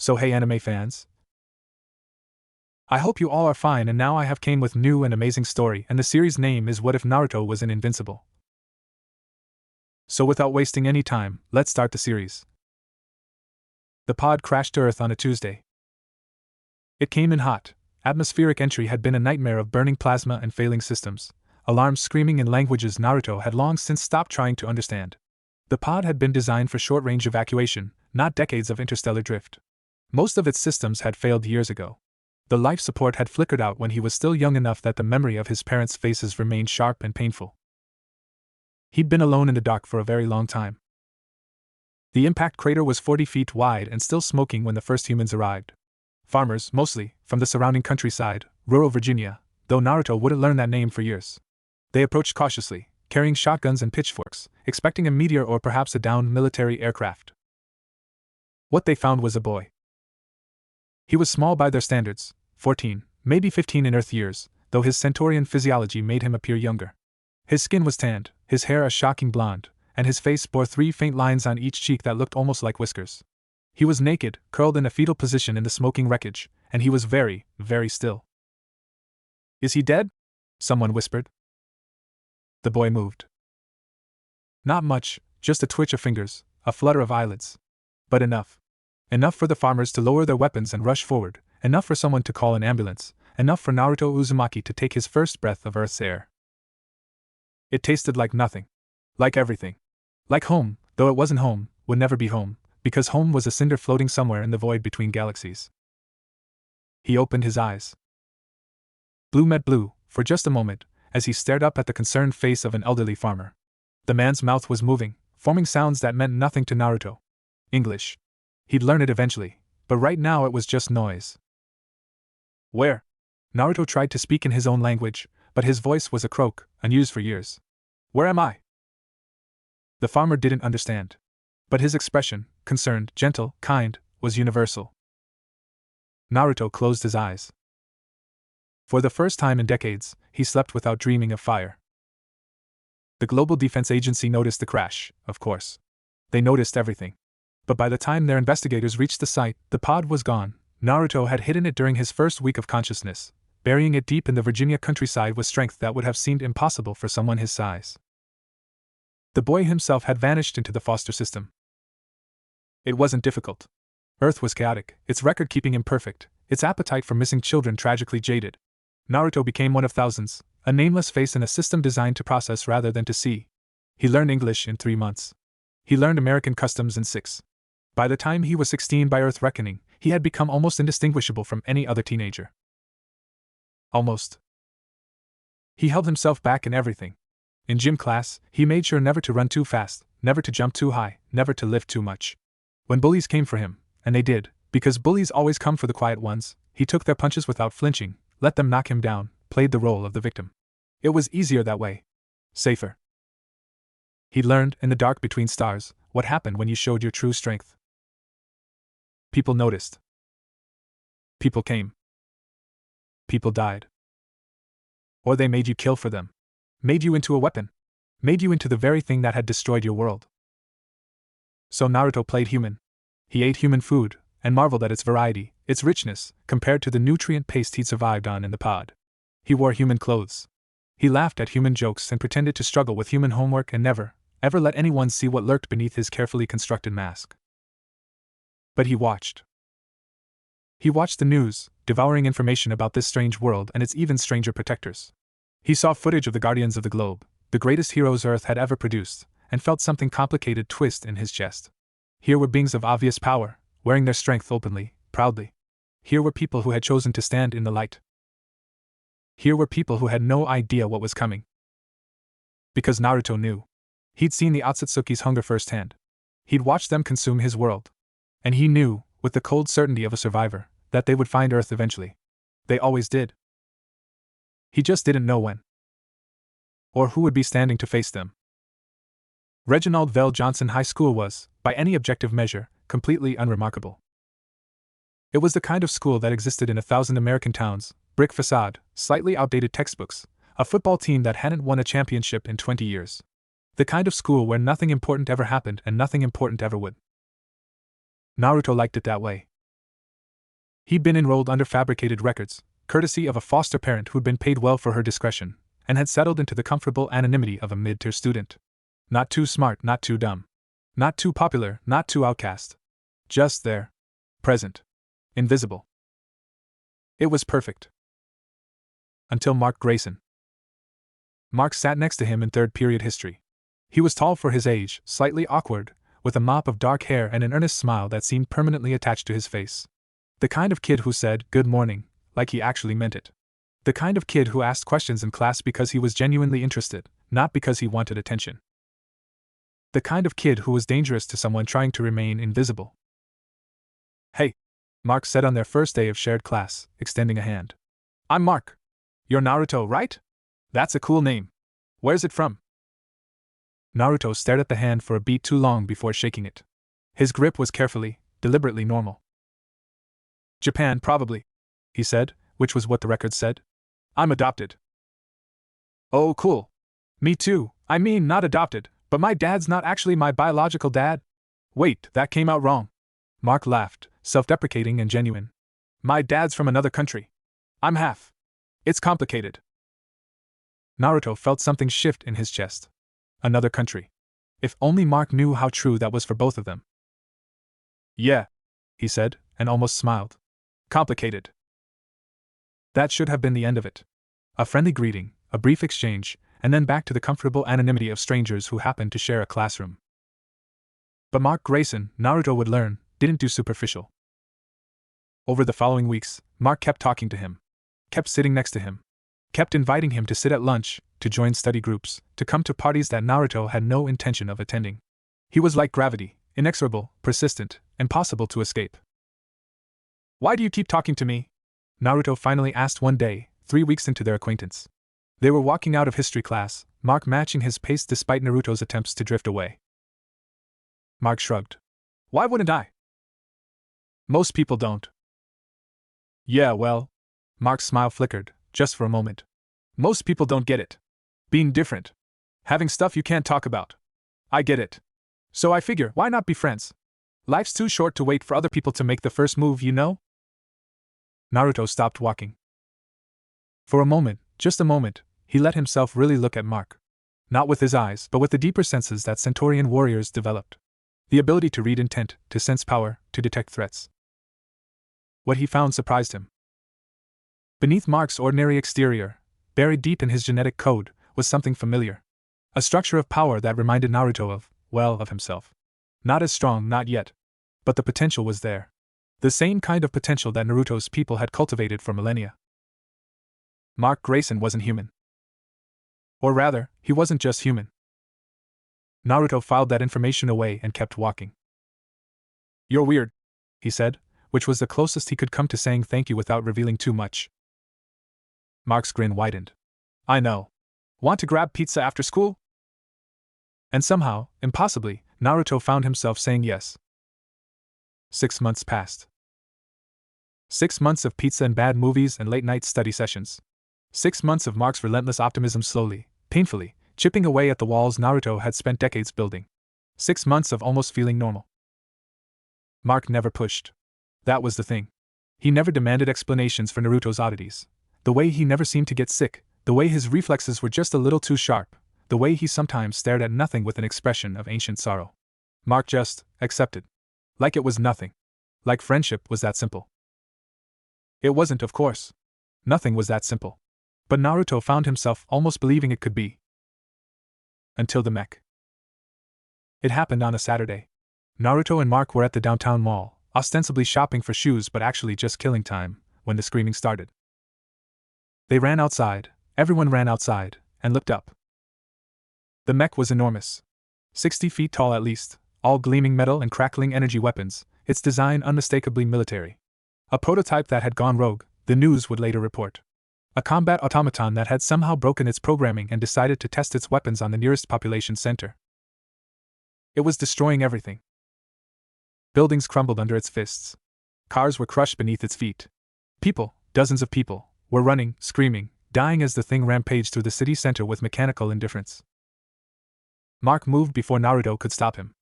So hey anime fans. I hope you all are fine, and now I have came with new and amazing story, and the series name is What If Naruto Was an Invincible. So without wasting any time, let's start the series. The pod crashed to Earth on a Tuesday. It came in hot. Atmospheric entry had been a nightmare of burning plasma and failing systems, alarms screaming in languages Naruto had long since stopped trying to understand. The pod had been designed for short-range evacuation, not decades of interstellar drift. Most of its systems had failed years ago. The life support had flickered out when he was still young enough that the memory of his parents' faces remained sharp and painful. He'd been alone in the dark for a very long time. The impact crater was 40 feet wide and still smoking when the first humans arrived. Farmers, mostly, from the surrounding countryside, rural Virginia, though Naruto wouldn't learn that name for years. They approached cautiously, carrying shotguns and pitchforks, expecting a meteor or perhaps a downed military aircraft. What they found was a boy. He was small by their standards, 14, maybe 15 in Earth years, though his Centaurian physiology made him appear younger. His skin was tanned, his hair a shocking blonde, and his face bore 3 faint lines on each cheek that looked almost like whiskers. He was naked, curled in a fetal position in the smoking wreckage, and he was very, very still. "Is he dead?" someone whispered. The boy moved. Not much, just a twitch of fingers, a flutter of eyelids. But enough. Enough for the farmers to lower their weapons and rush forward, enough for someone to call an ambulance, enough for Naruto Uzumaki to take his first breath of Earth's air. It tasted like nothing. Like everything. Like home, though it wasn't home, would never be home, because home was a cinder floating somewhere in the void between galaxies. He opened his eyes. Blue met blue, for just a moment, as he stared up at the concerned face of an elderly farmer. The man's mouth was moving, forming sounds that meant nothing to Naruto. English. He'd learn it eventually, but right now it was just noise. "Where?" Naruto tried to speak in his own language, but his voice was a croak, unused for years. "Where am I?" The farmer didn't understand. But his expression, concerned, gentle, kind, was universal. Naruto closed his eyes. For the first time in decades, he slept without dreaming of fire. The Global Defense Agency noticed the crash, of course. They noticed everything. But by the time their investigators reached the site, the pod was gone. Naruto had hidden it during his first week of consciousness, burying it deep in the Virginia countryside with strength that would have seemed impossible for someone his size. The boy himself had vanished into the foster system. It wasn't difficult. Earth was chaotic, its record-keeping imperfect, its appetite for missing children tragically jaded. Naruto became one of thousands, a nameless face in a system designed to process rather than to see. He learned English in 3 months. He learned American customs in 6. By the time he was 16 by Earth reckoning, he had become almost indistinguishable from any other teenager. Almost. He held himself back in everything. In gym class, he made sure never to run too fast, never to jump too high, never to lift too much. When bullies came for him, and they did, because bullies always come for the quiet ones, he took their punches without flinching, let them knock him down, played the role of the victim. It was easier that way. Safer. He learned, in the dark between stars, what happened when you showed your true strength. People noticed. People came. People died. Or they made you kill for them. Made you into a weapon. Made you into the very thing that had destroyed your world. So Naruto played human. He ate human food, and marveled at its variety, its richness, compared to the nutrient paste he'd survived on in the pod. He wore human clothes. He laughed at human jokes and pretended to struggle with human homework and never, ever let anyone see what lurked beneath his carefully constructed mask. But he watched. He watched the news, devouring information about this strange world and its even stranger protectors. He saw footage of the Guardians of the Globe, the greatest heroes Earth had ever produced, and felt something complicated twist in his chest. Here were beings of obvious power, wearing their strength openly, proudly. Here were people who had chosen to stand in the light. Here were people who had no idea what was coming. Because Naruto knew. He'd seen the Otsutsuki's hunger firsthand. He'd watched them consume his world. And he knew, with the cold certainty of a survivor, that they would find Earth eventually. They always did. He just didn't know when. Or who would be standing to face them. Reginald Vell Johnson High School was, by any objective measure, completely unremarkable. It was the kind of school that existed in 1,000 American towns, brick facade, slightly outdated textbooks, a football team that hadn't won a championship in 20 years. The kind of school where nothing important ever happened and nothing important ever would. Naruto liked it that way. He'd been enrolled under fabricated records, courtesy of a foster parent who'd been paid well for her discretion, and had settled into the comfortable anonymity of a mid-tier student. Not too smart, not too dumb. Not too popular, not too outcast. Just there. Present. Invisible. It was perfect. Until Mark Grayson. Mark sat next to him in third period history. He was tall for his age, slightly awkward, with a mop of dark hair and an earnest smile that seemed permanently attached to his face. The kind of kid who said, "Good morning," like he actually meant it. The kind of kid who asked questions in class because he was genuinely interested, not because he wanted attention. The kind of kid who was dangerous to someone trying to remain invisible. "Hey," Mark said on their first day of shared class, extending a hand. "I'm Mark. You're Naruto, right? That's a cool name. Where's it from?" Naruto stared at the hand for a beat too long before shaking it. His grip was carefully, deliberately normal. "Japan, probably," he said, which was what the record said. "I'm adopted." "Oh, cool. Me too. I mean, not adopted, but my dad's not actually my biological dad." "Wait, that came out wrong." Mark laughed, self-deprecating and genuine. "My dad's from another country. I'm half. It's complicated." Naruto felt something shift in his chest. Another country. If only Mark knew how true that was for both of them. "Yeah," he said, and almost smiled. "Complicated." That should have been the end of it. A friendly greeting, a brief exchange, and then back to the comfortable anonymity of strangers who happened to share a classroom. But Mark Grayson, Naruto would learn, didn't do superficial. Over the following weeks, Mark kept talking to him. Kept sitting next to him. Kept inviting him to sit at lunch, to join study groups, to come to parties that Naruto had no intention of attending. He was like gravity, inexorable, persistent, impossible to escape. "Why do you keep talking to me?" Naruto finally asked one day, 3 weeks into their acquaintance. They were walking out of history class, Mark matching his pace despite Naruto's attempts to drift away. Mark shrugged. "Why wouldn't I? Most people don't." "Yeah, well," Mark's smile flickered, just for a moment. "Most people don't get it. Being different. Having stuff you can't talk about. I get it. So I figure, why not be friends? Life's too short to wait for other people to make the first move, you know?" Naruto stopped walking. For a moment, just a moment, he let himself really look at Mark. Not with his eyes, but with the deeper senses that Centaurian warriors developed. The ability to read intent, to sense power, to detect threats. What he found surprised him. Beneath Mark's ordinary exterior, buried deep in his genetic code, was something familiar. A structure of power that reminded Naruto of himself. Not as strong, not yet. But the potential was there. The same kind of potential that Naruto's people had cultivated for millennia. Mark Grayson wasn't human. Or rather, he wasn't just human. Naruto filed that information away and kept walking. "You're weird," he said, which was the closest he could come to saying thank you without revealing too much. Mark's grin widened. "I know. Want to grab pizza after school?" And somehow, impossibly, Naruto found himself saying yes. 6 months passed. 6 months of pizza and bad movies and late-night study sessions. 6 months of Mark's relentless optimism slowly, painfully, chipping away at the walls Naruto had spent decades building. 6 months of almost feeling normal. Mark never pushed. That was the thing. He never demanded explanations for Naruto's oddities. The way he never seemed to get sick, the way his reflexes were just a little too sharp, the way he sometimes stared at nothing with an expression of ancient sorrow. Mark just accepted. Like it was nothing. Like friendship was that simple. It wasn't, of course. Nothing was that simple. But Naruto found himself almost believing it could be. Until the mech. It happened on a Saturday. Naruto and Mark were at the downtown mall, ostensibly shopping for shoes but actually just killing time, when the screaming started. They ran outside, everyone ran outside, and looked up. The mech was enormous. 60 feet tall at least, all gleaming metal and crackling energy weapons, its design unmistakably military. A prototype that had gone rogue, the news would later report. A combat automaton that had somehow broken its programming and decided to test its weapons on the nearest population center. It was destroying everything. Buildings crumbled under its fists. Cars were crushed beneath its feet. People, dozens of people, were running, screaming, dying as the thing rampaged through the city center with mechanical indifference. Mark moved before Naruto could stop him.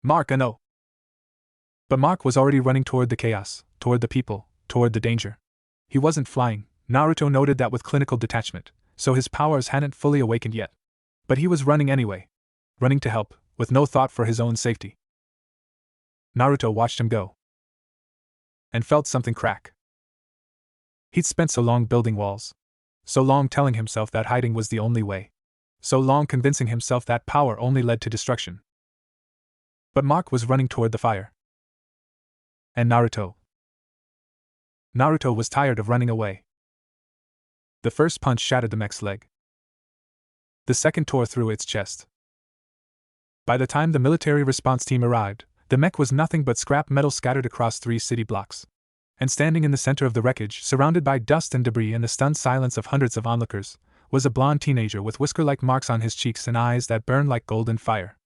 "Mark, I know." But Mark was already running toward the chaos, toward the people, toward the danger. He wasn't flying, Naruto noted that with clinical detachment, so his powers hadn't fully awakened yet. But he was running anyway. Running to help, with no thought for his own safety. Naruto watched him go. And felt something crack. He'd spent so long building walls. So long telling himself that hiding was the only way. So long convincing himself that power only led to destruction. But Mark was running toward the fire. And Naruto was tired of running away. The first punch shattered the mech's leg. The second tore through its chest. By the time the military response team arrived, the mech was nothing but scrap metal scattered across 3 city blocks. And standing in the center of the wreckage, surrounded by dust and debris and the stunned silence of hundreds of onlookers, was a blonde teenager with whisker-like marks on his cheeks and eyes that burned like golden fire.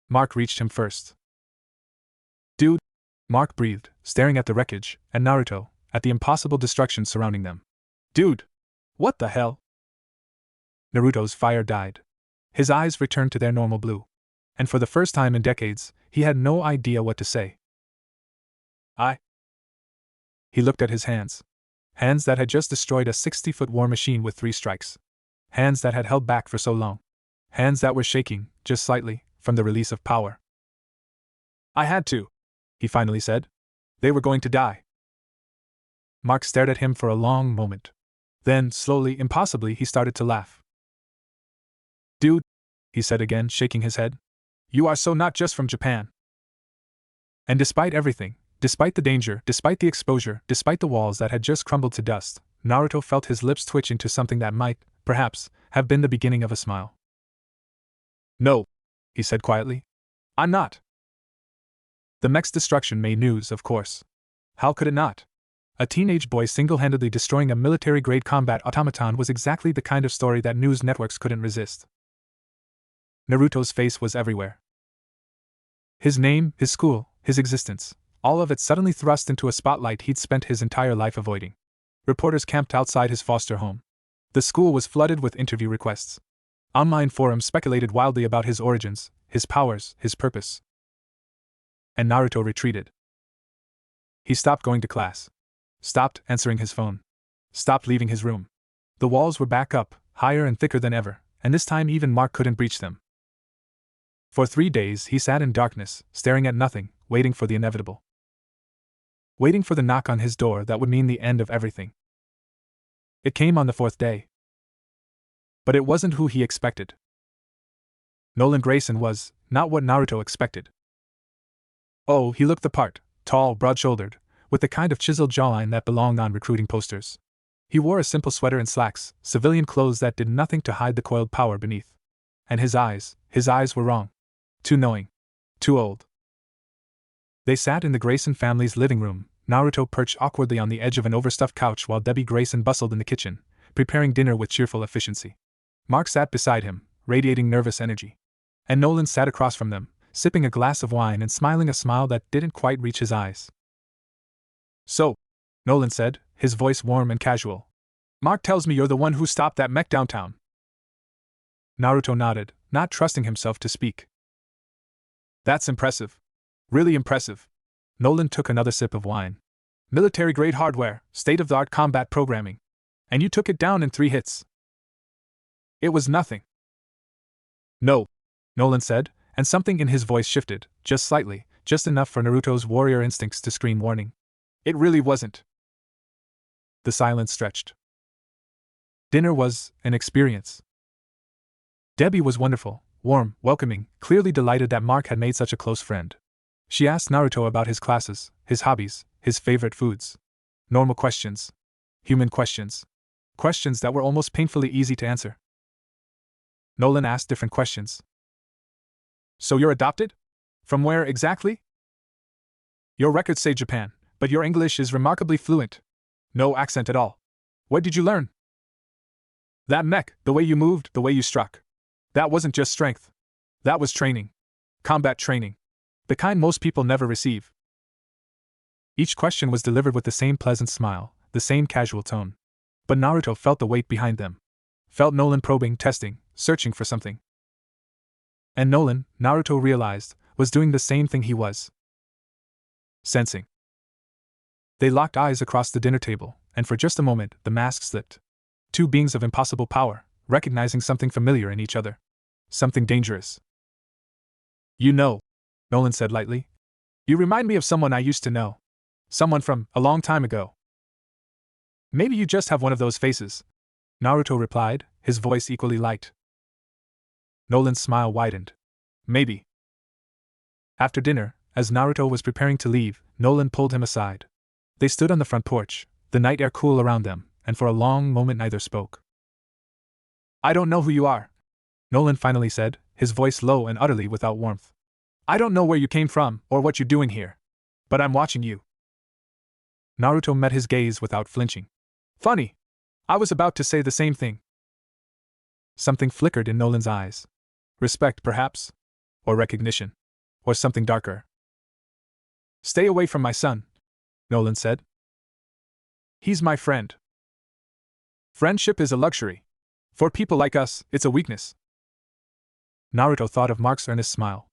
Mark reached him first. "Dude," Mark breathed, staring at the wreckage, and Naruto, at the impossible destruction surrounding them. "Dude! What the hell?" Naruto's fire died. His eyes returned to their normal blue. And for the first time in decades, he had no idea what to say. He looked at his hands. Hands that had just destroyed a 60-foot war machine with 3 strikes. Hands that had held back for so long. Hands that were shaking, just slightly, from the release of power. "I had to," he finally said. "They were going to die." Mark stared at him for a long moment. Then, slowly, impossibly, he started to laugh. "Dude," he said again, shaking his head. "You are so not just from Japan." And despite everything, despite the danger, despite the exposure, despite the walls that had just crumbled to dust, Naruto felt his lips twitch into something that might, perhaps, have been the beginning of a smile. "No," he said quietly. "I'm not." The mech's destruction made news, of course. How could it not? A teenage boy single-handedly destroying a military-grade combat automaton was exactly the kind of story that news networks couldn't resist. Naruto's face was everywhere. His name, his school, his existence, all of it suddenly thrust into a spotlight he'd spent his entire life avoiding. Reporters camped outside his foster home. The school was flooded with interview requests. Online forums speculated wildly about his origins, his powers, his purpose. And Naruto retreated. He stopped going to class. Stopped answering his phone. Stopped leaving his room. The walls were back up, higher and thicker than ever, and this time even Mark couldn't breach them. For 3 days he sat in darkness, staring at nothing, waiting for the inevitable. Waiting for the knock on his door that would mean the end of everything. It came on the 4th day. But it wasn't who he expected. Nolan Grayson was not what Naruto expected. Oh, he looked the part, tall, broad-shouldered, with the kind of chiseled jawline that belonged on recruiting posters. He wore a simple sweater and slacks, civilian clothes that did nothing to hide the coiled power beneath. And his eyes were wrong. Too knowing. Too old. They sat in the Grayson family's living room, Naruto perched awkwardly on the edge of an overstuffed couch while Debbie Grayson bustled in the kitchen, preparing dinner with cheerful efficiency. Mark sat beside him, radiating nervous energy. And Nolan sat across from them, sipping a glass of wine and smiling a smile that didn't quite reach his eyes. "So," Nolan said, his voice warm and casual. "Mark tells me you're the one who stopped that mech downtown." Naruto nodded, not trusting himself to speak. "That's impressive. Really impressive." Nolan took another sip of wine. "Military-grade hardware, state-of-the-art combat programming. And you took it down in 3 hits. It was nothing." "No," Nolan said, and something in his voice shifted, just slightly, just enough for Naruto's warrior instincts to scream warning. "It really wasn't." The silence stretched. Dinner was an experience. Debbie was wonderful, warm, welcoming, clearly delighted that Mark had made such a close friend. She asked Naruto about his classes, his hobbies, his favorite foods. Normal questions. Human questions. Questions that were almost painfully easy to answer. Nolan asked different questions. "So you're adopted? From where exactly?" "Your records say Japan, but your English is remarkably fluent. No accent at all. What did you learn?" "That mech, the way you moved, the way you struck. That wasn't just strength. That was training. Combat training. The kind most people never receive." Each question was delivered with the same pleasant smile, the same casual tone. But Naruto felt the weight behind them. Felt Nolan probing, testing, searching for something. And Nolan, Naruto realized, was doing the same thing he was. sensing. They locked eyes across the dinner table, and for just a moment the mask slipped. Two beings of impossible power, recognizing something familiar in each other. Something dangerous. You know, Nolan said lightly. You remind me of someone I used to know. Someone from a long time ago. Maybe you just have one of those faces, Naruto replied, his voice equally light. Nolan's smile widened. Maybe. After dinner, as Naruto was preparing to leave, Nolan pulled him aside. They stood on the front porch, the night air cool around them, and for a long moment neither spoke. I don't know who you are, Nolan finally said, his voice low and utterly without warmth. I don't know where you came from or what you're doing here. But I'm watching you. Naruto met his gaze without flinching. Funny. I was about to say the same thing. Something flickered in Nolan's eyes. Respect, perhaps? Or recognition? Or something darker? Stay away from my son, Nolan said. He's my friend. Friendship is a luxury. For people like us, it's a weakness. Naruto thought of Mark's earnest smile.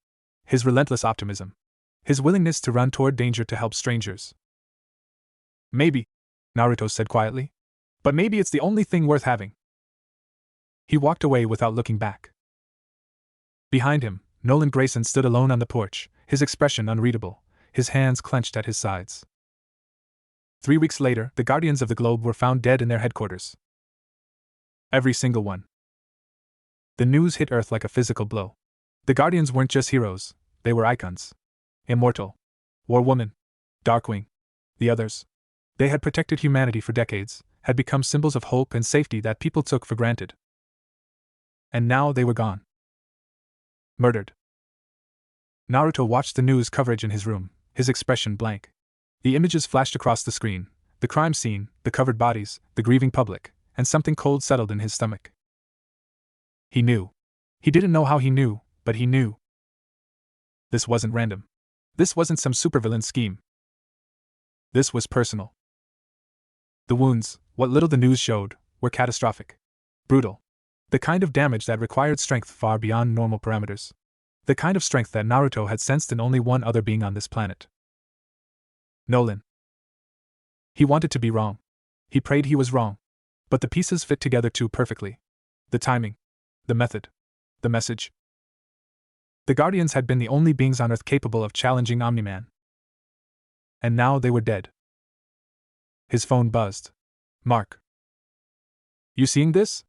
His relentless optimism. His willingness to run toward danger to help strangers. Maybe, Naruto said quietly. But maybe it's the only thing worth having. He walked away without looking back. Behind him, Nolan Grayson stood alone on the porch, his expression unreadable, his hands clenched at his sides. 3 weeks later, the Guardians of the Globe were found dead in their headquarters. Every single one. The news hit Earth like a physical blow. The Guardians weren't just heroes, they were icons. Immortal. War Woman. Darkwing. The others. They had protected humanity for decades, had become symbols of hope and safety that people took for granted. And now they were gone. Murdered. Naruto watched the news coverage in his room, his expression blank. The images flashed across the screen, the crime scene, the covered bodies, the grieving public, and something cold settled in his stomach. He knew. He didn't know how he knew, but he knew. This wasn't random. This wasn't some supervillain scheme. This was personal. The wounds, what little the news showed, were catastrophic. Brutal. The kind of damage that required strength far beyond normal parameters. The kind of strength that Naruto had sensed in only one other being on this planet. Nolan. He wanted to be wrong. He prayed he was wrong. But the pieces fit together too perfectly. The timing. The method. The message. The Guardians had been the only beings on Earth capable of challenging Omniman. And now they were dead. His phone buzzed. Mark. You seeing this?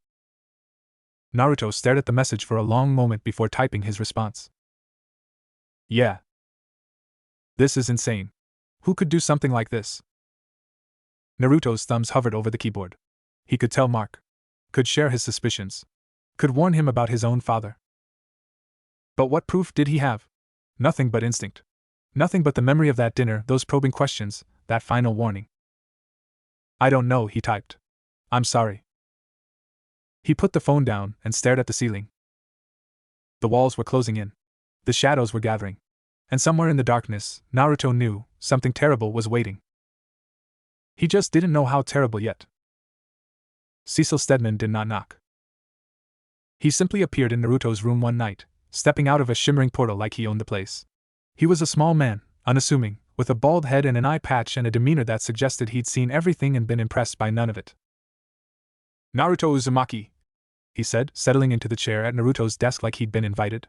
Naruto stared at the message for a long moment before typing his response. Yeah. This is insane. Who could do something like this? Naruto's thumbs hovered over the keyboard. He could tell Mark. Could share his suspicions. Could warn him about his own father. But what proof did he have? Nothing but instinct. Nothing but the memory of that dinner, those probing questions, that final warning. I don't know, he typed. I'm sorry. He put the phone down and stared at the ceiling. The walls were closing in. The shadows were gathering. And somewhere in the darkness, Naruto knew something terrible was waiting. He just didn't know how terrible yet. Cecil Stedman did not knock. He simply appeared in Naruto's room one night, stepping out of a shimmering portal like he owned the place. He was a small man, unassuming, with a bald head and an eye patch and a demeanor that suggested he'd seen everything and been impressed by none of it. Naruto Uzumaki, he said, settling into the chair at Naruto's desk like he'd been invited.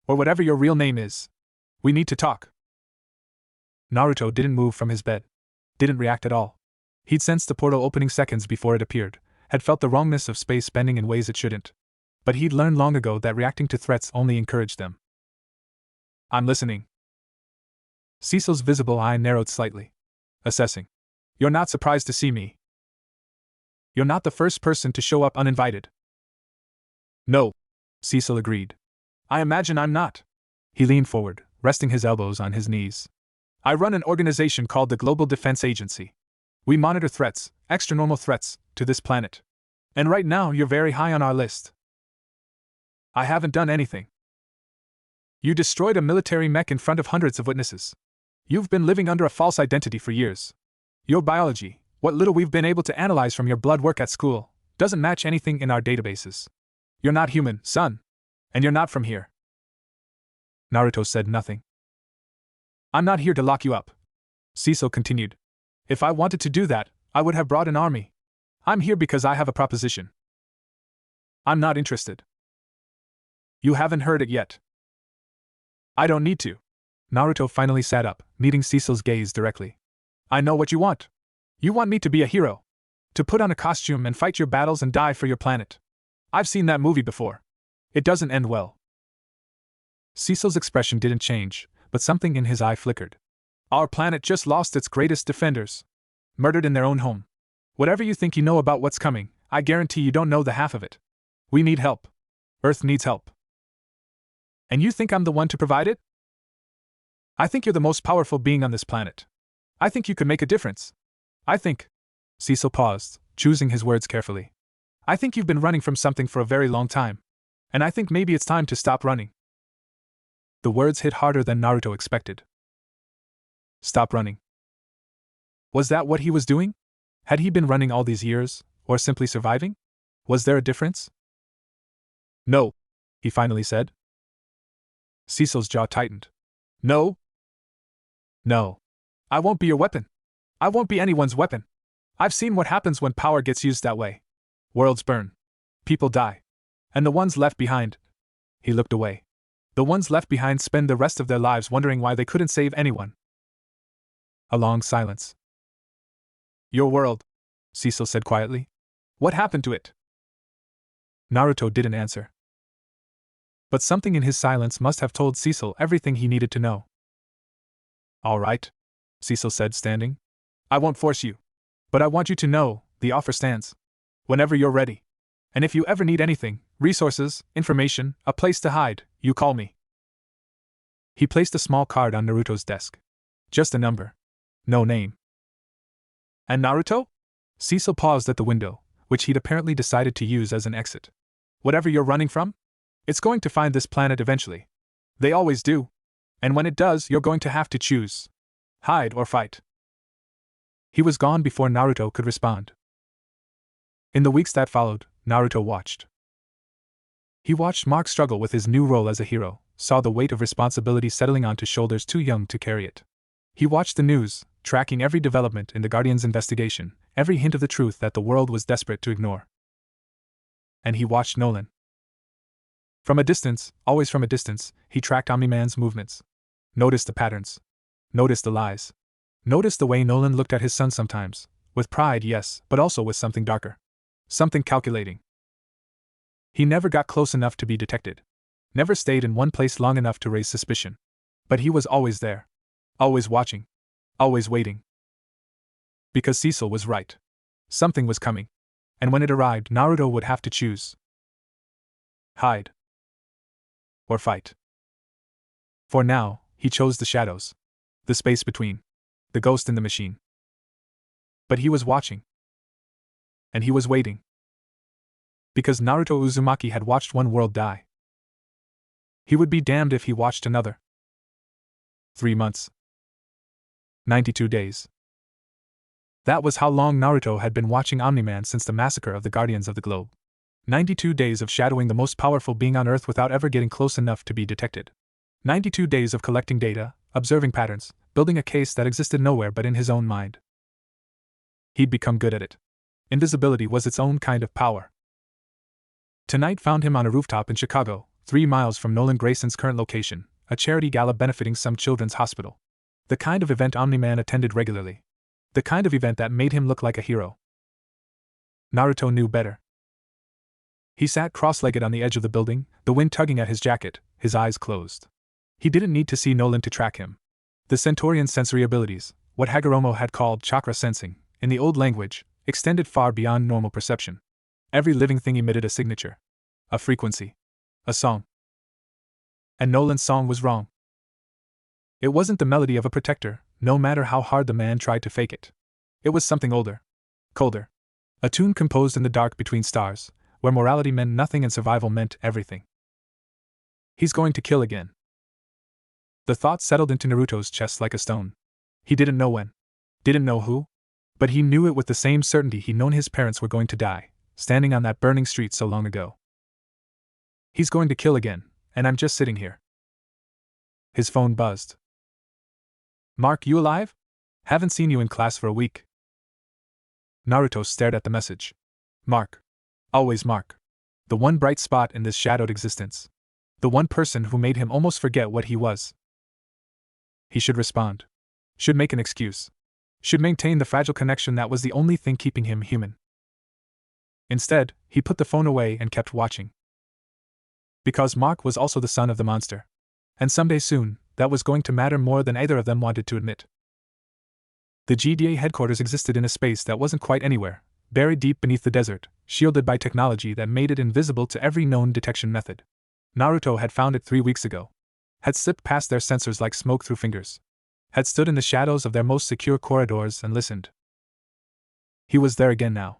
Or whatever your real name is. We need to talk. Naruto didn't move from his bed. Didn't react at all. He'd sensed the portal opening seconds before it appeared, had felt the wrongness of space bending in ways it shouldn't. But he'd learned long ago that reacting to threats only encouraged them. I'm listening. Cecil's visible eye narrowed slightly. Assessing. You're not surprised to see me. You're not the first person to show up uninvited. No, Cecil agreed. I imagine I'm not. He leaned forward, resting his elbows on his knees. I run an organization called the Global Defense Agency. We monitor threats, extranormal threats, to this planet. And right now you're very high on our list. I haven't done anything. You destroyed a military mech in front of hundreds of witnesses. You've been living under a false identity for years. Your biology, what little we've been able to analyze from your blood work at school, doesn't match anything in our databases. You're not human, son. And you're not from here. Naruto said nothing. I'm not here to lock you up. Cecil continued. If I wanted to do that, I would have brought an army. I'm here because I have a proposition. I'm not interested. You haven't heard it yet. I don't need to. Naruto finally sat up, meeting Cecil's gaze directly. I know what you want. You want me to be a hero. To put on a costume and fight your battles and die for your planet. I've seen that movie before. It doesn't end well. Cecil's expression didn't change, but something in his eye flickered. Our planet just lost its greatest defenders. Murdered in their own home. Whatever you think you know about what's coming, I guarantee you don't know the half of it. We need help. Earth needs help. And you think I'm the one to provide it? I think you're the most powerful being on this planet. I think you could make a difference. I think. Cecil paused, choosing his words carefully. I think you've been running from something for a very long time. And I think maybe it's time to stop running. The words hit harder than Naruto expected. Stop running. Was that what he was doing? Had he been running all these years, or simply surviving? Was there a difference? No, he finally said. Cecil's jaw tightened. No? No. I won't be your weapon. I won't be anyone's weapon. I've seen what happens when power gets used that way. Worlds burn. People die. And the ones left behind. He looked away. The ones left behind spend the rest of their lives wondering why they couldn't save anyone. A long silence. Your world, Cecil said quietly. What happened to it? Naruto didn't answer. But something in his silence must have told Cecil everything he needed to know. All right, Cecil said, standing. I won't force you. But I want you to know, the offer stands. Whenever you're ready. And if you ever need anything, resources, information, a place to hide, you call me. He placed a small card on Naruto's desk. Just a number. No name. And Naruto? Cecil paused at the window, which he'd apparently decided to use as an exit. Whatever you're running from? It's going to find this planet eventually. They always do. And when it does, you're going to have to choose. Hide or fight. He was gone before Naruto could respond. In the weeks that followed, Naruto watched. He watched Mark struggle with his new role as a hero, saw the weight of responsibility settling onto shoulders too young to carry it. He watched the news, tracking every development in the Guardians' investigation, every hint of the truth that the world was desperate to ignore. And he watched Nolan. From a distance, always from a distance, he tracked Omniman's movements. Noticed the patterns. Noticed the lies. Noticed the way Nolan looked at his son sometimes. With pride, yes, but also with something darker. Something calculating. He never got close enough to be detected. Never stayed in one place long enough to raise suspicion. But he was always there. Always watching. Always waiting. Because Cecil was right. Something was coming. And when it arrived, Naruto would have to choose. Hide. Or fight. For now, he chose the shadows. The space between. The ghost in the machine. But he was watching. And he was waiting. Because Naruto Uzumaki had watched one world die. He would be damned if he watched another. 3 months. 92 days. That was how long Naruto had been watching Omniman since the massacre of the Guardians of the Globe. 92 days of shadowing the most powerful being on Earth without ever getting close enough to be detected. 92 days of collecting data, observing patterns, building a case that existed nowhere but in his own mind. He'd become good at it. Invisibility was its own kind of power. Tonight found him on a rooftop in Chicago, 3 miles from Nolan Grayson's current location, a charity gala benefiting some children's hospital. The kind of event Omniman attended regularly. The kind of event that made him look like a hero. Naruto knew better. He sat cross-legged on the edge of the building, the wind tugging at his jacket, his eyes closed. He didn't need to see Nolan to track him. The Centaurian's sensory abilities, what Hagoromo had called chakra sensing, in the old language, extended far beyond normal perception. Every living thing emitted a signature. A frequency. A song. And Nolan's song was wrong. It wasn't the melody of a protector, no matter how hard the man tried to fake it. It was something older. Colder. A tune composed in the dark between stars, where morality meant nothing and survival meant everything. He's going to kill again. The thought settled into Naruto's chest like a stone. He didn't know when. Didn't know who. But he knew it with the same certainty he'd known his parents were going to die, standing on that burning street so long ago. He's going to kill again, and I'm just sitting here. His phone buzzed. Mark, you alive? Haven't seen you in class for a week. Naruto stared at the message. Mark. Always Mark. The one bright spot in this shadowed existence. The one person who made him almost forget what he was. He should respond. Should make an excuse. Should maintain the fragile connection that was the only thing keeping him human. Instead, he put the phone away and kept watching. Because Mark was also the son of the monster. And someday soon, that was going to matter more than either of them wanted to admit. The GDA headquarters existed in a space that wasn't quite anywhere, buried deep beneath the desert, shielded by technology that made it invisible to every known detection method. Naruto had found it 3 weeks ago. Had slipped past their sensors like smoke through fingers. Had stood in the shadows of their most secure corridors and listened. He was there again now.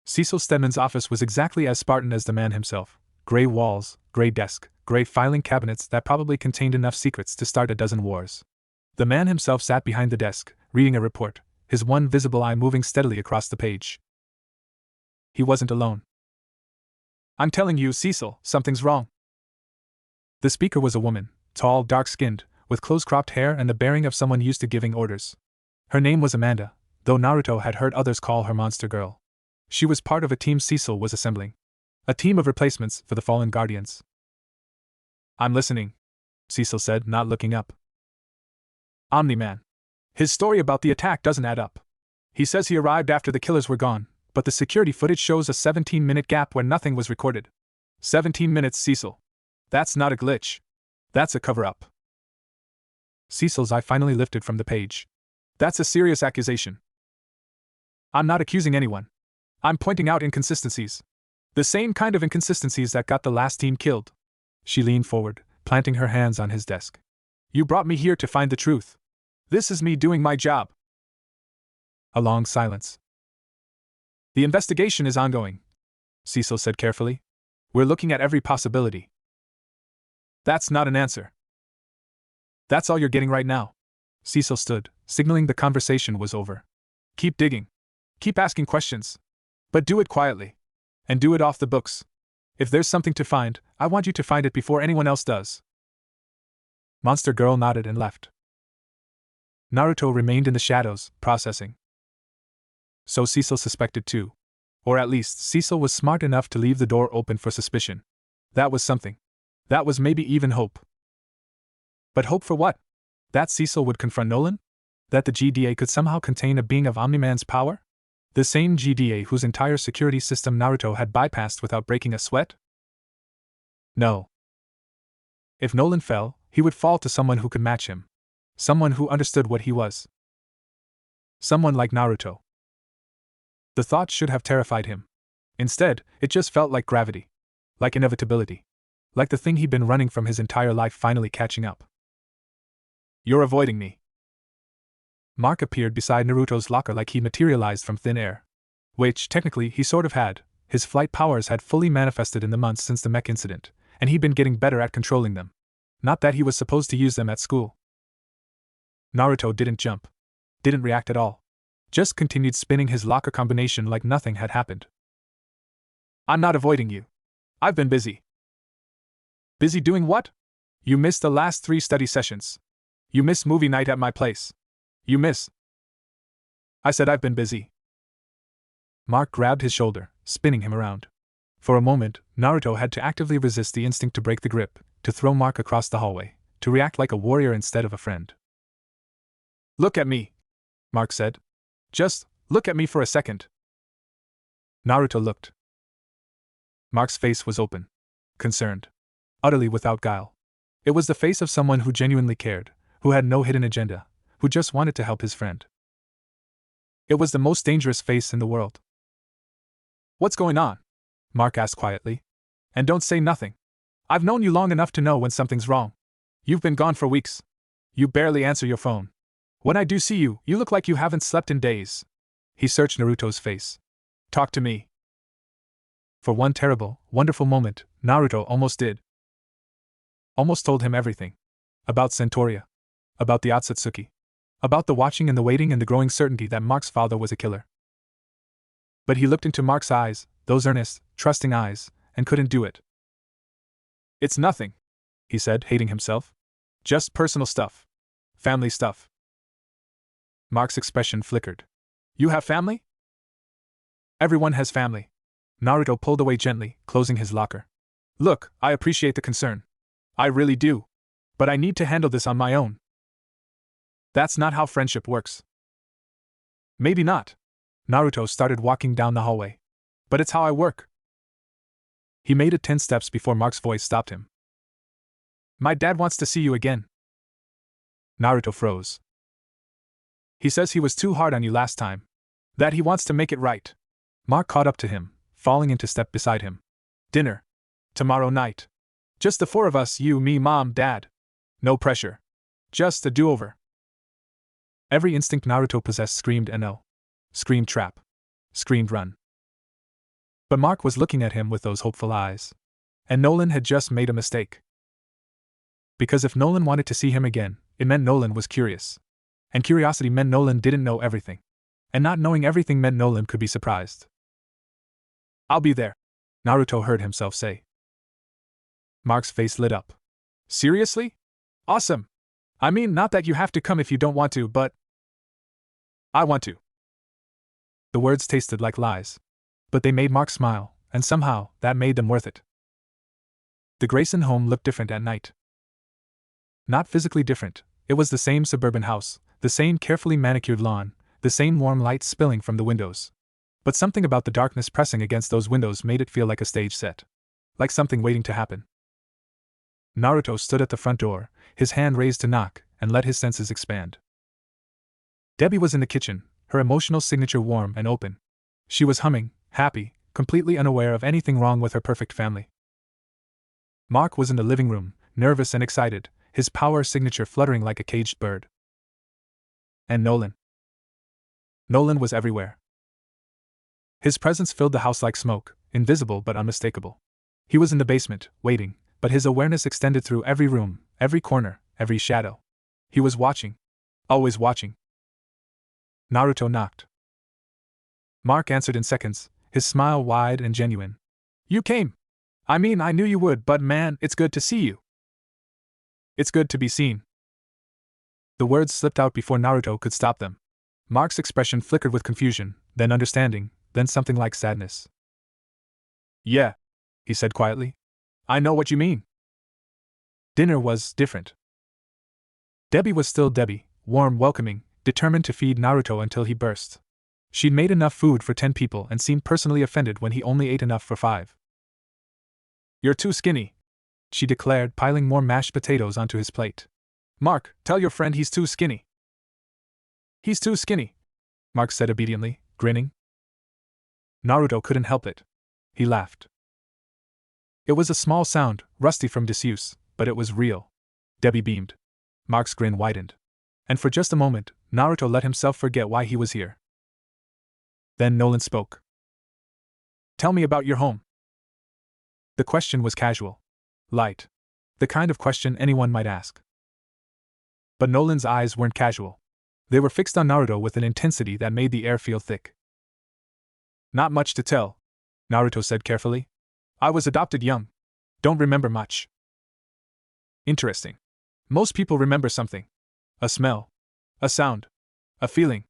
Cecil Stedman's office was exactly as Spartan as the man himself. Gray walls, gray desk, gray filing cabinets that probably contained enough secrets to start a dozen wars. The man himself sat behind the desk, reading a report, his one visible eye moving steadily across the page. He wasn't alone. I'm telling you, Cecil, something's wrong. The speaker was a woman, tall, dark-skinned, with close-cropped hair and the bearing of someone used to giving orders. Her name was Amanda, though Naruto had heard others call her Monster Girl. She was part of a team Cecil was assembling. A team of replacements for the fallen Guardians. I'm listening, Cecil said, not looking up. Omniman. His story about the attack doesn't add up. He says he arrived after the killers were gone, but the security footage shows a 17-minute gap where nothing was recorded. 17 minutes, Cecil. That's not a glitch. That's a cover-up. Cecil's eye finally lifted from the page. That's a serious accusation. I'm not accusing anyone. I'm pointing out inconsistencies. The same kind of inconsistencies that got the last team killed. She leaned forward, planting her hands on his desk. You brought me here to find the truth. This is me doing my job. A long silence. The investigation is ongoing, Cecil said carefully. We're looking at every possibility. That's not an answer. That's all you're getting right now. Cecil stood, signaling the conversation was over. Keep digging. Keep asking questions. But do it quietly. And do it off the books. If there's something to find, I want you to find it before anyone else does. Monster Girl nodded and left. Naruto remained in the shadows, processing. So Cecil suspected too. Or at least, Cecil was smart enough to leave the door open for suspicion. That was something. That was maybe even hope. But hope for what? That Cecil would confront Nolan? That the GDA could somehow contain a being of Omniman's power? The same GDA whose entire security system Naruto had bypassed without breaking a sweat? No. If Nolan fell, he would fall to someone who could match him. Someone who understood what he was. Someone like Naruto. The thought should have terrified him. Instead, it just felt like gravity. Like inevitability. Like the thing he'd been running from his entire life finally catching up. You're avoiding me. Mark appeared beside Naruto's locker like he materialized from thin air. Which, technically, he sort of had. His flight powers had fully manifested in the months since the mech incident, and he'd been getting better at controlling them. Not that he was supposed to use them at school. Naruto didn't jump. Didn't react at all. Just continued spinning his locker combination like nothing had happened. I'm not avoiding you. I've been busy. Busy doing what? You missed the last 3 study sessions. You miss movie night at my place. You miss. I said I've been busy. Mark grabbed his shoulder, spinning him around. For a moment, Naruto had to actively resist the instinct to break the grip, to throw Mark across the hallway, to react like a warrior instead of a friend. Look at me, Mark said. Just look at me for a second. Naruto looked. Mark's face was open. Concerned. Utterly without guile. It was the face of someone who genuinely cared, who had no hidden agenda, who just wanted to help his friend. It was the most dangerous face in the world. What's going on? Mark asked quietly. And don't say nothing. I've known you long enough to know when something's wrong. You've been gone for weeks. You barely answer your phone. When I do see you, you look like you haven't slept in days. He searched Naruto's face. Talk to me. For one terrible, wonderful moment, Naruto almost did. Almost told him everything. About Centauria. About the Otsutsuki. About the watching and the waiting and the growing certainty that Mark's father was a killer. But he looked into Mark's eyes, those earnest, trusting eyes, and couldn't do it. It's nothing, he said, hating himself. Just personal stuff. Family stuff. Mark's expression flickered. You have family? Everyone has family. Naruto pulled away gently, closing his locker. Look, I appreciate the concern. I really do. But I need to handle this on my own. That's not how friendship works. Maybe not. Naruto started walking down the hallway. But it's how I work. He made it 10 steps before Mark's voice stopped him. My dad wants to see you again. Naruto froze. He says he was too hard on you last time. That he wants to make it right. Mark caught up to him, falling into step beside him. Dinner. Tomorrow night. Just the 4 of us, you, me, mom, dad. No pressure. Just a do-over. Every instinct Naruto possessed screamed NO. Screamed trap. Screamed run. But Mark was looking at him with those hopeful eyes. And Nolan had just made a mistake. Because if Nolan wanted to see him again, it meant Nolan was curious. And curiosity meant Nolan didn't know everything. And not knowing everything meant Nolan could be surprised. I'll be there, Naruto heard himself say. Mark's face lit up. Seriously? Awesome. I mean, not that you have to come if you don't want to, but I want to. The words tasted like lies. But they made Mark smile, and somehow, that made them worth it. The Grayson home looked different at night. Not physically different, it was the same suburban house, the same carefully manicured lawn, the same warm light spilling from the windows. But something about the darkness pressing against those windows made it feel like a stage set. Like something waiting to happen. Naruto stood at the front door, his hand raised to knock, and let his senses expand. Debbie was in the kitchen, her emotional signature warm and open. She was humming, happy, completely unaware of anything wrong with her perfect family. Mark was in the living room, nervous and excited, his power signature fluttering like a caged bird. And Nolan. Nolan was everywhere. His presence filled the house like smoke, invisible but unmistakable. He was in the basement, waiting, but his awareness extended through every room, every corner, every shadow. He was watching. Always watching. Naruto knocked. Mark answered in seconds, his smile wide and genuine. You came. I mean, I knew you would, but man, it's good to see you. It's good to be seen. The words slipped out before Naruto could stop them. Mark's expression flickered with confusion, then understanding, then something like sadness. Yeah, he said quietly. I know what you mean. Dinner was different. Debbie was still Debbie, warm, welcoming, determined to feed Naruto until he burst. She'd made enough food for 10 people and seemed personally offended when he only ate enough for 5. You're too skinny, she declared, piling more mashed potatoes onto his plate. Mark, tell your friend he's too skinny. He's too skinny, Mark said obediently, grinning. Naruto couldn't help it. He laughed. It was a small sound, rusty from disuse, but it was real. Debbie beamed. Mark's grin widened. And for just a moment, Naruto let himself forget why he was here. Then Nolan spoke. Tell me about your home. The question was casual. Light. The kind of question anyone might ask. But Nolan's eyes weren't casual. They were fixed on Naruto with an intensity that made the air feel thick. Not much to tell, Naruto said carefully. I was adopted young. Don't remember much. Interesting. Most people remember something. A smell. A sound. A feeling.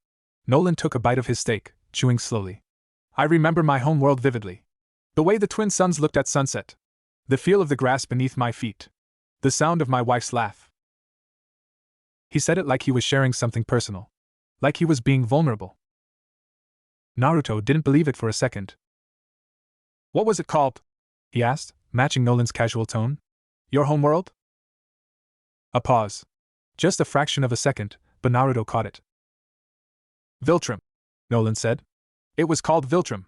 Nolan took a bite of his steak, chewing slowly. I remember my home world vividly. The way the twin suns looked at sunset. The feel of the grass beneath my feet. The sound of my wife's laugh. He said it like he was sharing something personal. Like he was being vulnerable. Naruto didn't believe it for a second. What was it called? He asked, matching Nolan's casual tone. Your homeworld? A pause. Just a fraction of a second, but Naruto caught it. Viltrum, Nolan said. It was called Viltrum.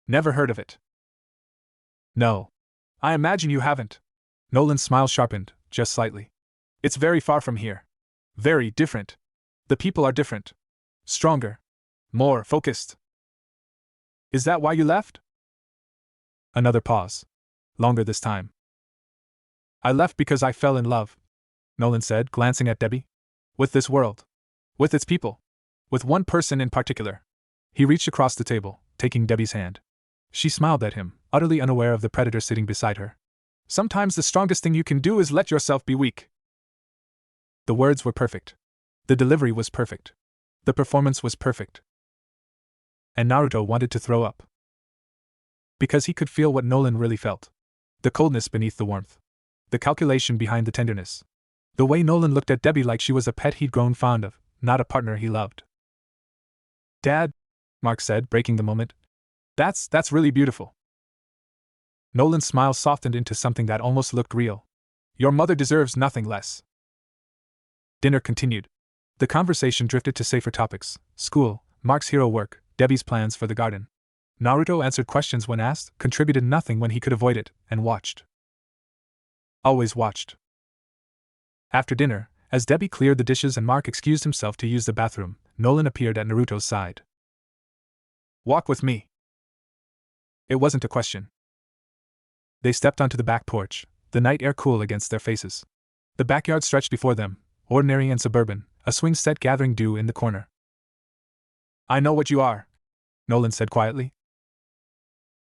Never heard of it. No. I imagine you haven't. Nolan's smile sharpened, just slightly. It's very far from here. Very different. The people are different. Stronger. More focused. Is that why you left? Another pause. Longer this time. I left because I fell in love, Nolan said, glancing at Debbie. With this world. With its people. With one person in particular. He reached across the table, taking Debbie's hand. She smiled at him, utterly unaware of the predator sitting beside her. Sometimes the strongest thing you can do is let yourself be weak. The words were perfect. The delivery was perfect. The performance was perfect. And Naruto wanted to throw up. Because he could feel what Nolan really felt. The coldness beneath the warmth. The calculation behind the tenderness. The way Nolan looked at Debbie like she was a pet he'd grown fond of, not a partner he loved. "Dad," Mark said, breaking the moment. That's really beautiful." Nolan's smile softened into something that almost looked real. "Your mother deserves nothing less." Dinner continued. The conversation drifted to safer topics: school, Mark's hero work, Debbie's plans for the garden. Naruto answered questions when asked, contributed nothing when he could avoid it, and watched. Always watched. After dinner, as Debbie cleared the dishes and Mark excused himself to use the bathroom, Nolan appeared at Naruto's side. "Walk with me." It wasn't a question. They stepped onto the back porch, the night air cool against their faces. The backyard stretched before them, ordinary and suburban, a swing set gathering dew in the corner. "I know what you are," Nolan said quietly.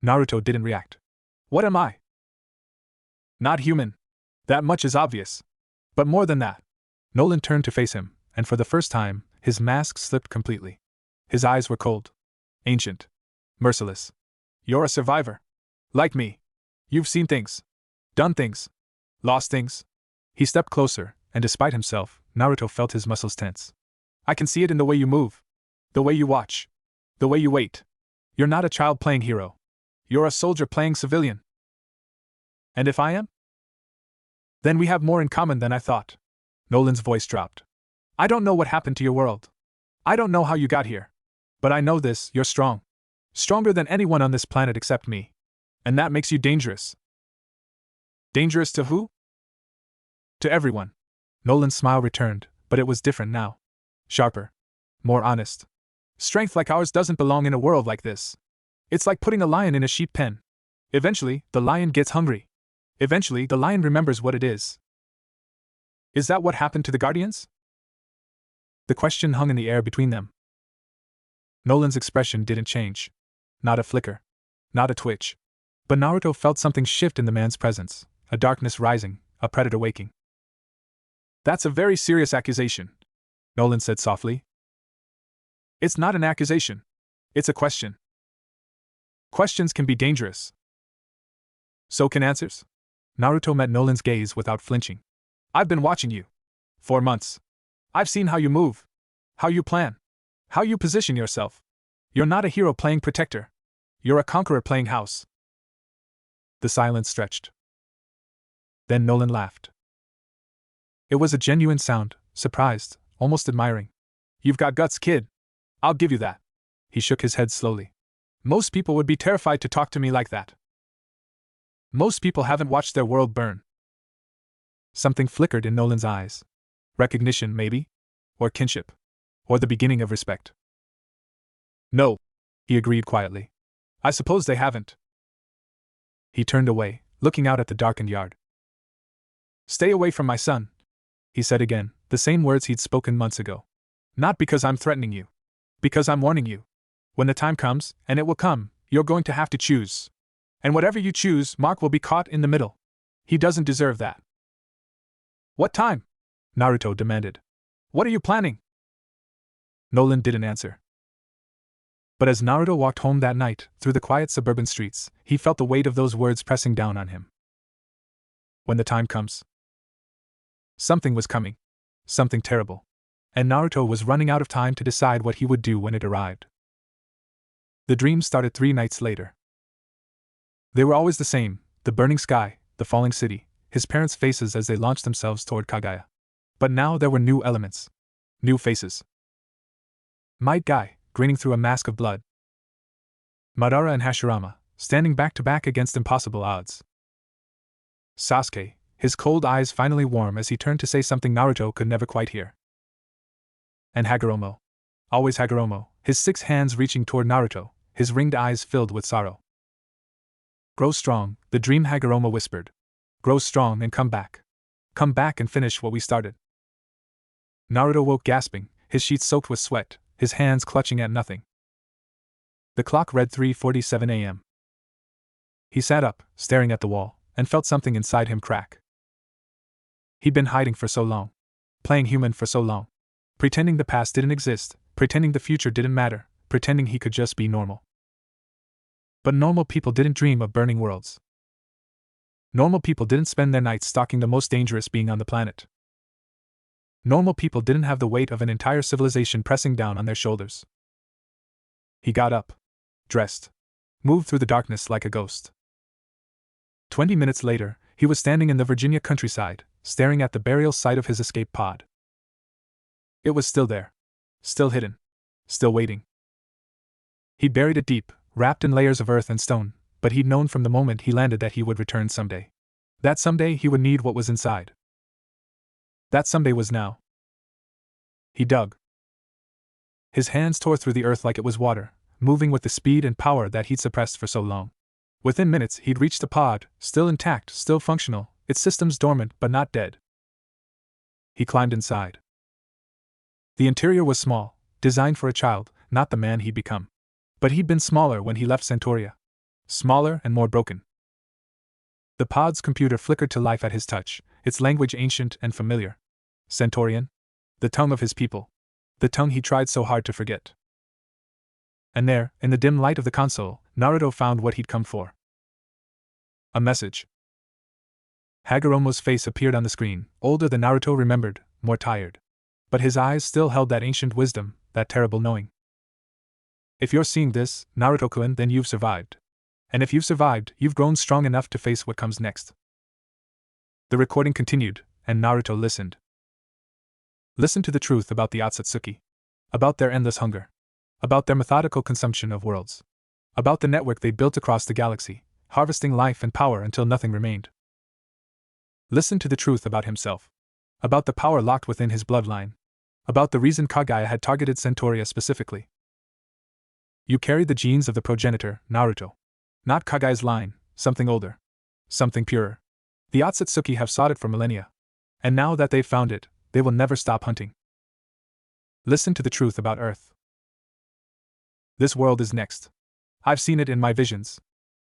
Naruto didn't react. "What am I?" "Not human. That much is obvious. But more than that." Nolan turned to face him, and for the first time, his mask slipped completely. His eyes were cold. Ancient. Merciless. "You're a survivor. Like me. You've seen things. Done things. Lost things." He stepped closer, and despite himself, Naruto felt his muscles tense. "I can see it in the way you move. The way you watch. The way you wait. You're not a child playing hero. You're a soldier playing civilian." "And if I am?" "Then we have more in common than I thought." Nolan's voice dropped. "I don't know what happened to your world. I don't know how you got here. But I know this: you're strong. Stronger than anyone on this planet except me. And that makes you dangerous." "Dangerous to who?" "To everyone." Nolan's smile returned, but it was different now. Sharper. More honest. "Strength like ours doesn't belong in a world like this. It's like putting a lion in a sheep pen. Eventually, the lion gets hungry. Eventually, the lion remembers what it is." "Is that what happened to the Guardians?" The question hung in the air between them. Nolan's expression didn't change. Not a flicker. Not a twitch. But Naruto felt something shift in the man's presence, a darkness rising, a predator waking. "That's a very serious accusation," Nolan said softly. "It's not an accusation. It's a question. Questions can be dangerous. So can answers." Naruto met Nolan's gaze without flinching. "I've been watching you. 4 months. I've seen how you move. How you plan. How you position yourself. You're not a hero playing protector. You're a conqueror playing house." The silence stretched. Then Nolan laughed. It was a genuine sound, surprised, almost admiring. "You've got guts, kid. I'll give you that." He shook his head slowly. "Most people would be terrified to talk to me like that. Most people haven't watched their world burn." Something flickered in Nolan's eyes. Recognition, maybe? Or kinship? Or the beginning of respect? "No," he agreed quietly. "I suppose they haven't." He turned away, looking out at the darkened yard. "Stay away from my son," he said again, the same words he'd spoken months ago. "Not because I'm threatening you. Because I'm warning you. When the time comes, and it will come, you're going to have to choose. And whatever you choose, Mark will be caught in the middle. He doesn't deserve that." "What time?" Naruto demanded. "What are you planning?" Nolan didn't answer. But as Naruto walked home that night, through the quiet suburban streets, he felt the weight of those words pressing down on him. When the time comes. Something was coming. Something terrible. And Naruto was running out of time to decide what he would do when it arrived. The dream started 3 nights later. They were always the same: the burning sky, the falling city, his parents' faces as they launched themselves toward Kagaya. But now there were new elements. New faces. Might Guy, grinning through a mask of blood. Madara and Hashirama, standing back to back against impossible odds. Sasuke, his cold eyes finally warm as he turned to say something Naruto could never quite hear. And Hagoromo. Always Hagoromo, his 6 hands reaching toward Naruto, his ringed eyes filled with sorrow. "Grow strong," the dream Hagoromo whispered. "Grow strong and come back. Come back and finish what we started." Naruto woke gasping, his sheets soaked with sweat, his hands clutching at nothing. The clock read 3:47 a.m. He sat up, staring at the wall, and felt something inside him crack. He'd been hiding for so long. Playing human for so long. Pretending the past didn't exist, pretending the future didn't matter, pretending he could just be normal. But normal people didn't dream of burning worlds. Normal people didn't spend their nights stalking the most dangerous being on the planet. Normal people didn't have the weight of an entire civilization pressing down on their shoulders. He got up, dressed, moved through the darkness like a ghost. 20 minutes later, he was standing in the Virginia countryside, staring at the burial site of his escape pod. It was still there. Still hidden. Still waiting. He'd buried it deep, wrapped in layers of earth and stone, but he'd known from the moment he landed that he would return someday. That someday he would need what was inside. That someday was now. He dug. His hands tore through the earth like it was water, moving with the speed and power that he'd suppressed for so long. Within minutes, he'd reached the pod, still intact, still functional, its systems dormant but not dead. He climbed inside. The interior was small, designed for a child, not the man he'd become. But he'd been smaller when he left Centauria. Smaller and more broken. The pod's computer flickered to life at his touch, its language ancient and familiar. Centaurian? The tongue of his people. The tongue he tried so hard to forget. And there, in the dim light of the console, Naruto found what he'd come for. A message. Hagoromo's face appeared on the screen, older than Naruto remembered, more tired. But his eyes still held that ancient wisdom, that terrible knowing. If you're seeing this, Naruto-kun, then you've survived. And if you've survived, you've grown strong enough to face what comes next. The recording continued, and Naruto listened. Listened to the truth about the Otsutsuki. About their endless hunger. About their methodical consumption of worlds. About the network they built across the galaxy, harvesting life and power until nothing remained. Listened to the truth about himself. About the power locked within his bloodline. About the reason Kaguya had targeted Centauria specifically. You carried the genes of the progenitor, Naruto. Not Kaguya's line, something older. Something purer. The Otsutsuki have sought it for millennia. And now that they've found it, they will never stop hunting. Listen to the truth about Earth. This world is next. I've seen it in my visions.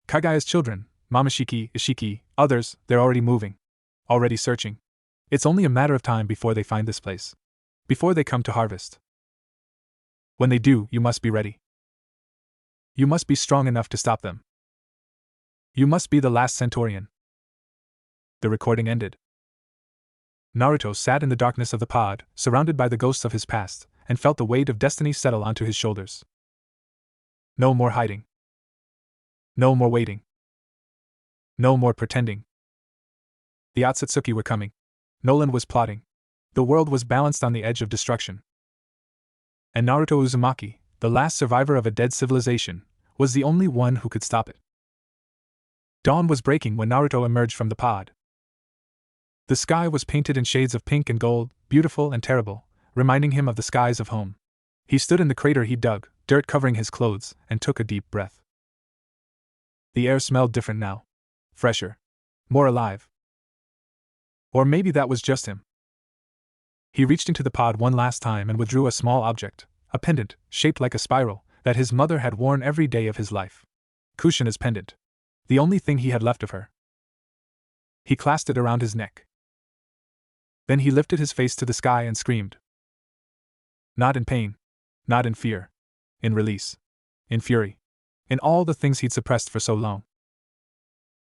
Kaguya's children, Momoshiki, Ishiki, others, they're already moving. Already searching. It's only a matter of time before they find this place. Before they come to harvest. When they do, you must be ready. You must be strong enough to stop them. You must be the last Centaurian. The recording ended. Naruto sat in the darkness of the pod, surrounded by the ghosts of his past, and felt the weight of destiny settle onto his shoulders. No more hiding. No more waiting. No more pretending. The Otsutsuki were coming. Nolan was plotting. The world was balanced on the edge of destruction. And Naruto Uzumaki, the last survivor of a dead civilization, was the only one who could stop it. Dawn was breaking when Naruto emerged from the pod. The sky was painted in shades of pink and gold, beautiful and terrible, reminding him of the skies of home. He stood in the crater he dug, dirt covering his clothes, and took a deep breath. The air smelled different now. Fresher. More alive. Or maybe that was just him. He reached into the pod one last time and withdrew a small object, a pendant, shaped like a spiral, that his mother had worn every day of his life. Kushina's pendant. The only thing he had left of her. He clasped it around his neck. Then he lifted his face to the sky and screamed. Not in pain. Not in fear. In release. In fury. In all the things he'd suppressed for so long.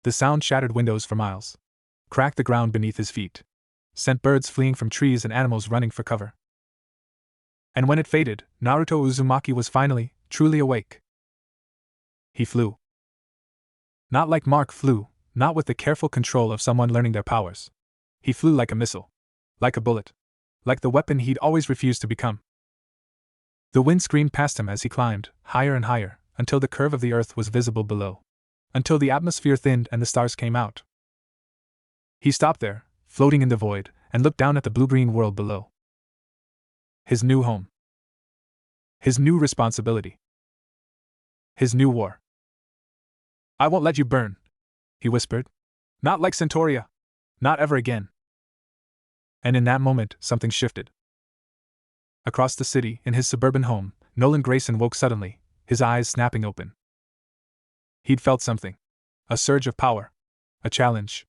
The sound shattered windows for miles. Cracked the ground beneath his feet. Sent birds fleeing from trees and animals running for cover. And when it faded, Naruto Uzumaki was finally, truly awake. He flew. Not like Mark flew, not with the careful control of someone learning their powers. He flew like a missile. Like a bullet. Like the weapon he'd always refused to become. The wind screamed past him as he climbed, higher and higher, until the curve of the earth was visible below. Until the atmosphere thinned and the stars came out. He stopped there, floating in the void, and looked down at the blue-green world below. His new home. His new responsibility. His new war. I won't let you burn, he whispered. Not like Centauria. Not ever again. And in that moment, something shifted. Across the city, in his suburban home, Nolan Grayson woke suddenly, his eyes snapping open. He'd felt something. A surge of power. A challenge.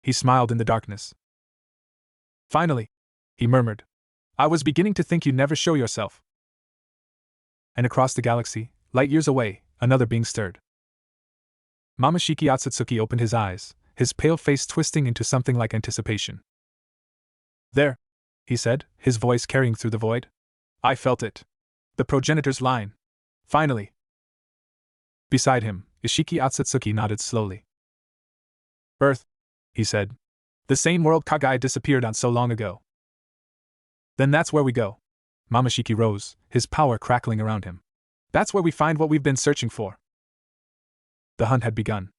He smiled in the darkness. Finally, he murmured. I was beginning to think you'd never show yourself. And across the galaxy, light years away, another being stirred. Ishiki Otsutsuki opened his eyes, his pale face twisting into something like anticipation. There, he said, his voice carrying through the void. I felt it. The progenitor's line. Finally. Beside him, Ishiki Otsutsuki nodded slowly. Earth, he said. The same world Kagai disappeared on so long ago. Then that's where we go. Ishiki rose, his power crackling around him. That's where we find what we've been searching for. The hunt had begun.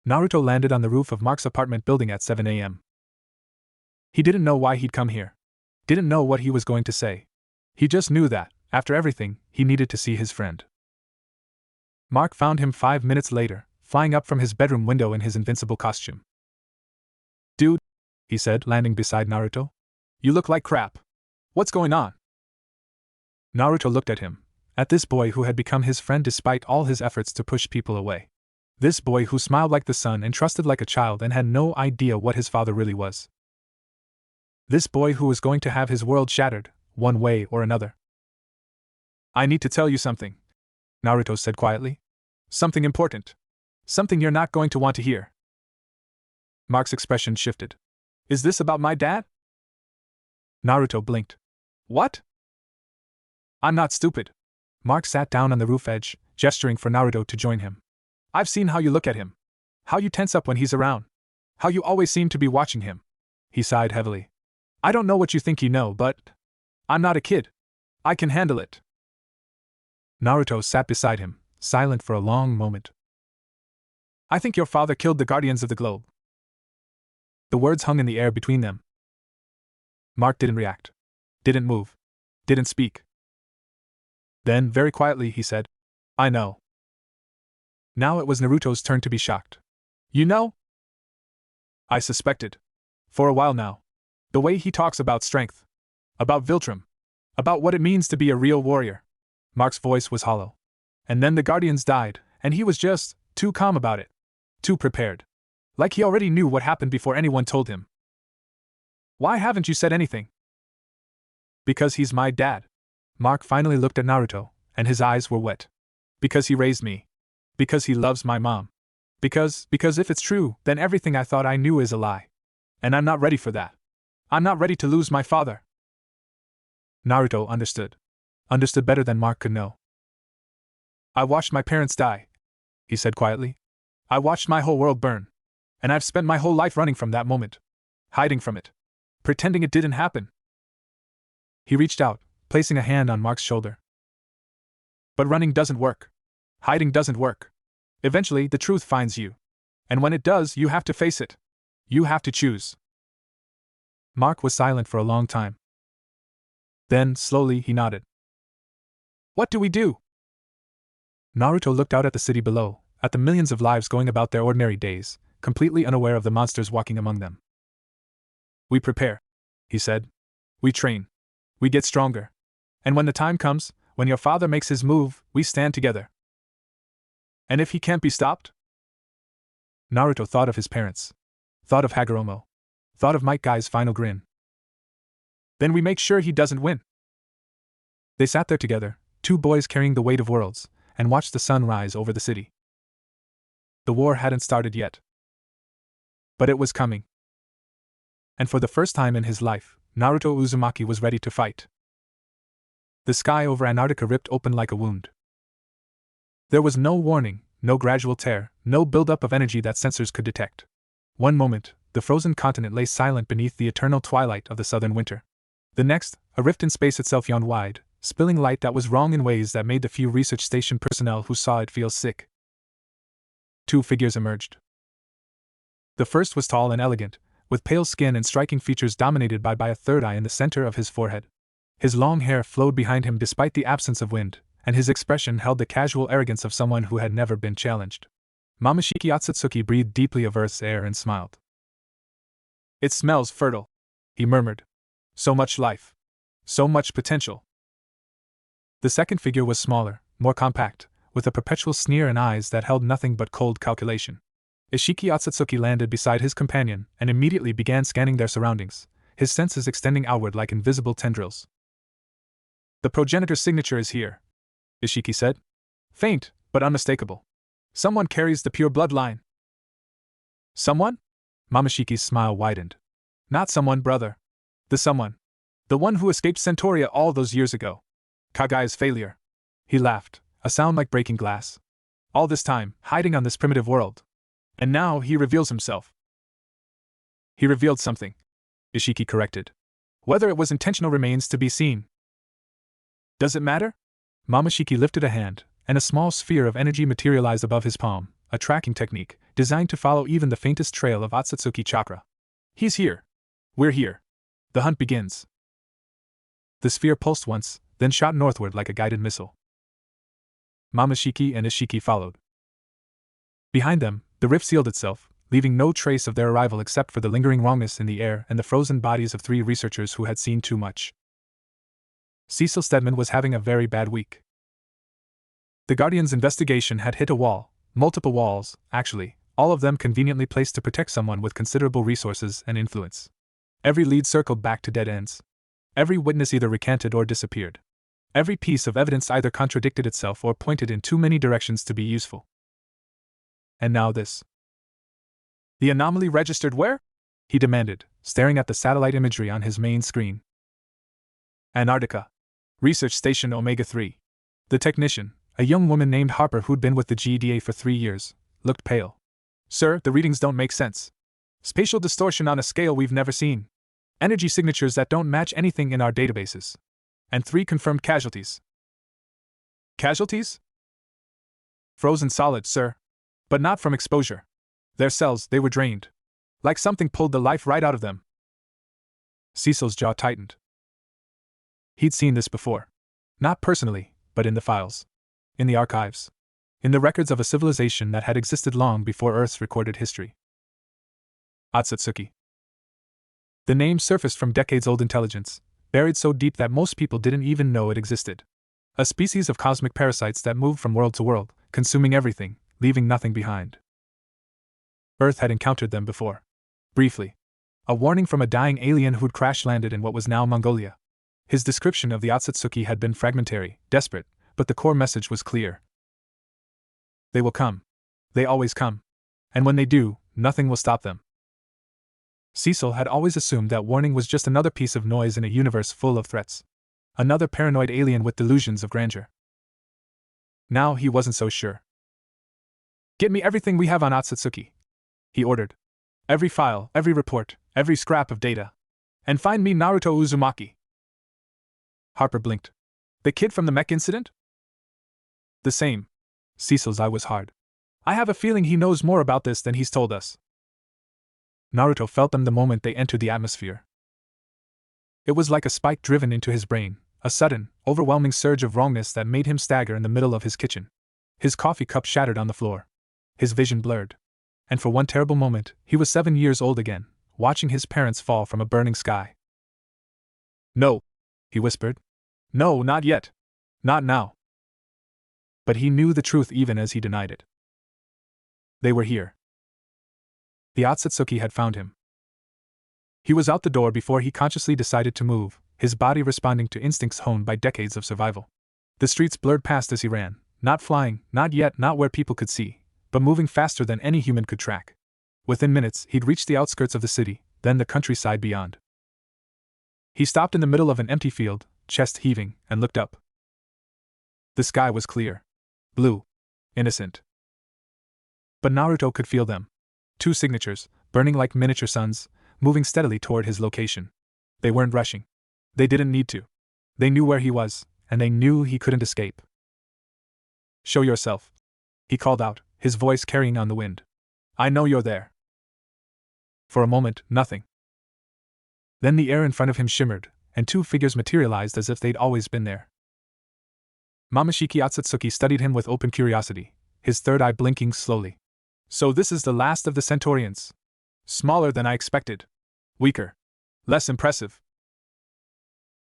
Naruto landed on the roof of Mark's apartment building at 7 a.m. He didn't know why he'd come here. Didn't know what he was going to say. He just knew that, after everything, he needed to see his friend. Mark found him 5 minutes later, flying up from his bedroom window in his invincible costume. Dude, he said, landing beside Naruto. You look like crap. What's going on? Naruto looked at him, at this boy who had become his friend despite all his efforts to push people away. This boy who smiled like the sun and trusted like a child and had no idea what his father really was. This boy who was going to have his world shattered, one way or another. I need to tell you something, Naruto said quietly. Something important. Something you're not going to want to hear. Mark's expression shifted. Is this about my dad? Naruto blinked. What? I'm not stupid. Mark sat down on the roof edge, gesturing for Naruto to join him. I've seen how you look at him. How you tense up when he's around. How you always seem to be watching him. He sighed heavily. I don't know what you think you know, but I'm not a kid. I can handle it. Naruto sat beside him, silent for a long moment. I think your father killed the Guardians of the Globe. The words hung in the air between them. Mark didn't react. Didn't move. Didn't speak. Then, very quietly, he said, I know. Now it was Naruto's turn to be shocked. You know? I suspected. For a while now. The way he talks about strength. About Viltrum. About what it means to be a real warrior. Mark's voice was hollow. And then the Guardians died, and he was just too calm about it. Too prepared. Like he already knew what happened before anyone told him. Why haven't you said anything? Because he's my dad. Mark finally looked at Naruto, and his eyes were wet. Because he raised me. Because he loves my mom. Because if it's true, then everything I thought I knew is a lie. And I'm not ready for that. I'm not ready to lose my father. Naruto understood. Understood better than Mark could know. I watched my parents die, he said quietly. I watched my whole world burn. And I've spent my whole life running from that moment. Hiding from it. Pretending it didn't happen. He reached out, placing a hand on Mark's shoulder. But running doesn't work. Hiding doesn't work. Eventually, the truth finds you. And when it does, you have to face it. You have to choose. Mark was silent for a long time. Then, slowly, he nodded. What do we do? Naruto looked out at the city below, at the millions of lives going about their ordinary days, completely unaware of the monsters walking among them. We prepare, he said. We train. We get stronger. And when the time comes, when your father makes his move, we stand together. And if he can't be stopped? Naruto thought of his parents. Thought of Hagoromo. Thought of Might Guy's final grin. Then we make sure he doesn't win. They sat there together, two boys carrying the weight of worlds, and watched the sun rise over the city. The war hadn't started yet. But it was coming. And for the first time in his life, Naruto Uzumaki was ready to fight. The sky over Antarctica ripped open like a wound. There was no warning, no gradual tear, no buildup of energy that sensors could detect. One moment, the frozen continent lay silent beneath the eternal twilight of the southern winter. The next, a rift in space itself yawned wide, spilling light that was wrong in ways that made the few research station personnel who saw it feel sick. Two figures emerged. The first was tall and elegant, with pale skin and striking features dominated by a third eye in the center of his forehead. His long hair flowed behind him despite the absence of wind, and his expression held the casual arrogance of someone who had never been challenged. Ishiki Otsutsuki breathed deeply of Earth's air and smiled. It smells fertile, he murmured. So much life. So much potential. The second figure was smaller, more compact, with a perpetual sneer and eyes that held nothing but cold calculation. Ishiki Otsutsuki landed beside his companion and immediately began scanning their surroundings, his senses extending outward like invisible tendrils. The progenitor's signature is here, Ishiki said. Faint, but unmistakable. Someone carries the pure bloodline. Someone? Mameshiki's smile widened. Not someone, brother. The someone. The one who escaped Centauria all those years ago. Kagaya's failure. He laughed, a sound like breaking glass. All this time, hiding on this primitive world. And now he reveals himself. He revealed something, Ishiki corrected. Whether it was intentional remains to be seen. Does it matter? Mameshiki lifted a hand, and a small sphere of energy materialized above his palm, a tracking technique designed to follow even the faintest trail of Otsutsuki chakra. He's here. We're here. The hunt begins. The sphere pulsed once, then shot northward like a guided missile. Mameshiki and Ishiki followed. Behind them, the rift sealed itself, leaving no trace of their arrival except for the lingering wrongness in the air and the frozen bodies of 3 researchers who had seen too much. Cecil Stedman was having a very bad week. The Guardian's investigation had hit a wall, multiple walls, actually, all of them conveniently placed to protect someone with considerable resources and influence. Every lead circled back to dead ends. Every witness either recanted or disappeared. Every piece of evidence either contradicted itself or pointed in too many directions to be useful. And now this. The anomaly registered where? He demanded, staring at the satellite imagery on his main screen. Antarctica. Research Station Omega-3. The technician, a young woman named Harper who'd been with the GDA for 3 years, looked pale. Sir, the readings don't make sense. Spatial distortion on a scale we've never seen. Energy signatures that don't match anything in our databases. And 3 confirmed casualties. Casualties? Frozen solid, sir. But not from exposure. Their cells, they were drained. Like something pulled the life right out of them. Cecil's jaw tightened. He'd seen this before. Not personally, but in the files. In the archives. In the records of a civilization that had existed long before Earth's recorded history. Otsutsuki. The name surfaced from decades-old intelligence, buried so deep that most people didn't even know it existed. A species of cosmic parasites that moved from world to world, consuming everything, leaving nothing behind. Earth had encountered them before. Briefly. A warning from a dying alien who'd crash-landed in what was now Mongolia. His description of the Otsutsuki had been fragmentary, desperate, but the core message was clear. They will come. They always come. And when they do, nothing will stop them. Cecil had always assumed that warning was just another piece of noise in a universe full of threats. Another paranoid alien with delusions of grandeur. Now he wasn't so sure. Get me everything we have on Otsutsuki, he ordered. Every file, every report, every scrap of data. And find me Naruto Uzumaki. Harper blinked. The kid from the mech incident? The same. Cecil's eye was hard. I have a feeling he knows more about this than he's told us. Naruto felt them the moment they entered the atmosphere. It was like a spike driven into his brain, a sudden, overwhelming surge of wrongness that made him stagger in the middle of his kitchen. His coffee cup shattered on the floor. His vision blurred. And for one terrible moment, he was 7 years old again, watching his parents fall from a burning sky. No, he whispered. No, not yet. Not now. But he knew the truth even as he denied it. They were here. The Otsutsuki had found him. He was out the door before he consciously decided to move, his body responding to instincts honed by decades of survival. The streets blurred past as he ran, not flying, not yet, not where people could see, but moving faster than any human could track. Within minutes, he'd reached the outskirts of the city, then the countryside beyond. He stopped in the middle of an empty field, chest heaving, and looked up. The sky was clear. Blue. Innocent. But Naruto could feel them. 2 signatures, burning like miniature suns, moving steadily toward his location. They weren't rushing. They didn't need to. They knew where he was, and they knew he couldn't escape. Show yourself. He called out, his voice carrying on the wind. I know you're there. For a moment, nothing. Then the air in front of him shimmered, and 2 figures materialized as if they'd always been there. Mameshiki Otsutsuki studied him with open curiosity, his third eye blinking slowly. So this is the last of the Centaurians. Smaller than I expected. Weaker. Less impressive.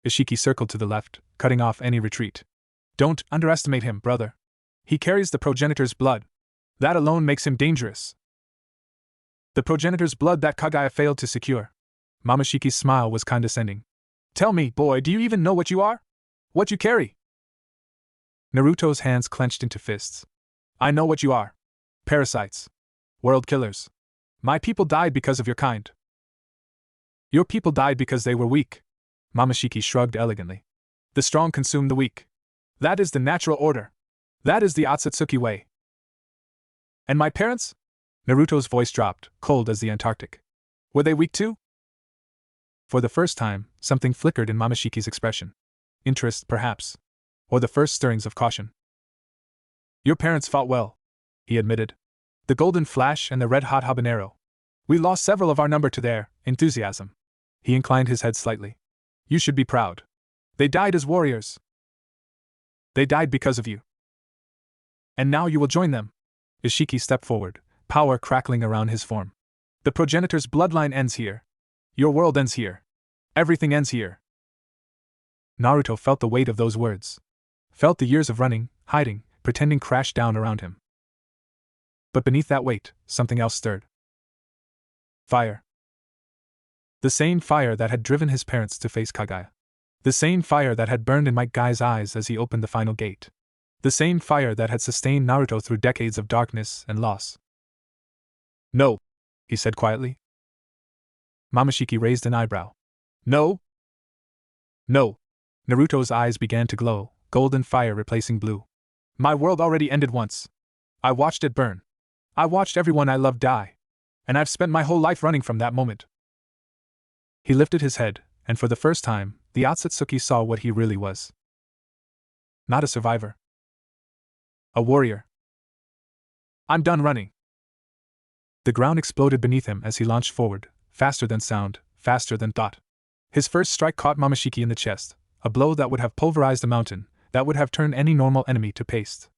Ishiki circled to the left, cutting off any retreat. Don't underestimate him, brother. He carries the progenitor's blood. That alone makes him dangerous. The progenitor's blood that Kagaya failed to secure. Mamoshiki's smile was condescending. Tell me, boy, do you even know what you are? What you carry? Naruto's hands clenched into fists. I know what you are. Parasites. World killers. My people died because of your kind. Your people died because they were weak. Momoshiki shrugged elegantly. The strong consume the weak. That is the natural order. That is the Otsutsuki way. And my parents? Naruto's voice dropped, cold as the Antarctic. Were they weak too? For the first time, something flickered in Momoshiki's expression. Interest, perhaps. Or the first stirrings of caution. Your parents fought well, he admitted. The golden flash and the red-hot habanero. We lost several of our number to their enthusiasm. He inclined his head slightly. You should be proud. They died as warriors. They died because of you. And now you will join them. Ishiki stepped forward, power crackling around his form. The progenitor's bloodline ends here. Your world ends here. Everything ends here. Naruto felt the weight of those words. Felt the years of running, hiding, pretending crash down around him. But beneath that weight, something else stirred. Fire. The same fire that had driven his parents to face Kagaya. The same fire that had burned in Might Guy's eyes as he opened the final gate. The same fire that had sustained Naruto through decades of darkness and loss. No, he said quietly. Momoshiki raised an eyebrow. No? No. Naruto's eyes began to glow, golden fire replacing blue. My world already ended once. I watched it burn. I watched everyone I loved die. And I've spent my whole life running from that moment. He lifted his head, and for the first time, the Otsutsuki saw what he really was. Not a survivor. A warrior. I'm done running. The ground exploded beneath him as he launched forward, faster than sound, faster than thought. His first strike caught Momoshiki in the chest, a blow that would have pulverized a mountain, that would have turned any normal enemy to paste.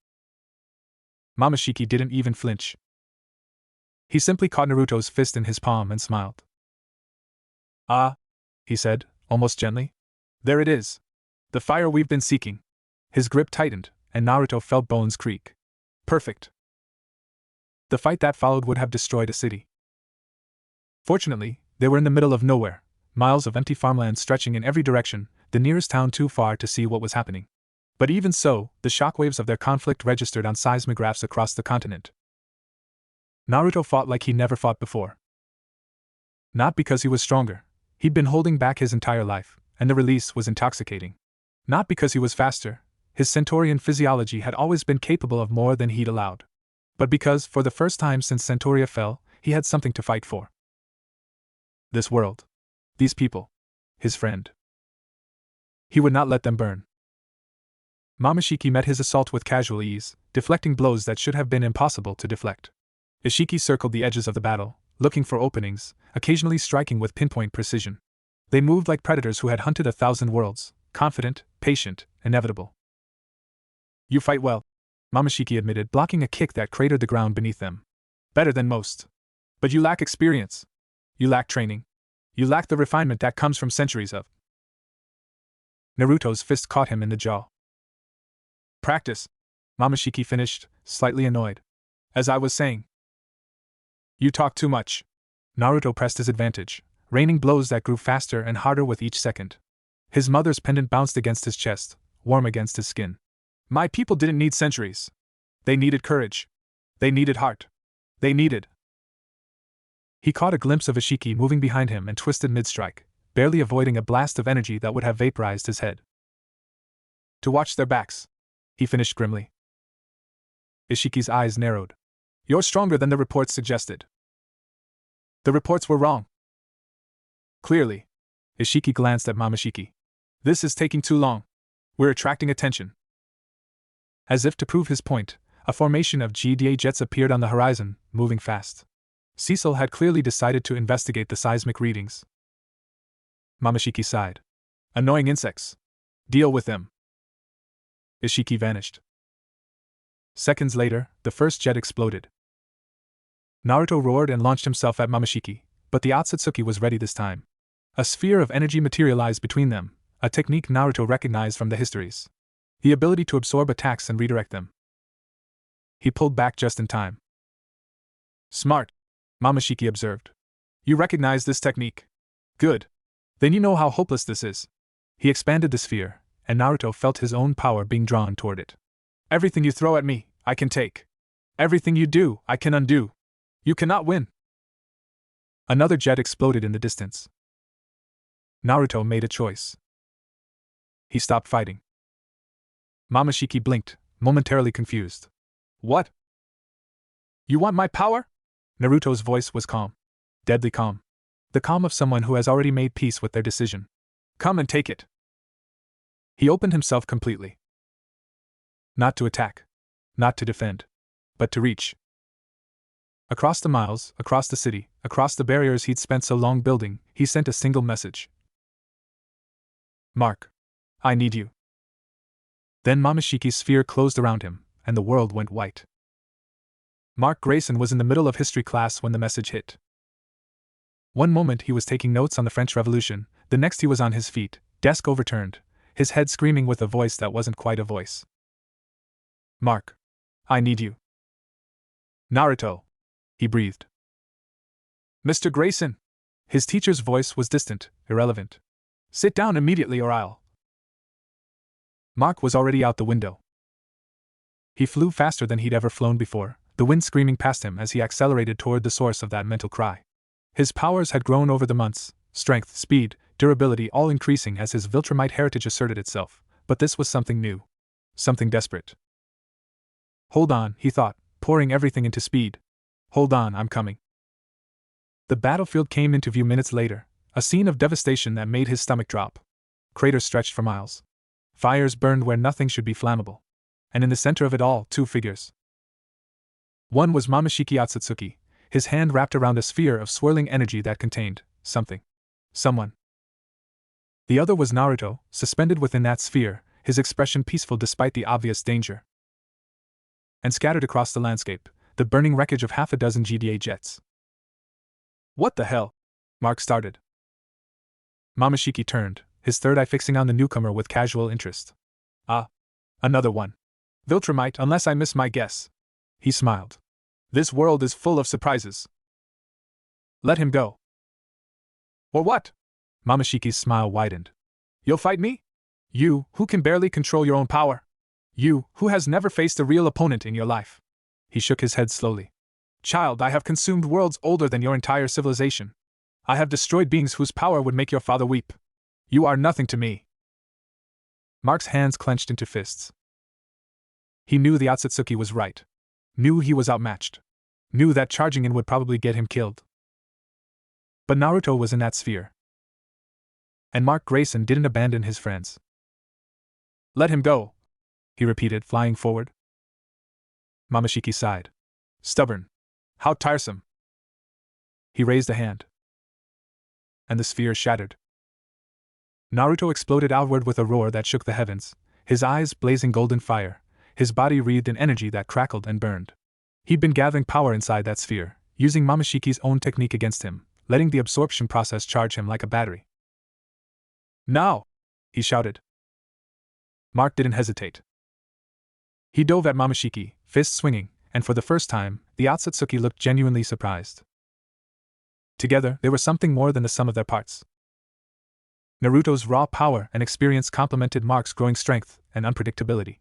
Momoshiki didn't even flinch. He simply caught Naruto's fist in his palm and smiled. Ah, he said, almost gently. There it is. The fire we've been seeking. His grip tightened, and Naruto felt bones creak. Perfect. The fight that followed would have destroyed a city. Fortunately, they were in the middle of nowhere, miles of empty farmland stretching in every direction, the nearest town too far to see what was happening. But even so, the shockwaves of their conflict registered on seismographs across the continent. Naruto fought like he never fought before. Not because he was stronger. He'd been holding back his entire life, and the release was intoxicating. Not because he was faster. His Centaurian physiology had always been capable of more than he'd allowed. But because, for the first time since Centauria fell, he had something to fight for. This world. These people. His friend. He would not let them burn. Momoshiki met his assault with casual ease, deflecting blows that should have been impossible to deflect. Ishiki circled the edges of the battle, looking for openings, occasionally striking with pinpoint precision. They moved like predators who had hunted 1,000 worlds, confident, patient, inevitable. You fight well, Momoshiki admitted, blocking a kick that cratered the ground beneath them. Better than most. But you lack experience. You lack training. You lack the refinement that comes from centuries of. Naruto's fist caught him in the jaw. Practice, Momoshiki finished, slightly annoyed. As I was saying. You talk too much. Naruto pressed his advantage, raining blows that grew faster and harder with each second. His mother's pendant bounced against his chest, warm against his skin. My people didn't need centuries. They needed courage. They needed heart. They needed. He caught a glimpse of Ishiki moving behind him and twisted mid-strike, barely avoiding a blast of energy that would have vaporized his head. To watch their backs, he finished grimly. Ishiki's eyes narrowed. You're stronger than the reports suggested. The reports were wrong. Clearly. Ishiki glanced at Momoshiki. This is taking too long. We're attracting attention. As if to prove his point, a formation of GDA jets appeared on the horizon, moving fast. Cecil had clearly decided to investigate the seismic readings. Momoshiki sighed. Annoying insects. Deal with them. Ishiki vanished. Seconds later, the first jet exploded. Naruto roared and launched himself at Momoshiki, but the Otsutsuki was ready this time. A sphere of energy materialized between them, a technique Naruto recognized from the histories. The ability to absorb attacks and redirect them. He pulled back just in time. Smart, Momoshiki observed. You recognize this technique. Good. Then you know how hopeless this is. He expanded the sphere, and Naruto felt his own power being drawn toward it. Everything you throw at me, I can take. Everything you do, I can undo. You cannot win. Another jet exploded in the distance. Naruto made a choice. He stopped fighting. Mama Ishiki blinked, momentarily confused. What? You want my power? Naruto's voice was calm. Deadly calm. The calm of someone who has already made peace with their decision. Come and take it. He opened himself completely. Not to attack. Not to defend. But to reach. Across the miles, across the city, across the barriers he'd spent so long building, he sent a single message. Mark. I need you. Then Mama Ishiki's sphere closed around him, and the world went white. Mark Grayson was in the middle of history class when the message hit. One moment he was taking notes on the French Revolution, the next he was on his feet, desk overturned, his head screaming with a voice that wasn't quite a voice. Mark. I need you. Naruto. He breathed. Mr. Grayson. His teacher's voice was distant, irrelevant. Sit down immediately or I'll. Mark was already out the window. He flew faster than he'd ever flown before, the wind screaming past him as he accelerated toward the source of that mental cry. His powers had grown over the months, strength, speed, durability all increasing as his Viltrumite heritage asserted itself, but this was something new. Something desperate. Hold on, he thought, pouring everything into speed. Hold on, I'm coming. The battlefield came into view minutes later, a scene of devastation that made his stomach drop. Craters stretched for miles. Fires burned where nothing should be flammable. And in the center of it all, two figures. One was Mamashiki Otsutsuki, his hand wrapped around a sphere of swirling energy that contained something. Someone. The other was Naruto, suspended within that sphere, his expression peaceful despite the obvious danger. And scattered across the landscape, the burning wreckage of half a dozen GDA jets. What the hell? Mark started. Mamashiki turned, his third eye fixing on the newcomer with casual interest. Ah. Another one. Viltrumite, unless I miss my guess. He smiled. This world is full of surprises. Let him go. Or what? Mamashiki's smile widened. You'll fight me? You, who can barely control your own power? You, who has never faced a real opponent in your life? He shook his head slowly. Child, I have consumed worlds older than your entire civilization. I have destroyed beings whose power would make your father weep. You are nothing to me. Mark's hands clenched into fists. He knew the Otsutsuki was right. Knew he was outmatched. Knew that charging in would probably get him killed. But Naruto was in that sphere. And Mark Grayson didn't abandon his friends. Let him go, he repeated, flying forward. Mamashiki sighed. Stubborn. How tiresome. He raised a hand. And the sphere shattered. Naruto exploded outward with a roar that shook the heavens, his eyes blazing golden fire, his body wreathed in energy that crackled and burned. He'd been gathering power inside that sphere, using Mamashiki's own technique against him, letting the absorption process charge him like a battery. Now! He shouted. Mark didn't hesitate. He dove at Mamashiki, fists swinging, and for the first time, the Otsutsuki looked genuinely surprised. Together, they were something more than the sum of their parts. Naruto's raw power and experience complemented Mark's growing strength and unpredictability.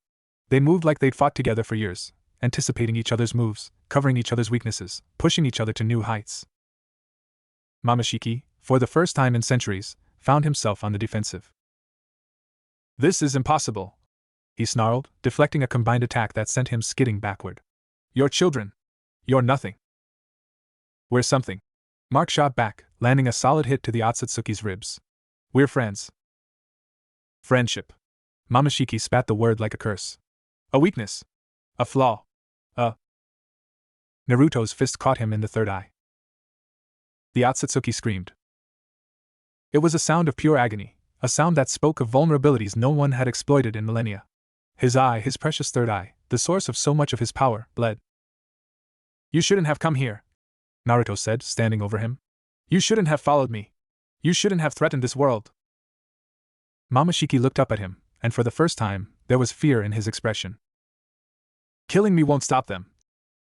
They moved like they'd fought together for years, anticipating each other's moves, covering each other's weaknesses, pushing each other to new heights. Mamashiki, for the first time in centuries, found himself on the defensive. This is impossible, he snarled, deflecting a combined attack that sent him skidding backward. You're children. You're nothing. We're something. Mark shot back, landing a solid hit to the Otsutsuki's ribs. We're friends. Friendship. Mamashiki spat the word like a curse. A weakness. A flaw. Naruto's fist caught him in the third eye. The Otsutsuki screamed. It was a sound of pure agony, a sound that spoke of vulnerabilities no one had exploited in millennia. His eye, his precious third eye, the source of so much of his power, bled. You shouldn't have come here, Naruto said, standing over him. You shouldn't have followed me. You shouldn't have threatened this world. Mamashiki looked up at him, and for the first time, there was fear in his expression. Killing me won't stop them,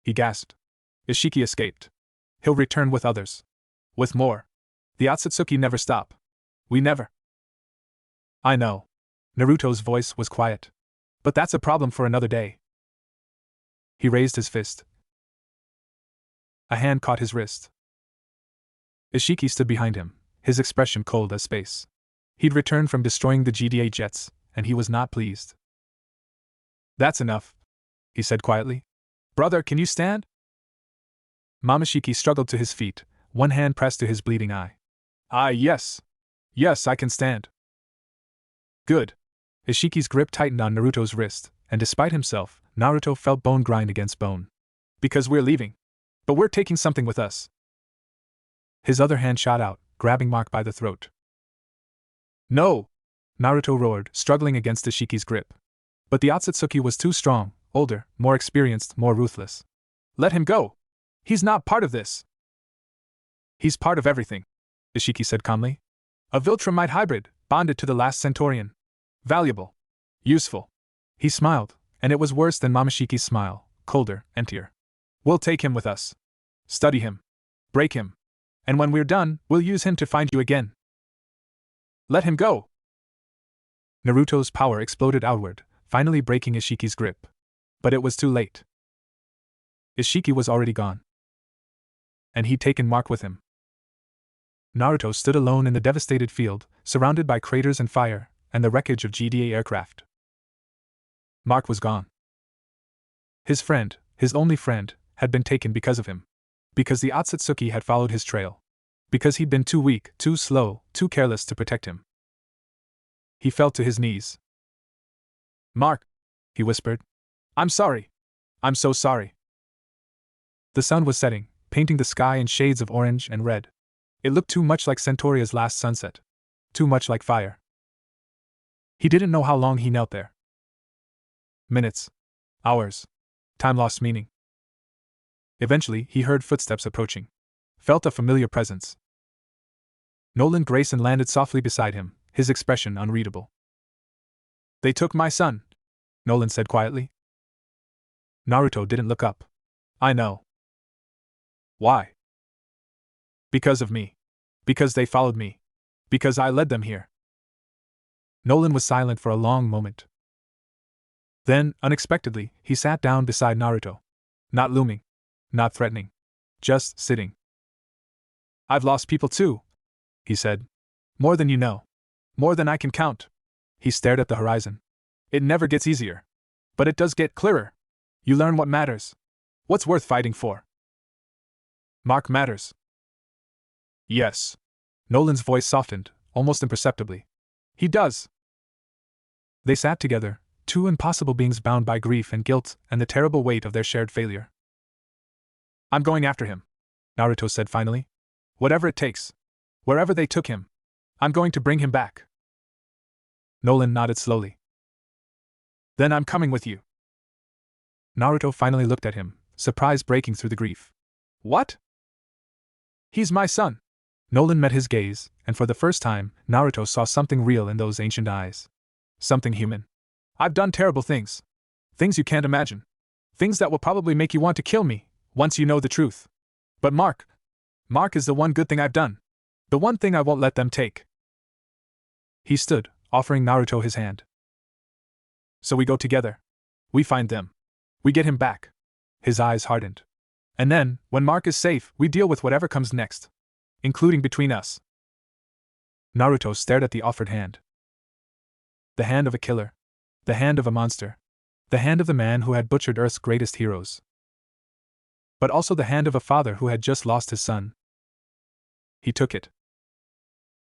he gasped. Ishiki escaped. He'll return with others. With more. The Otsutsuki never stop. We never. I know. Naruto's voice was quiet. But that's a problem for another day. He raised his fist. A hand caught his wrist. Ishiki stood behind him, his expression cold as space. He'd returned from destroying the GDA jets, and he was not pleased. That's enough, he said quietly. Brother, can you stand? Momoshiki struggled to his feet, one hand pressed to his bleeding eye. Yes. Yes, I can stand. Good. Ishiki's grip tightened on Naruto's wrist, and despite himself, Naruto felt bone grind against bone. Because we're leaving. But we're taking something with us. His other hand shot out, grabbing Mark by the throat. No! Naruto roared, struggling against Ishiki's grip. But the Otsutsuki was too strong, older, more experienced, more ruthless. Let him go! He's not part of this! He's part of everything, Ishiki said calmly. A Viltrumite hybrid, bonded to the last Centaurian. Valuable. Useful. He smiled, and it was worse than Momoshiki's smile, colder, emptier. We'll take him with us. Study him. Break him. And when we're done, we'll use him to find you again. Let him go! Naruto's power exploded outward, finally breaking Ishiki's grip. But it was too late. Ishiki was already gone. And he'd taken Mark with him. Naruto stood alone in the devastated field, surrounded by craters and fire, and the wreckage of GDA aircraft. Mark was gone. His friend, his only friend, had been taken because of him. Because the Otsutsuki had followed his trail. Because he'd been too weak, too slow, too careless to protect him. He fell to his knees. Mark, he whispered. I'm sorry. I'm so sorry. The sun was setting, painting the sky in shades of orange and red. It looked too much like Centuria's last sunset. Too much like fire. He didn't know how long he knelt there. Minutes. Hours. Time lost meaning. Eventually, he heard footsteps approaching. Felt a familiar presence. Nolan Grayson landed softly beside him, his expression unreadable. They took my son, Nolan said quietly. Naruto didn't look up. I know. Why? Because of me. Because they followed me. Because I led them here. Nolan was silent for a long moment. Then, unexpectedly, he sat down beside Naruto. Not looming. Not threatening. Just sitting. I've lost people too, he said. More than you know. More than I can count. He stared at the horizon. It never gets easier. But it does get clearer. You learn what matters. What's worth fighting for. Mark matters. Yes. Nolan's voice softened, almost imperceptibly. He does. They sat together, two impossible beings bound by grief and guilt and the terrible weight of their shared failure. I'm going after him, Naruto said finally. Whatever it takes. Wherever they took him. I'm going to bring him back. Nolan nodded slowly. Then I'm coming with you. Naruto finally looked at him, surprise breaking through the grief. What? He's my son. Nolan met his gaze, and for the first time, Naruto saw something real in those ancient eyes. Something human. I've done terrible things. Things you can't imagine. Things that will probably make you want to kill me, once you know the truth. But Mark is the one good thing I've done. The one thing I won't let them take. He stood, offering Naruto his hand. So we go together. We find them. We get him back. His eyes hardened. And then, when Mark is safe, we deal with whatever comes next. Including between us. Naruto stared at the offered hand. The hand of a killer. The hand of a monster. The hand of the man who had butchered Earth's greatest heroes. But also the hand of a father who had just lost his son. He took it.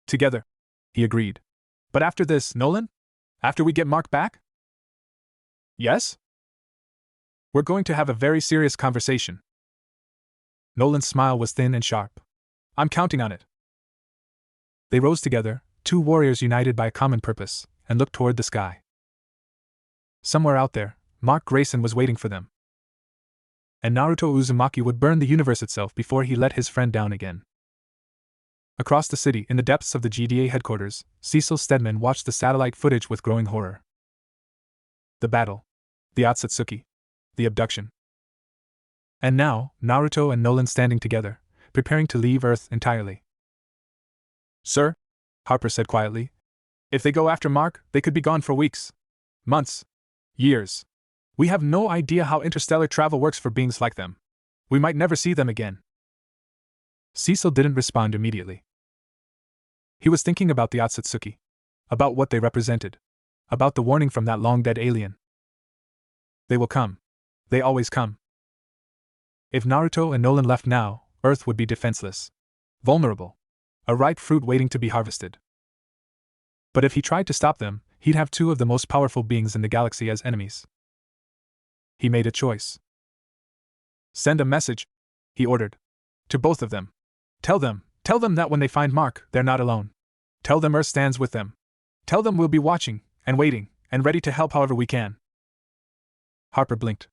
Together. He agreed. But after this, Nolan? After we get Mark back? Yes? We're going to have a very serious conversation. Nolan's smile was thin and sharp. I'm counting on it. They rose together, two warriors united by a common purpose, and looked toward the sky. Somewhere out there, Mark Grayson was waiting for them. And Naruto Uzumaki would burn the universe itself before he let his friend down again. Across the city, in the depths of the GDA headquarters, Cecil Stedman watched the satellite footage with growing horror. The battle. The Otsutsuki. The abduction. And now, Naruto and Nolan standing together, preparing to leave Earth entirely. Sir? Harper said quietly. If they go after Mark, they could be gone for weeks. Months. Years. We have no idea how interstellar travel works for beings like them. We might never see them again. Cecil didn't respond immediately. He was thinking about the Otsutsuki. About what they represented. About the warning from that long-dead alien. They will come. They always come. If Naruto and Nolan left now, Earth would be defenseless. Vulnerable. A ripe fruit waiting to be harvested. But if he tried to stop them, he'd have two of the most powerful beings in the galaxy as enemies. He made a choice. Send a message, he ordered. To both of them. Tell them that when they find Mark, they're not alone. Tell them Earth stands with them. Tell them we'll be watching, and waiting, and ready to help however we can. Harper blinked.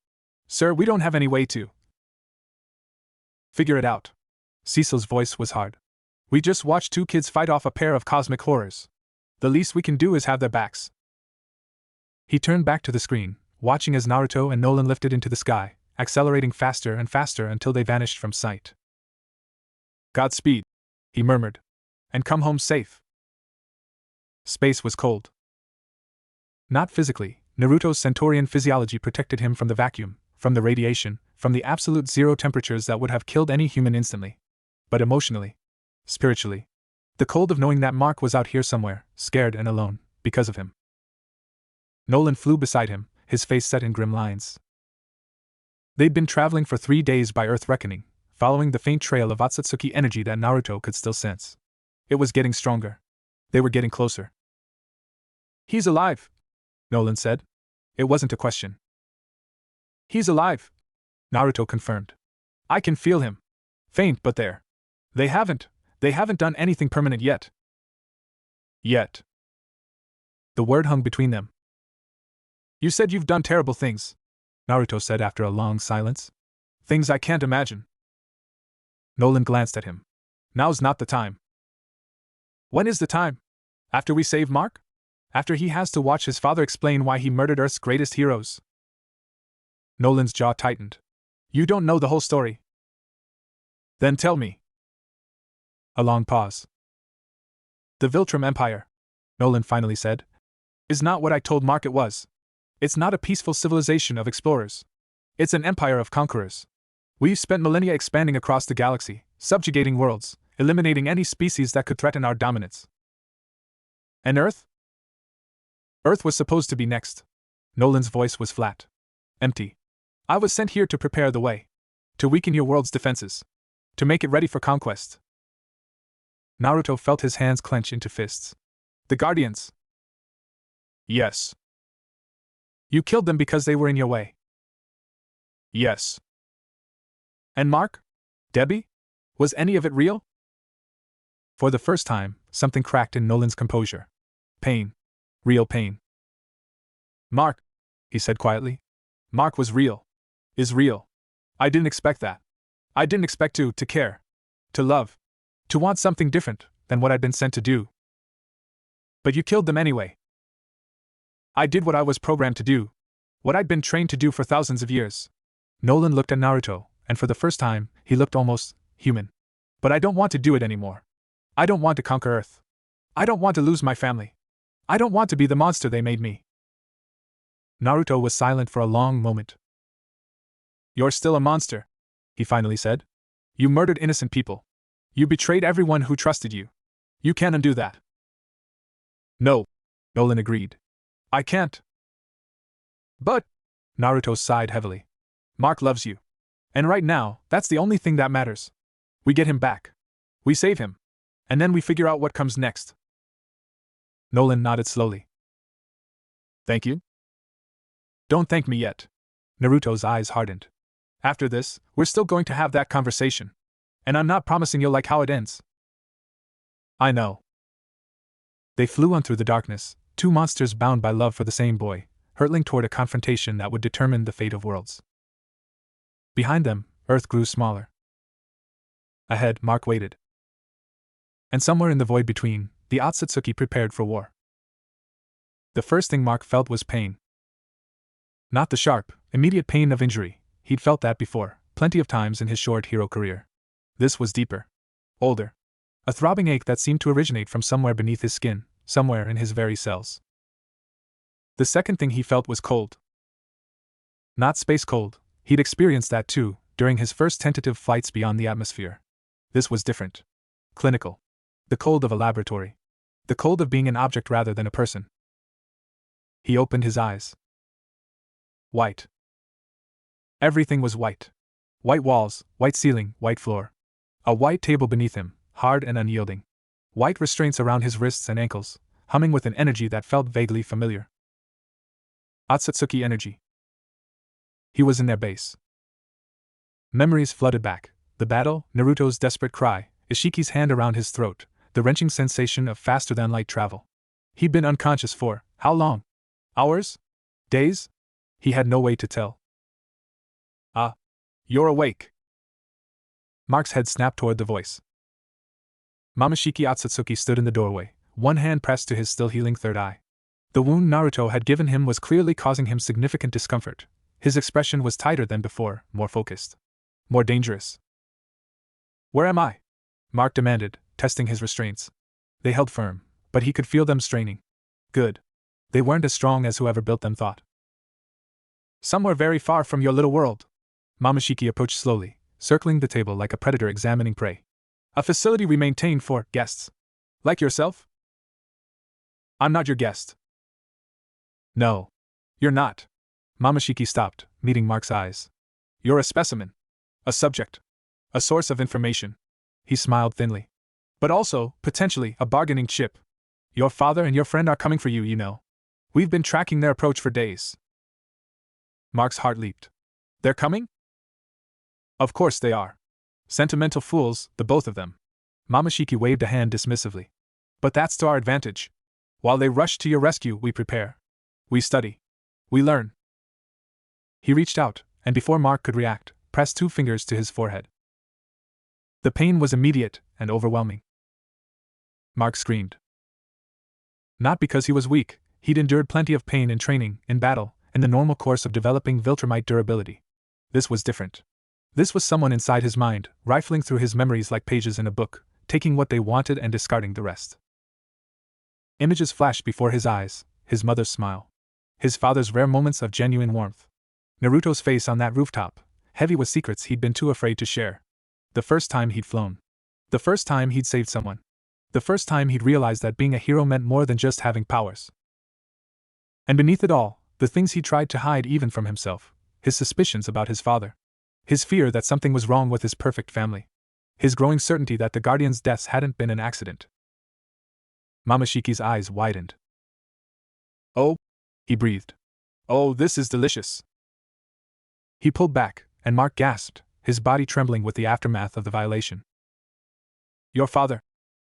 Sir, we don't have any way to. Figure it out. Cecil's voice was hard. We just watched two kids fight off a pair of cosmic horrors. The least we can do is have their backs. He turned back to the screen, watching as Naruto and Nolan lifted into the sky, accelerating faster and faster until they vanished from sight. Godspeed, he murmured. And come home safe. Space was cold. Not physically, Naruto's Centaurian physiology protected him from the vacuum, from the radiation, from the absolute zero temperatures that would have killed any human instantly. But emotionally, spiritually, the cold of knowing that Mark was out here somewhere, scared and alone, because of him. Nolan flew beside him, his face set in grim lines. They'd been traveling for 3 days by Earth reckoning, following the faint trail of Otsutsuki energy that Naruto could still sense. It was getting stronger. They were getting closer. He's alive, Nolan said. It wasn't a question. He's alive, Naruto confirmed. I can feel him. Faint, but there. They haven't done anything permanent yet. Yet. The word hung between them. You said you've done terrible things, Naruto said after a long silence. Things I can't imagine. Nolan glanced at him. Now's not the time. When is the time? After we save Mark? After he has to watch his father explain why he murdered Earth's greatest heroes? Nolan's jaw tightened. You don't know the whole story. Then tell me. A long pause. The Viltrum Empire, Nolan finally said, is not what I told Mark it was. It's not a peaceful civilization of explorers. It's an empire of conquerors. We've spent millennia expanding across the galaxy, subjugating worlds, eliminating any species that could threaten our dominance. And Earth? Earth was supposed to be next. Nolan's voice was flat. Empty. I was sent here to prepare the way. To weaken your world's defenses. To make it ready for conquest. Naruto felt his hands clench into fists. The Guardians. Yes. You killed them because they were in your way. Yes. And Mark? Debbie? Was any of it real? For the first time, something cracked in Nolan's composure. Pain. Real pain. Mark, he said quietly. Mark was real. Is real. I didn't expect that. I didn't expect to care. To love. To want something different than what I'd been sent to do. But you killed them anyway. I did what I was programmed to do. What I'd been trained to do for thousands of years. Nolan looked at Naruto, and for the first time, he looked almost human. But I don't want to do it anymore. I don't want to conquer Earth. I don't want to lose my family. I don't want to be the monster they made me. Naruto was silent for a long moment. You're still a monster, he finally said. You murdered innocent people. You betrayed everyone who trusted you. You can't undo that. No, Nolan agreed. I can't. But, Naruto sighed heavily. Mark loves you. And right now, that's the only thing that matters. We get him back. We save him. And then we figure out what comes next. Nolan nodded slowly. Thank you? Don't thank me yet. Naruto's eyes hardened. After this, we're still going to have that conversation. And I'm not promising you'll like how it ends. I know. They flew on through the darkness, two monsters bound by love for the same boy, hurtling toward a confrontation that would determine the fate of worlds. Behind them, Earth grew smaller. Ahead, Mark waited. And somewhere in the void between, the Otsutsuki prepared for war. The first thing Mark felt was pain. Not the sharp, immediate pain of injury. He'd felt that before, plenty of times in his short hero career. This was deeper. Older. A throbbing ache that seemed to originate from somewhere beneath his skin, somewhere in his very cells. The second thing he felt was cold. Not space cold, he'd experienced that too, during his first tentative flights beyond the atmosphere. This was different. Clinical. The cold of a laboratory. The cold of being an object rather than a person. He opened his eyes. White. Everything was white. White walls, white ceiling, white floor. A white table beneath him, hard and unyielding. White restraints around his wrists and ankles, humming with an energy that felt vaguely familiar. Otsutsuki energy. He was in their base. Memories flooded back. The battle, Naruto's desperate cry, Ishiki's hand around his throat, the wrenching sensation of faster-than-light travel. He'd been unconscious for, how long? Hours? Days? He had no way to tell. Ah. You're awake. Mark's head snapped toward the voice. Momoshiki Otsutsuki stood in the doorway, one hand pressed to his still-healing third eye. The wound Naruto had given him was clearly causing him significant discomfort. His expression was tighter than before, more focused. More dangerous. Where am I? Mark demanded, testing his restraints. They held firm, but he could feel them straining. Good. They weren't as strong as whoever built them thought. Somewhere very far from your little world. Momoshiki approached slowly, circling the table like a predator examining prey. A facility we maintain for guests. Like yourself? I'm not your guest. No. You're not. Momoshiki stopped, meeting Mark's eyes. You're a specimen. A subject. A source of information. He smiled thinly. But also, potentially, a bargaining chip. Your father and your friend are coming for you, you know. We've been tracking their approach for days. Mark's heart leaped. They're coming? Of course they are. Sentimental fools, the both of them. Momoshiki waved a hand dismissively. But that's to our advantage. While they rush to your rescue, we prepare. We study. We learn. He reached out, and before Mark could react, pressed 2 fingers to his forehead. The pain was immediate and overwhelming. Mark screamed. Not because he was weak, he'd endured plenty of pain in training, in battle, in the normal course of developing Viltrumite durability. This was different. This was someone inside his mind, rifling through his memories like pages in a book, taking what they wanted and discarding the rest. Images flashed before his eyes, his mother's smile. His father's rare moments of genuine warmth. Naruto's face on that rooftop, heavy with secrets he'd been too afraid to share. The first time he'd flown. The first time he'd saved someone. The first time he'd realized that being a hero meant more than just having powers. And beneath it all, the things he tried to hide even from himself, his suspicions about his father. His fear that something was wrong with his perfect family. His growing certainty that the Guardians' deaths hadn't been an accident. Momoshiki's eyes widened. Oh, he breathed. Oh, this is delicious. He pulled back, and Mark gasped, his body trembling with the aftermath of the violation. Your father,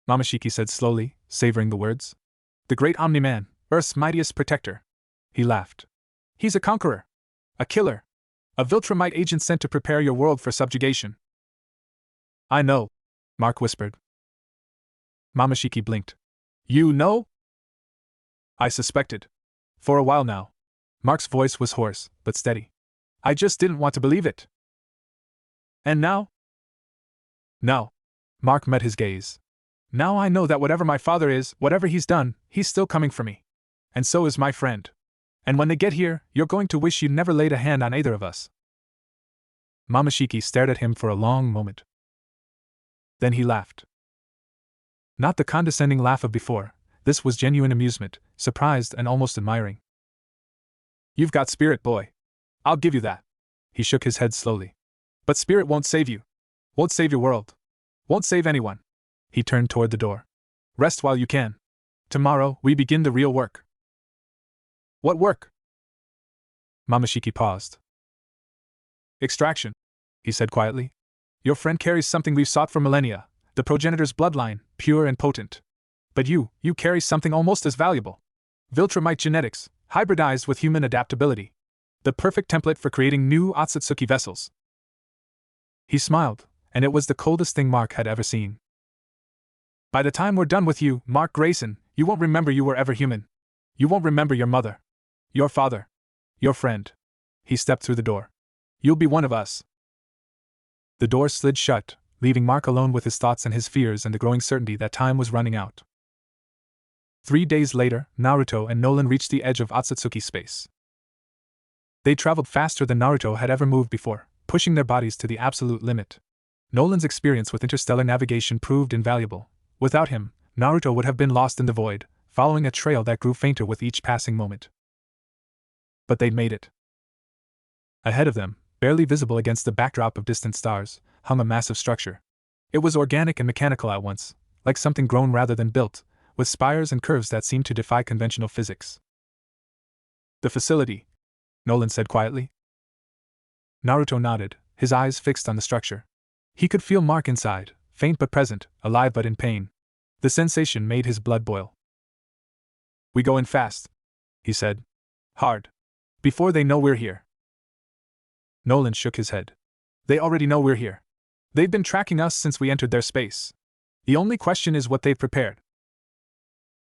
Momoshiki said slowly, savoring the words. The great Omniman, Earth's mightiest protector. He laughed. He's a conqueror. A killer. A Viltrumite agent sent to prepare your world for subjugation. I know, Mark whispered. Momoshiki blinked. You know? I suspected. For a while now. Mark's voice was hoarse, but steady. I just didn't want to believe it. And now? Now. Mark met his gaze. Now I know that whatever my father is, whatever he's done, he's still coming for me. And so is my friend. And when they get here, you're going to wish you'd never laid a hand on either of us. Momoshiki stared at him for a long moment. Then he laughed. Not the condescending laugh of before, this was genuine amusement, surprised and almost admiring. You've got spirit, boy. I'll give you that. He shook his head slowly. But spirit won't save you. Won't save your world. Won't save anyone. He turned toward the door. Rest while you can. Tomorrow, we begin the real work. What work? Momoshiki paused. Extraction, he said quietly. Your friend carries something we've sought for millennia, the progenitor's bloodline, pure and potent. But you carry something almost as valuable. Viltrumite genetics, hybridized with human adaptability. The perfect template for creating new Otsutsuki vessels. He smiled, and it was the coldest thing Mark had ever seen. By the time we're done with you, Mark Grayson, you won't remember you were ever human. You won't remember your mother. Your father. Your friend. He stepped through the door. You'll be one of us. The door slid shut, leaving Mark alone with his thoughts and his fears and the growing certainty that time was running out. 3 days later, Naruto and Nolan reached the edge of Otsutsuki space. They traveled faster than Naruto had ever moved before, pushing their bodies to the absolute limit. Nolan's experience with interstellar navigation proved invaluable. Without him, Naruto would have been lost in the void, following a trail that grew fainter with each passing moment. But they'd made it. Ahead of them, barely visible against the backdrop of distant stars, hung a massive structure. It was organic and mechanical at once, like something grown rather than built, with spires and curves that seemed to defy conventional physics. "The facility," Nolan said quietly. Naruto nodded, his eyes fixed on the structure. He could feel Mark inside, faint but present, alive but in pain. The sensation made his blood boil. "We go in fast," he said. "Hard. Before they know we're here." Nolan shook his head. "They already know we're here. They've been tracking us since we entered their space. The only question is what they've prepared.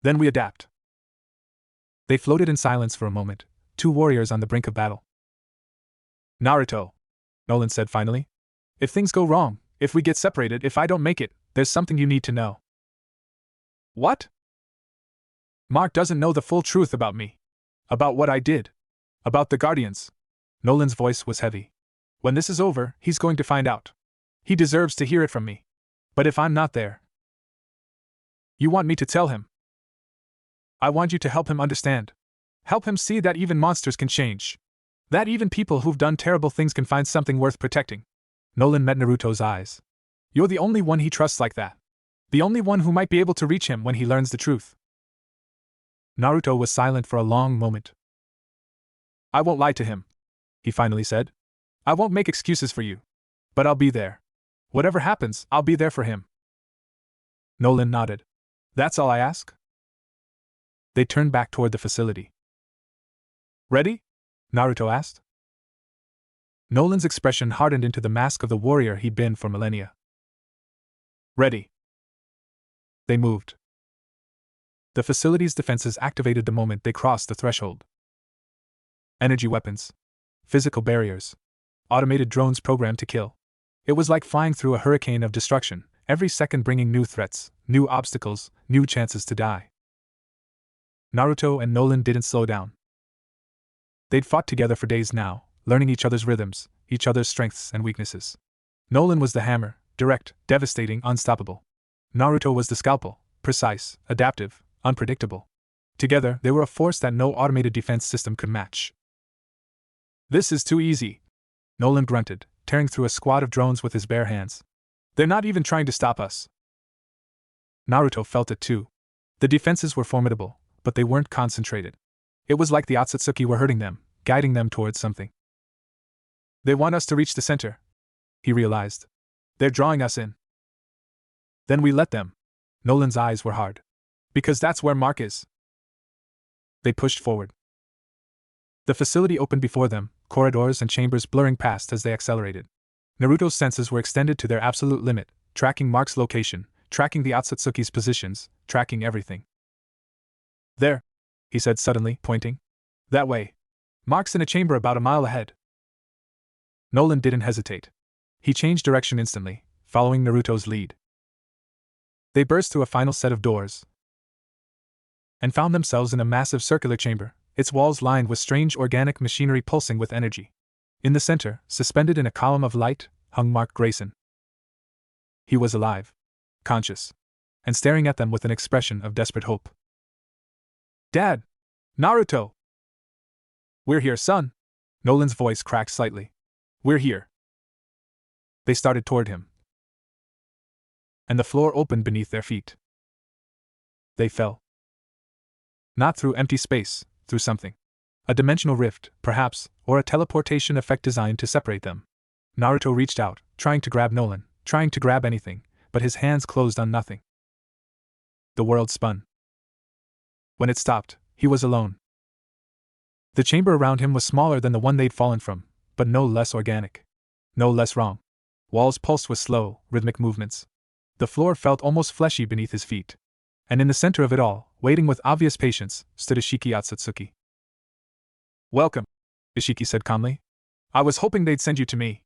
Then we adapt." They floated in silence for a moment, two warriors on the brink of battle. "Naruto," Nolan said finally. "If things go wrong, if we get separated, if I don't make it, there's something you need to know." "What?" "Mark doesn't know the full truth about me. About what I did. About the Guardians." Nolan's voice was heavy. "When this is over, he's going to find out. He deserves to hear it from me. But if I'm not there..." "You want me to tell him?" "I want you to help him understand. Help him see that even monsters can change. That even people who've done terrible things can find something worth protecting." Nolan met Naruto's eyes. "You're the only one he trusts like that. The only one who might be able to reach him when he learns the truth." Naruto was silent for a long moment. "I won't lie to him," he finally said. "I won't make excuses for you. But I'll be there. Whatever happens, I'll be there for him." Nolan nodded. "That's all I ask?" They turned back toward the facility. "Ready?" Naruto asked. Nolan's expression hardened into the mask of the warrior he'd been for millennia. "Ready." They moved. The facility's defenses activated the moment they crossed the threshold. Energy weapons. Physical barriers. Automated drones programmed to kill. It was like flying through a hurricane of destruction, every second bringing new threats, new obstacles, new chances to die. Naruto and Nolan didn't slow down. They'd fought together for days now, learning each other's rhythms, each other's strengths and weaknesses. Nolan was the hammer, direct, devastating, unstoppable. Naruto was the scalpel, precise, adaptive, unpredictable. Together, they were a force that no automated defense system could match. "This is too easy," Nolan grunted, tearing through a squad of drones with his bare hands. "They're not even trying to stop us." Naruto felt it too. The defenses were formidable, but they weren't concentrated. It was like the Otsutsuki were hurting them, guiding them towards something. "They want us to reach the center," he realized. "They're drawing us in." "Then we let them." Nolan's eyes were hard. "Because that's where Mark is." They pushed forward. The facility opened before them, corridors and chambers blurring past as they accelerated. Naruto's senses were extended to their absolute limit, tracking Mark's location, tracking the Otsutsuki's positions, tracking everything. "There," he said suddenly, pointing. "That way. Mark's in a chamber about a mile ahead." Nolan didn't hesitate. He changed direction instantly, following Naruto's lead. They burst through a final set of doors and found themselves in a massive circular chamber, its walls lined with strange organic machinery pulsing with energy. In the center, suspended in a column of light, hung Mark Grayson. He was alive, conscious, and staring at them with an expression of desperate hope. "Dad! Naruto!" "We're here, son!" Nolan's voice cracked slightly. "We're here." They started toward him, and the floor opened beneath their feet. They fell. Not through empty space, through something. A dimensional rift, perhaps, or a teleportation effect designed to separate them. Naruto reached out, trying to grab Nolan, trying to grab anything, but his hands closed on nothing. The world spun. When it stopped, he was alone. The chamber around him was smaller than the one they'd fallen from, but no less organic. No less wrong. Walls pulsed with slow, rhythmic movements. The floor felt almost fleshy beneath his feet. And in the center of it all, waiting with obvious patience, stood Ishiki Otsutsuki. "Welcome," Ishiki said calmly. "I was hoping they'd send you to me."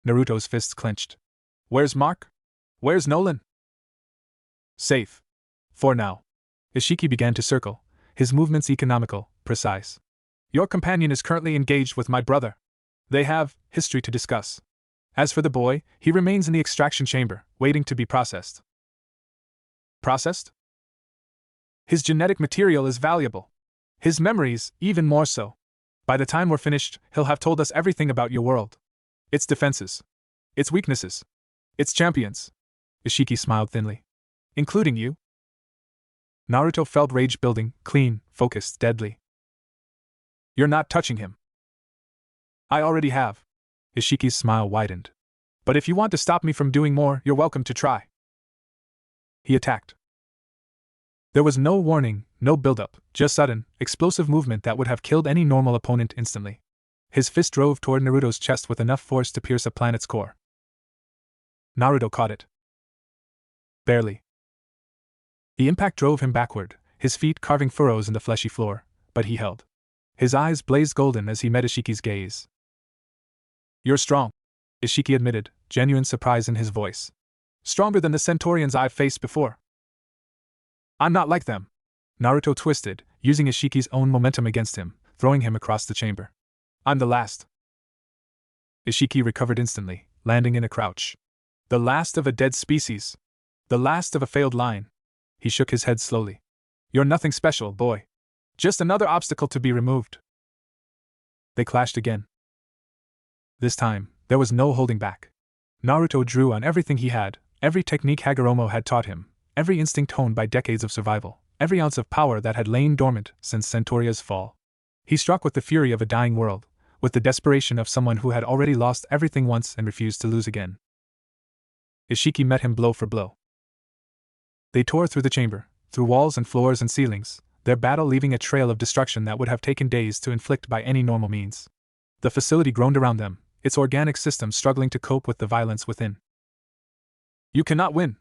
Naruto's fists clenched. Where's Mark? Where's Nolan? Safe. For now. Ishiki began to circle, his movements economical, precise. Your companion is currently engaged with my brother. They have history to discuss. As for the boy, he remains in the extraction chamber, waiting to be processed. Processed? His genetic material is valuable. His memories, even more so. By the time we're finished, he'll have told us everything about your world. Its defenses. Its weaknesses. Its champions. Ishiki smiled thinly. Including you? Naruto felt rage building, clean, focused, deadly. You're not touching him. I already have. Ishiki's smile widened. But if you want to stop me from doing more, you're welcome to try. He attacked. There was no warning, no build-up, just sudden, explosive movement that would have killed any normal opponent instantly. His fist drove toward Naruto's chest with enough force to pierce a planet's core. Naruto caught it. Barely. The impact drove him backward, his feet carving furrows in the fleshy floor, but he held. His eyes blazed golden as he met Ishiki's gaze. You're strong, Ishiki admitted, genuine surprise in his voice. Stronger than the Centaurians I've faced before. I'm not like them. Naruto twisted, using Ishiki's own momentum against him, throwing him across the chamber. I'm the last. Ishiki recovered instantly, landing in a crouch. The last of a dead species. The last of a failed line. He shook his head slowly. You're nothing special, boy. Just another obstacle to be removed. They clashed again. This time, there was no holding back. Naruto drew on everything he had, every technique Hagoromo had taught him, every instinct honed by decades of survival, every ounce of power that had lain dormant since Centuria's fall. He struck with the fury of a dying world, with the desperation of someone who had already lost everything once and refused to lose again. Ishiki met him blow for blow. They tore through the chamber, through walls and floors and ceilings, their battle leaving a trail of destruction that would have taken days to inflict by any normal means. The facility groaned around them, its organic system struggling to cope with the violence within. You cannot win,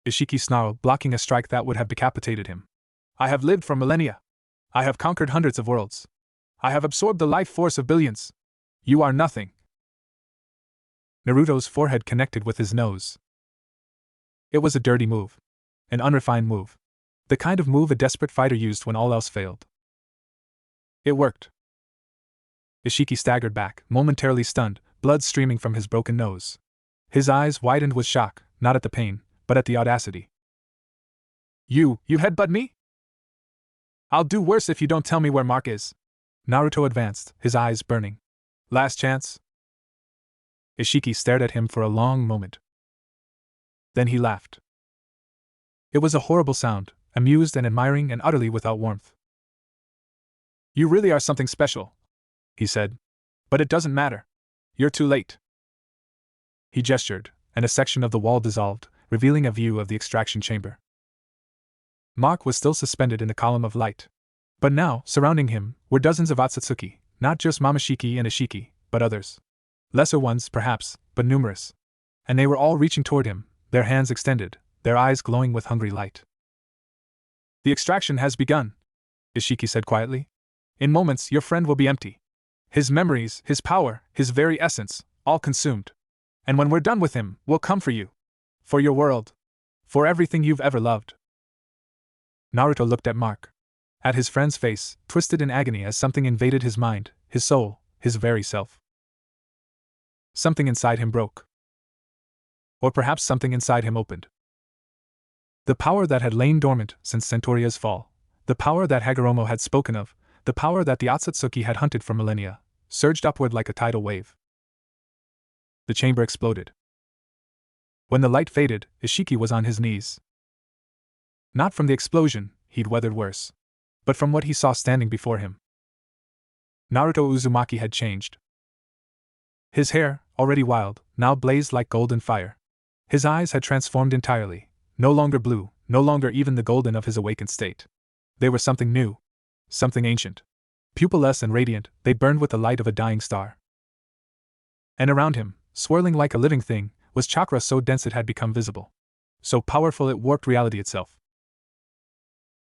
Ishiki snarled, blocking a strike that would have decapitated him. I have lived for millennia. I have conquered hundreds of worlds. I have absorbed the life force of billions. You are nothing. Naruto's forehead connected with his nose. It was a dirty move. An unrefined move. The kind of move a desperate fighter used when all else failed. It worked. Ishiki staggered back, momentarily stunned, blood streaming from his broken nose. His eyes widened with shock, not at the pain, but at the audacity. You headbutt me? I'll do worse if you don't tell me where Mark is. Naruto advanced, his eyes burning. Last chance? Ishiki stared at him for a long moment. Then he laughed. It was a horrible sound, amused and admiring and utterly without warmth. You really are something special, he said. But it doesn't matter. You're too late. He gestured, and a section of the wall dissolved, revealing a view of the extraction chamber. Mark was still suspended in the column of light. But now, surrounding him, were dozens of Otsutsuki, not just Momoshiki and Ishiki, but others. Lesser ones, perhaps, but numerous. And they were all reaching toward him, their hands extended, their eyes glowing with hungry light. The extraction has begun, Ishiki said quietly. In moments, your friend will be empty. His memories, his power, his very essence, all consumed. And when we're done with him, we'll come for you. For your world. For everything you've ever loved. Naruto looked at Mark. At his friend's face, twisted in agony as something invaded his mind, his soul, his very self. Something inside him broke. Or perhaps something inside him opened. The power that had lain dormant since Centuria's fall, the power that Hagoromo had spoken of, the power that the Otsutsuki had hunted for millennia, surged upward like a tidal wave. The chamber exploded. When the light faded, Ishiki was on his knees. Not from the explosion, he'd weathered worse, but from what he saw standing before him. Naruto Uzumaki had changed. His hair, already wild, now blazed like golden fire. His eyes had transformed entirely, no longer blue, no longer even the golden of his awakened state. They were something new, something ancient. Pupilless and radiant, they burned with the light of a dying star. And around him, swirling like a living thing, was chakra so dense it had become visible. So powerful it warped reality itself.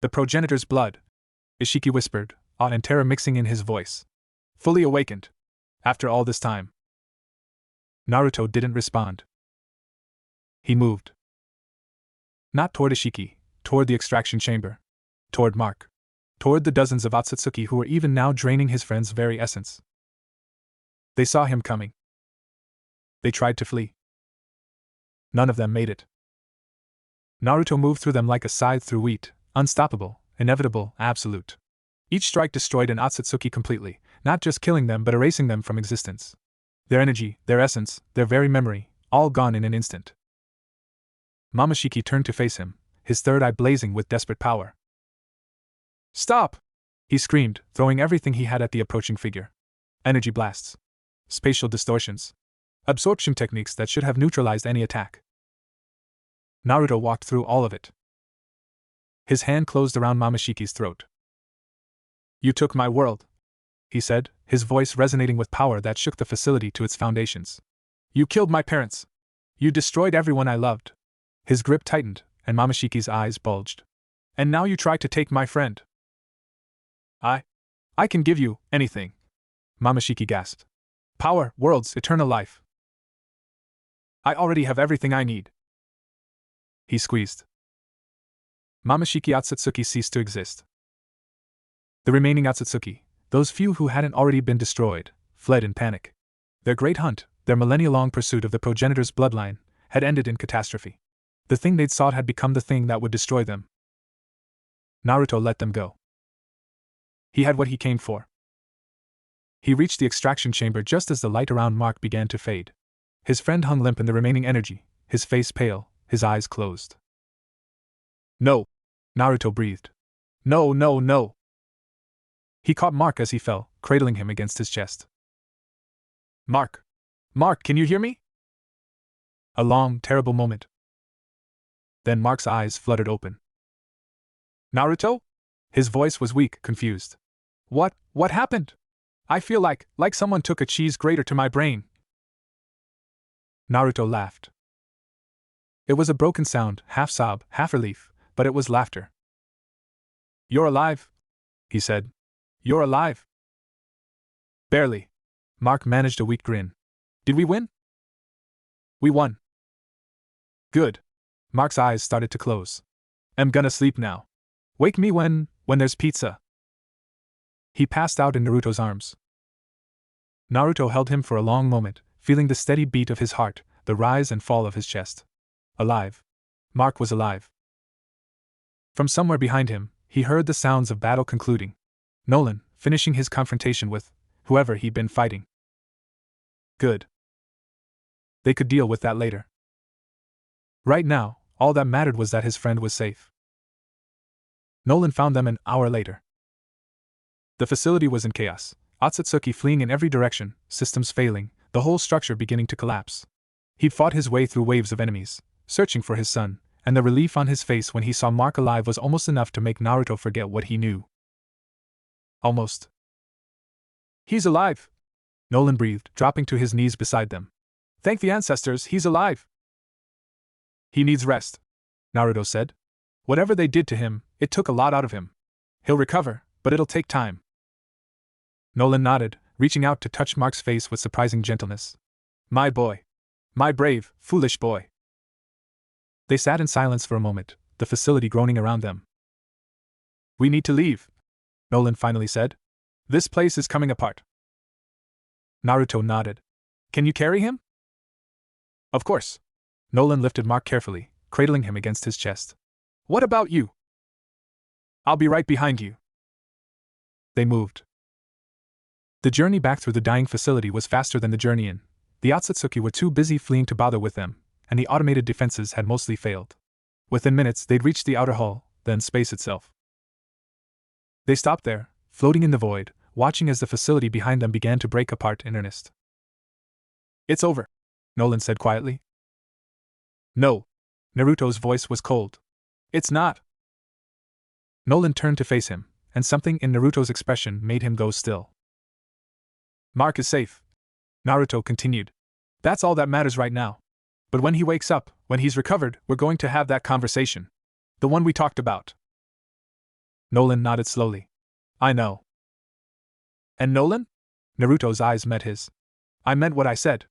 The progenitor's blood, Ishiki whispered, awe and terror mixing in his voice. Fully awakened. After all this time. Naruto didn't respond. He moved. Not toward Ishiki, toward the extraction chamber. Toward Mark. Toward the dozens of Otsutsuki who were even now draining his friend's very essence. They saw him coming. They tried to flee. None of them made it. Naruto moved through them like a scythe through wheat, unstoppable, inevitable, absolute. Each strike destroyed an Otsutsuki completely, not just killing them but erasing them from existence. Their energy, their essence, their very memory, all gone in an instant. Momoshiki turned to face him, his third eye blazing with desperate power. "Stop!" he screamed, throwing everything he had at the approaching figure. Energy blasts. Spatial distortions. Absorption techniques that should have neutralized any attack. Naruto walked through all of it. His hand closed around Momoshiki's throat. "You took my world," he said, his voice resonating with power that shook the facility to its foundations. "You killed my parents. You destroyed everyone I loved." His grip tightened, and Momoshiki's eyes bulged. "And now you try to take my friend." I can give you anything," Momoshiki gasped. "Power, worlds, eternal life. I already have everything I need." He squeezed. Momoshiki Otsutsuki ceased to exist. The remaining Otsutsuki, those few who hadn't already been destroyed, fled in panic. Their great hunt, their millennia-long pursuit of the progenitor's bloodline, had ended in catastrophe. The thing they'd sought had become the thing that would destroy them. Naruto let them go. He had what he came for. He reached the extraction chamber just as the light around Mark began to fade. His friend hung limp in the remaining energy, his face pale, his eyes closed. "No!" Naruto breathed. "No, no, no!" He caught Mark as he fell, cradling him against his chest. "Mark! Mark, can you hear me?" A long, terrible moment. Then Mark's eyes fluttered open. "Naruto?" His voice was weak, confused. What happened? I feel like someone took a cheese grater to my brain." Naruto laughed. It was a broken sound, half sob, half relief, but it was laughter. "You're alive," he said. "You're alive." "Barely." Mark managed a weak grin. "Did we win?" "We won." "Good." Mark's eyes started to close. "I'm gonna sleep now. Wake me when there's pizza." He passed out in Naruto's arms. Naruto held him for a long moment, feeling the steady beat of his heart, the rise and fall of his chest. Alive. Mark was alive. From somewhere behind him, he heard the sounds of battle concluding. Nolan, finishing his confrontation with whoever he'd been fighting. Good. They could deal with that later. Right now, all that mattered was that his friend was safe. Nolan found them an hour later. The facility was in chaos, Otsutsuki fleeing in every direction, systems failing, the whole structure beginning to collapse. He'd fought his way through waves of enemies, searching for his son, and the relief on his face when he saw Mark alive was almost enough to make Naruto forget what he knew. Almost. "He's alive!" Nolan breathed, dropping to his knees beside them. "Thank the ancestors, he's alive!" "He needs rest," Naruto said. "Whatever they did to him, it took a lot out of him. He'll recover, but it'll take time." Nolan nodded, reaching out to touch Mark's face with surprising gentleness. "My boy. My brave, foolish boy." They sat in silence for a moment, the facility groaning around them. "We need to leave," Nolan finally said. "This place is coming apart." Naruto nodded. "Can you carry him?" "Of course." Nolan lifted Mark carefully, cradling him against his chest. "What about you?" "I'll be right behind you." They moved. The journey back through the dying facility was faster than the journey in. The Otsutsuki were too busy fleeing to bother with them, and the automated defenses had mostly failed. Within minutes they'd reached the outer hull, then space itself. They stopped there, floating in the void, watching as the facility behind them began to break apart in earnest. "It's over," Nolan said quietly. "No." Naruto's voice was cold. "It's not." Nolan turned to face him, and something in Naruto's expression made him go still. "Mark is safe," Naruto continued. "That's all that matters right now. But when he wakes up, when he's recovered, we're going to have that conversation. The one we talked about." Nolan nodded slowly. "I know." "And Nolan?" Naruto's eyes met his. "I meant what I said.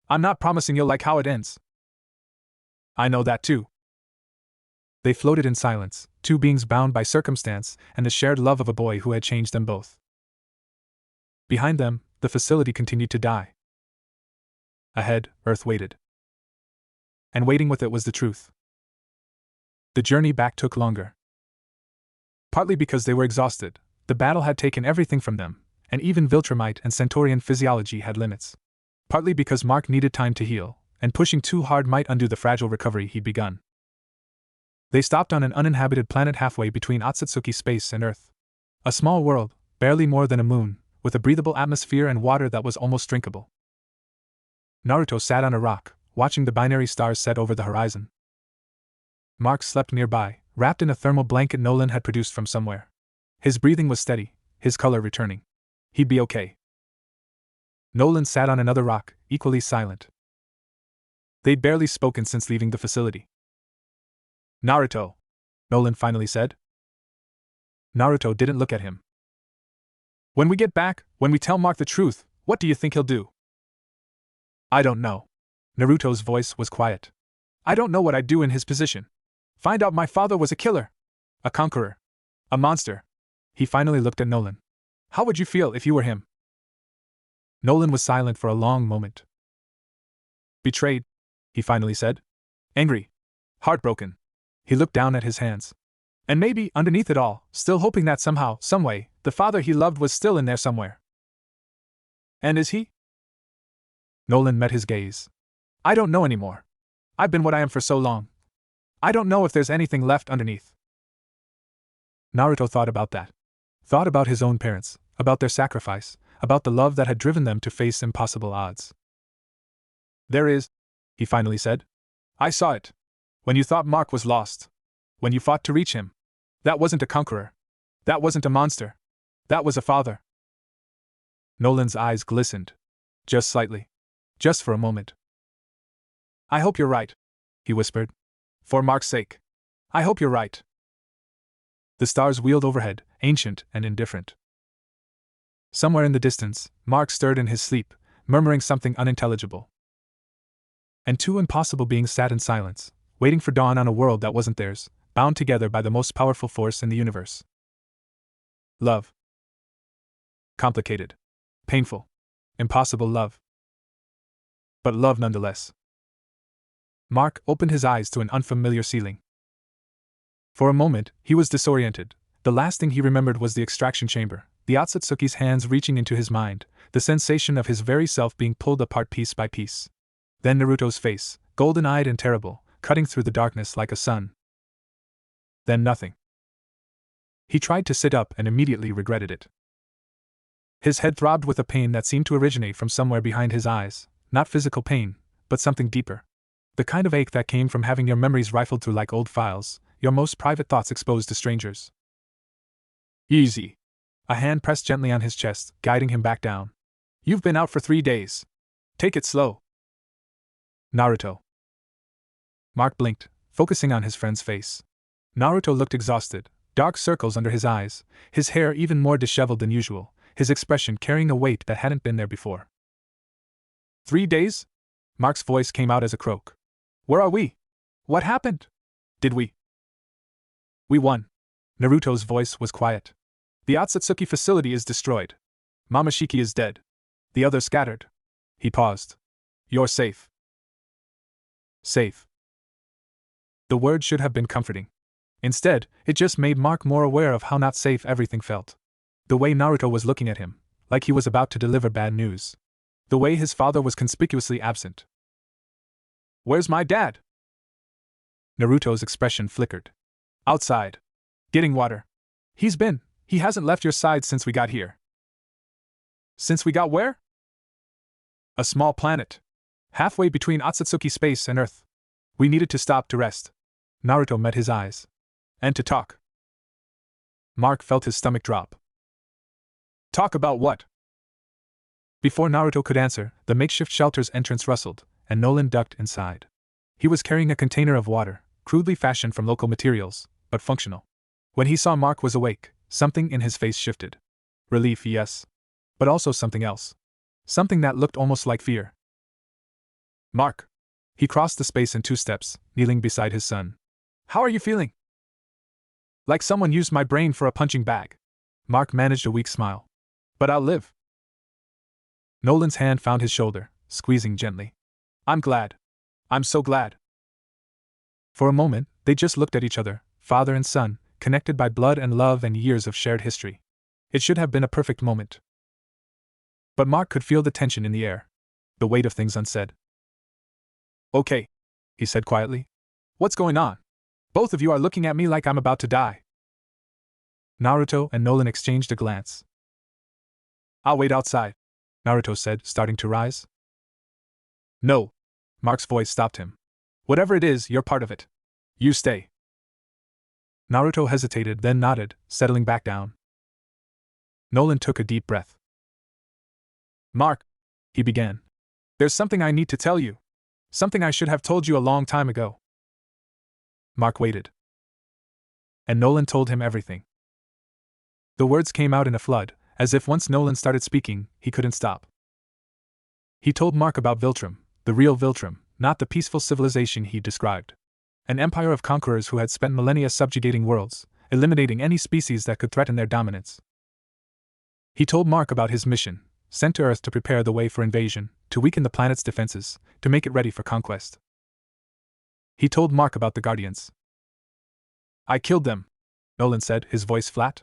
I'm not promising you'll like how it ends." I know that too. They floated in silence, two beings bound by circumstance and the shared love of a boy who had changed them both. Behind them, the facility continued to die. Ahead, Earth waited. And waiting with it was the truth. The journey back took longer. Partly because they were exhausted, the battle had taken everything from them, and even Viltrumite and Centaurian physiology had limits. Partly because Mark needed time to heal, and pushing too hard might undo the fragile recovery he'd begun. They stopped on an uninhabited planet halfway between Otsutsuki space and Earth. A small world, barely more than a moon, with a breathable atmosphere and water that was almost drinkable. Naruto sat on a rock, watching the binary stars set over the horizon. Mark slept nearby, wrapped in a thermal blanket Nolan had produced from somewhere. His breathing was steady, his color returning. He'd be okay. Nolan sat on another rock, equally silent. They'd barely spoken since leaving the facility. Naruto, Nolan finally said. Naruto didn't look at him. When we get back, when we tell Mark the truth, what do you think he'll do? I don't know. Naruto's voice was quiet. I don't know what I'd do in his position. Find out my father was a killer. A conqueror. A monster. He finally looked at Nolan. How would you feel if you were him? Nolan was silent for a long moment. Betrayed, he finally said. Angry. Heartbroken. He looked down at his hands. And maybe, underneath it all, still hoping that somehow, someway, the father he loved was still in there somewhere. And is he? Nolan met his gaze. I don't know anymore. I've been what I am for so long. I don't know if there's anything left underneath. Naruto thought about that. Thought about his own parents, about their sacrifice, about the love that had driven them to face impossible odds. There is, he finally said. I saw it. When you thought Mark was lost. When you fought to reach him. That wasn't a conqueror. That wasn't a monster. That was a father. Nolan's eyes glistened. Just slightly. Just for a moment. I hope you're right, he whispered. For Mark's sake. I hope you're right. The stars wheeled overhead, ancient and indifferent. Somewhere in the distance, Mark stirred in his sleep, murmuring something unintelligible. And two impossible beings sat in silence, waiting for dawn on a world that wasn't theirs, bound together by the most powerful force in the universe. Love. Complicated. Painful. Impossible love. But love nonetheless. Mark opened his eyes to an unfamiliar ceiling. For a moment, he was disoriented. The last thing he remembered was the extraction chamber, the Otsutsuki's hands reaching into his mind, the sensation of his very self being pulled apart piece by piece. Then Naruto's face, golden-eyed and terrible, cutting through the darkness like a sun. Then nothing. He tried to sit up and immediately regretted it. His head throbbed with a pain that seemed to originate from somewhere behind his eyes, not physical pain, but something deeper. The kind of ache that came from having your memories rifled through like old files, your most private thoughts exposed to strangers. Easy. A hand pressed gently on his chest, guiding him back down. You've been out for 3 days. Take it slow. Naruto. Mark blinked, focusing on his friend's face. Naruto looked exhausted, dark circles under his eyes, his hair even more disheveled than usual, his expression carrying a weight that hadn't been there before. 3 days? Mark's voice came out as a croak. Where are we? What happened? Did we? We won. Naruto's voice was quiet. The Otsutsuki facility is destroyed. Mama Ishiki is dead. The others scattered. He paused. You're safe. Safe. The word should have been comforting. Instead, it just made Mark more aware of how not safe everything felt. The way Naruto was looking at him, like he was about to deliver bad news. The way his father was conspicuously absent. Where's my dad? Naruto's expression flickered. Outside. Getting water. He hasn't left your side since we got here. Since we got where? A small planet. Halfway between Otsutsuki space and Earth. We needed to stop to rest. Naruto met his eyes. And to talk. Mark felt his stomach drop. Talk about what? Before Naruto could answer, the makeshift shelter's entrance rustled, and Nolan ducked inside. He was carrying a container of water, crudely fashioned from local materials, but functional. When he saw Mark was awake, something in his face shifted. Relief, yes. But also something else. Something that looked almost like fear. Mark. He crossed the space in 2 steps, kneeling beside his son. How are you feeling? Like someone used my brain for a punching bag. Mark managed a weak smile. But I'll live. Nolan's hand found his shoulder, squeezing gently. I'm glad. I'm so glad. For a moment, they just looked at each other, father and son, connected by blood and love and years of shared history. It should have been a perfect moment. But Mark could feel the tension in the air, the weight of things unsaid. Okay, he said quietly. What's going on? Both of you are looking at me like I'm about to die. Naruto and Nolan exchanged a glance. I'll wait outside, Naruto said, starting to rise. No. Mark's voice stopped him. Whatever it is, you're part of it. You stay. Naruto hesitated, then nodded, settling back down. Nolan took a deep breath. Mark, he began. There's something I need to tell you. Something I should have told you a long time ago. Mark waited. And Nolan told him everything. The words came out in a flood, as if once Nolan started speaking, he couldn't stop. He told Mark about Viltrum, the real Viltrum, not the peaceful civilization he described. An empire of conquerors who had spent millennia subjugating worlds, eliminating any species that could threaten their dominance. He told Mark about his mission, sent to Earth to prepare the way for invasion, to weaken the planet's defenses, to make it ready for conquest. He told Mark about the Guardians. I killed them, Nolan said, his voice flat.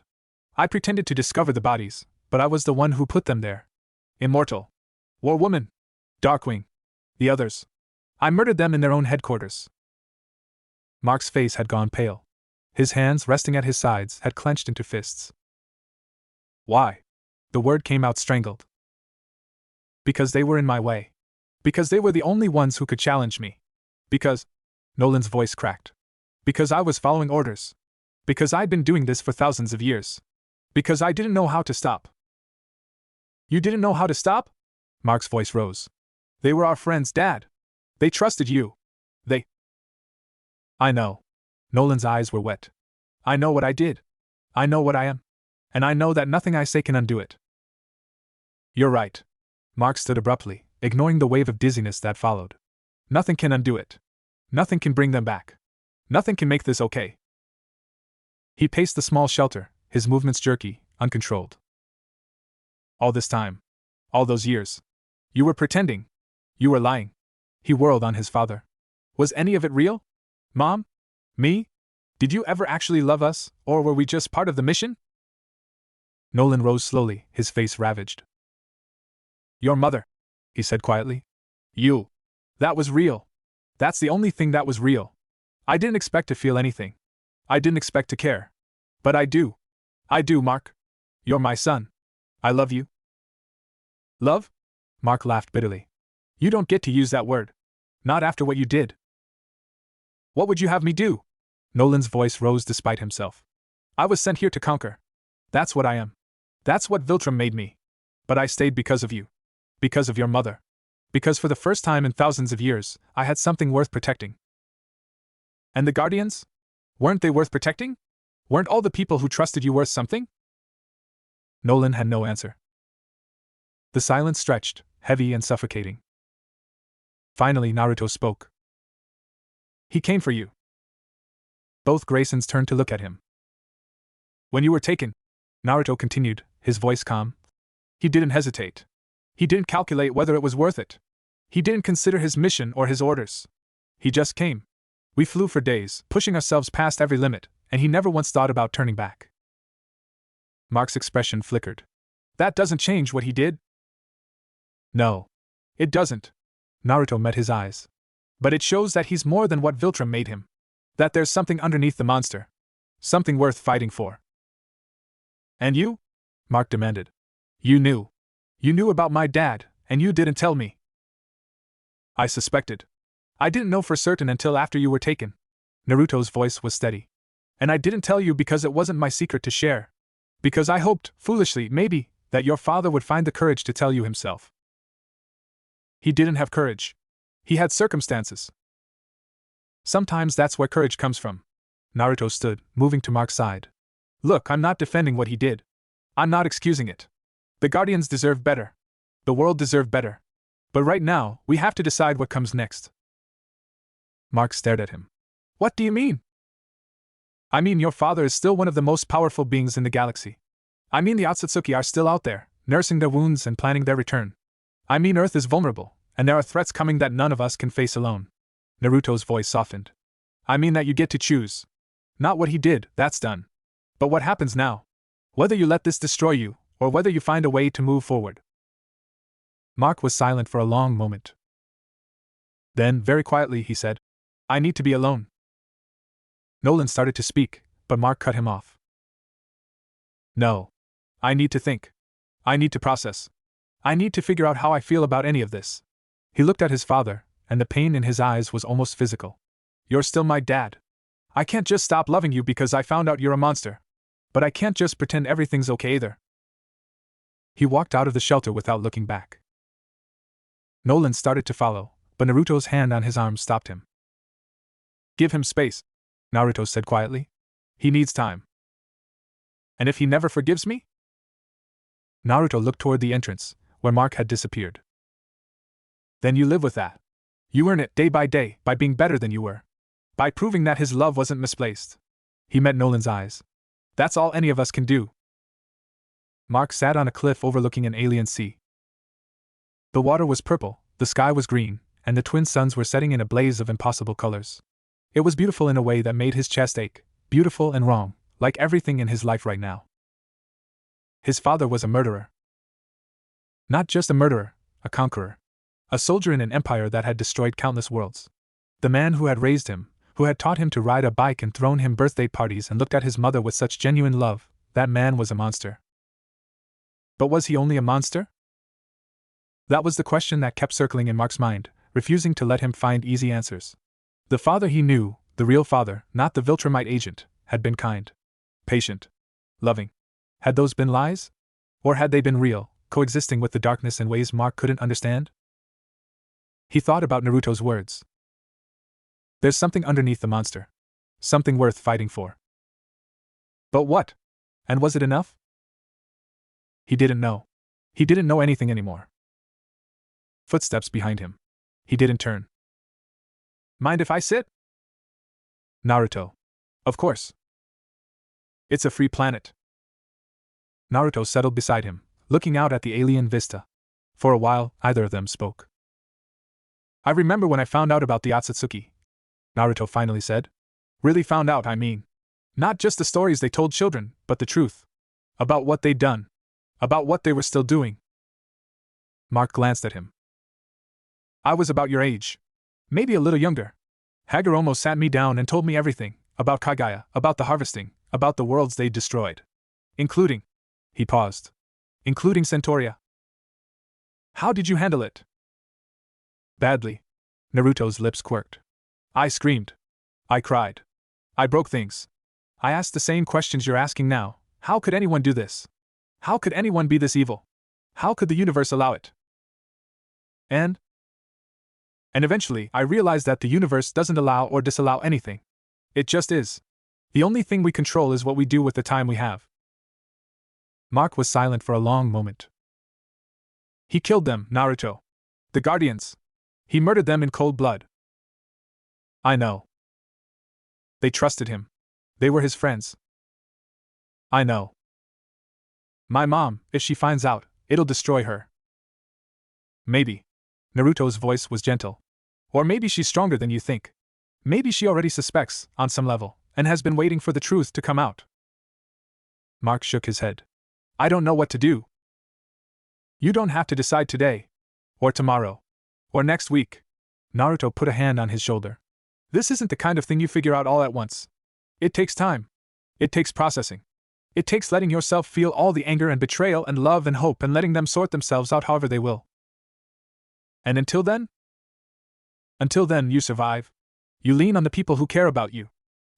I pretended to discover the bodies, but I was the one who put them there. Immortal. War Woman. Darkwing. The others. I murdered them in their own headquarters. Mark's face had gone pale. His hands, resting at his sides, had clenched into fists. Why? The word came out strangled. Because they were in my way. Because they were the only ones who could challenge me. Because... Nolan's voice cracked. Because I was following orders. Because I'd been doing this for thousands of years. Because I didn't know how to stop. You didn't know how to stop? Mark's voice rose. They were our friends, Dad. They trusted you. They... I know. Nolan's eyes were wet. I know what I did. I know what I am. And I know that nothing I say can undo it. You're right. Mark stood abruptly, ignoring the wave of dizziness that followed. Nothing can undo it. Nothing can bring them back. Nothing can make this okay. He paced the small shelter, his movements jerky, uncontrolled. All this time. All those years. You were pretending. You were lying. He whirled on his father. Was any of it real? Mom? Me? Did you ever actually love us, or were we just part of the mission? Nolan rose slowly, his face ravaged. Your mother, he said quietly. You. That was real. That's the only thing that was real. I didn't expect to feel anything. I didn't expect to care. But I do. I do, Mark. You're my son. I love you. Love? Mark laughed bitterly. You don't get to use that word. Not after what you did. What would you have me do? Nolan's voice rose despite himself. I was sent here to conquer. That's what I am. That's what Viltrum made me. But I stayed because of you. Because of your mother. Because for the first time in thousands of years, I had something worth protecting. And the Guardians? Weren't they worth protecting? Weren't all the people who trusted you worth something? Nolan had no answer. The silence stretched, heavy and suffocating. Finally, Naruto spoke. He came for you. Both Graysons turned to look at him. When you were taken, Naruto continued, his voice calm. He didn't hesitate. He didn't calculate whether it was worth it. He didn't consider his mission or his orders. He just came. We flew for days, pushing ourselves past every limit, and he never once thought about turning back. Mark's expression flickered. That doesn't change what he did? No. It doesn't. Naruto met his eyes. But it shows that he's more than what Viltrum made him. That there's something underneath the monster. Something worth fighting for. And you? Mark demanded. You knew. You knew about my dad, and you didn't tell me. I suspected. I didn't know for certain until after you were taken. Naruto's voice was steady. And I didn't tell you because it wasn't my secret to share. Because I hoped, foolishly, maybe, that your father would find the courage to tell you himself. He didn't have courage. He had circumstances. Sometimes that's where courage comes from. Naruto stood, moving to Mark's side. Look, I'm not defending what he did. I'm not excusing it. The Guardians deserve better. The world deserved better. But right now, we have to decide what comes next. Mark stared at him. What do you mean? I mean, your father is still one of the most powerful beings in the galaxy. I mean, the Otsutsuki are still out there, nursing their wounds and planning their return. I mean, Earth is vulnerable, and there are threats coming that none of us can face alone. Naruto's voice softened. I mean that you get to choose. Not what he did, that's done. But what happens now? Whether you let this destroy you, or whether you find a way to move forward. Mark was silent for a long moment. Then, very quietly, he said, I need to be alone. Nolan started to speak, but Mark cut him off. No. I need to think. I need to process. I need to figure out how I feel about any of this. He looked at his father, and the pain in his eyes was almost physical. You're still my dad. I can't just stop loving you because I found out you're a monster. But I can't just pretend everything's okay either. He walked out of the shelter without looking back. Nolan started to follow, but Naruto's hand on his arm stopped him. Give him space, Naruto said quietly. He needs time. And if he never forgives me? Naruto looked toward the entrance, where Mark had disappeared. Then you live with that. You earn it day by day by being better than you were. By proving that his love wasn't misplaced. He met Nolan's eyes. That's all any of us can do. Mark sat on a cliff overlooking an alien sea. The water was purple, the sky was green, and the twin suns were setting in a blaze of impossible colors. It was beautiful in a way that made his chest ache, beautiful and wrong, like everything in his life right now. His father was a murderer. Not just a murderer, a conqueror. A soldier in an empire that had destroyed countless worlds. The man who had raised him, who had taught him to ride a bike and thrown him birthday parties and looked at his mother with such genuine love, that man was a monster. But was he only a monster? That was the question that kept circling in Mark's mind, refusing to let him find easy answers. The father he knew, the real father, not the Viltrumite agent, had been kind, patient, loving. Had those been lies? Or had they been real, coexisting with the darkness in ways Mark couldn't understand? He thought about Naruto's words. There's something underneath the monster. Something worth fighting for. But what? And was it enough? He didn't know. He didn't know anything anymore. Footsteps behind him. He didn't turn. Mind if I sit? Naruto. Of course. It's a free planet. Naruto settled beside him, looking out at the alien vista. For a while, either of them spoke. I remember when I found out about the Otsutsuki, Naruto finally said. Really found out, I mean. Not just the stories they told children, but the truth. About what they'd done. About what they were still doing. Mark glanced at him. I was about your age. Maybe a little younger. Hagoromo sat me down and told me everything, about Kagaya, about the harvesting, about the worlds they'd destroyed. Including. He paused. Including Centauria. How did you handle it? Badly. Naruto's lips quirked. I screamed. I cried. I broke things. I asked the same questions you're asking now. How could anyone do this? How could anyone be this evil? How could the universe allow it? And eventually, I realized that the universe doesn't allow or disallow anything. It just is. The only thing we control is what we do with the time we have. Mark was silent for a long moment. He killed them, Naruto. The Guardians. He murdered them in cold blood. I know. They trusted him. They were his friends. I know. My mom, if she finds out, it'll destroy her. Maybe. Naruto's voice was gentle. Or maybe she's stronger than you think. Maybe she already suspects, on some level, and has been waiting for the truth to come out. Mark shook his head. I don't know what to do. You don't have to decide today. Or tomorrow. Or next week. Naruto put a hand on his shoulder. This isn't the kind of thing you figure out all at once. It takes time. It takes processing. It takes letting yourself feel all the anger and betrayal and love and hope and letting them sort themselves out however they will. And until then? Until then, you survive. You lean on the people who care about you.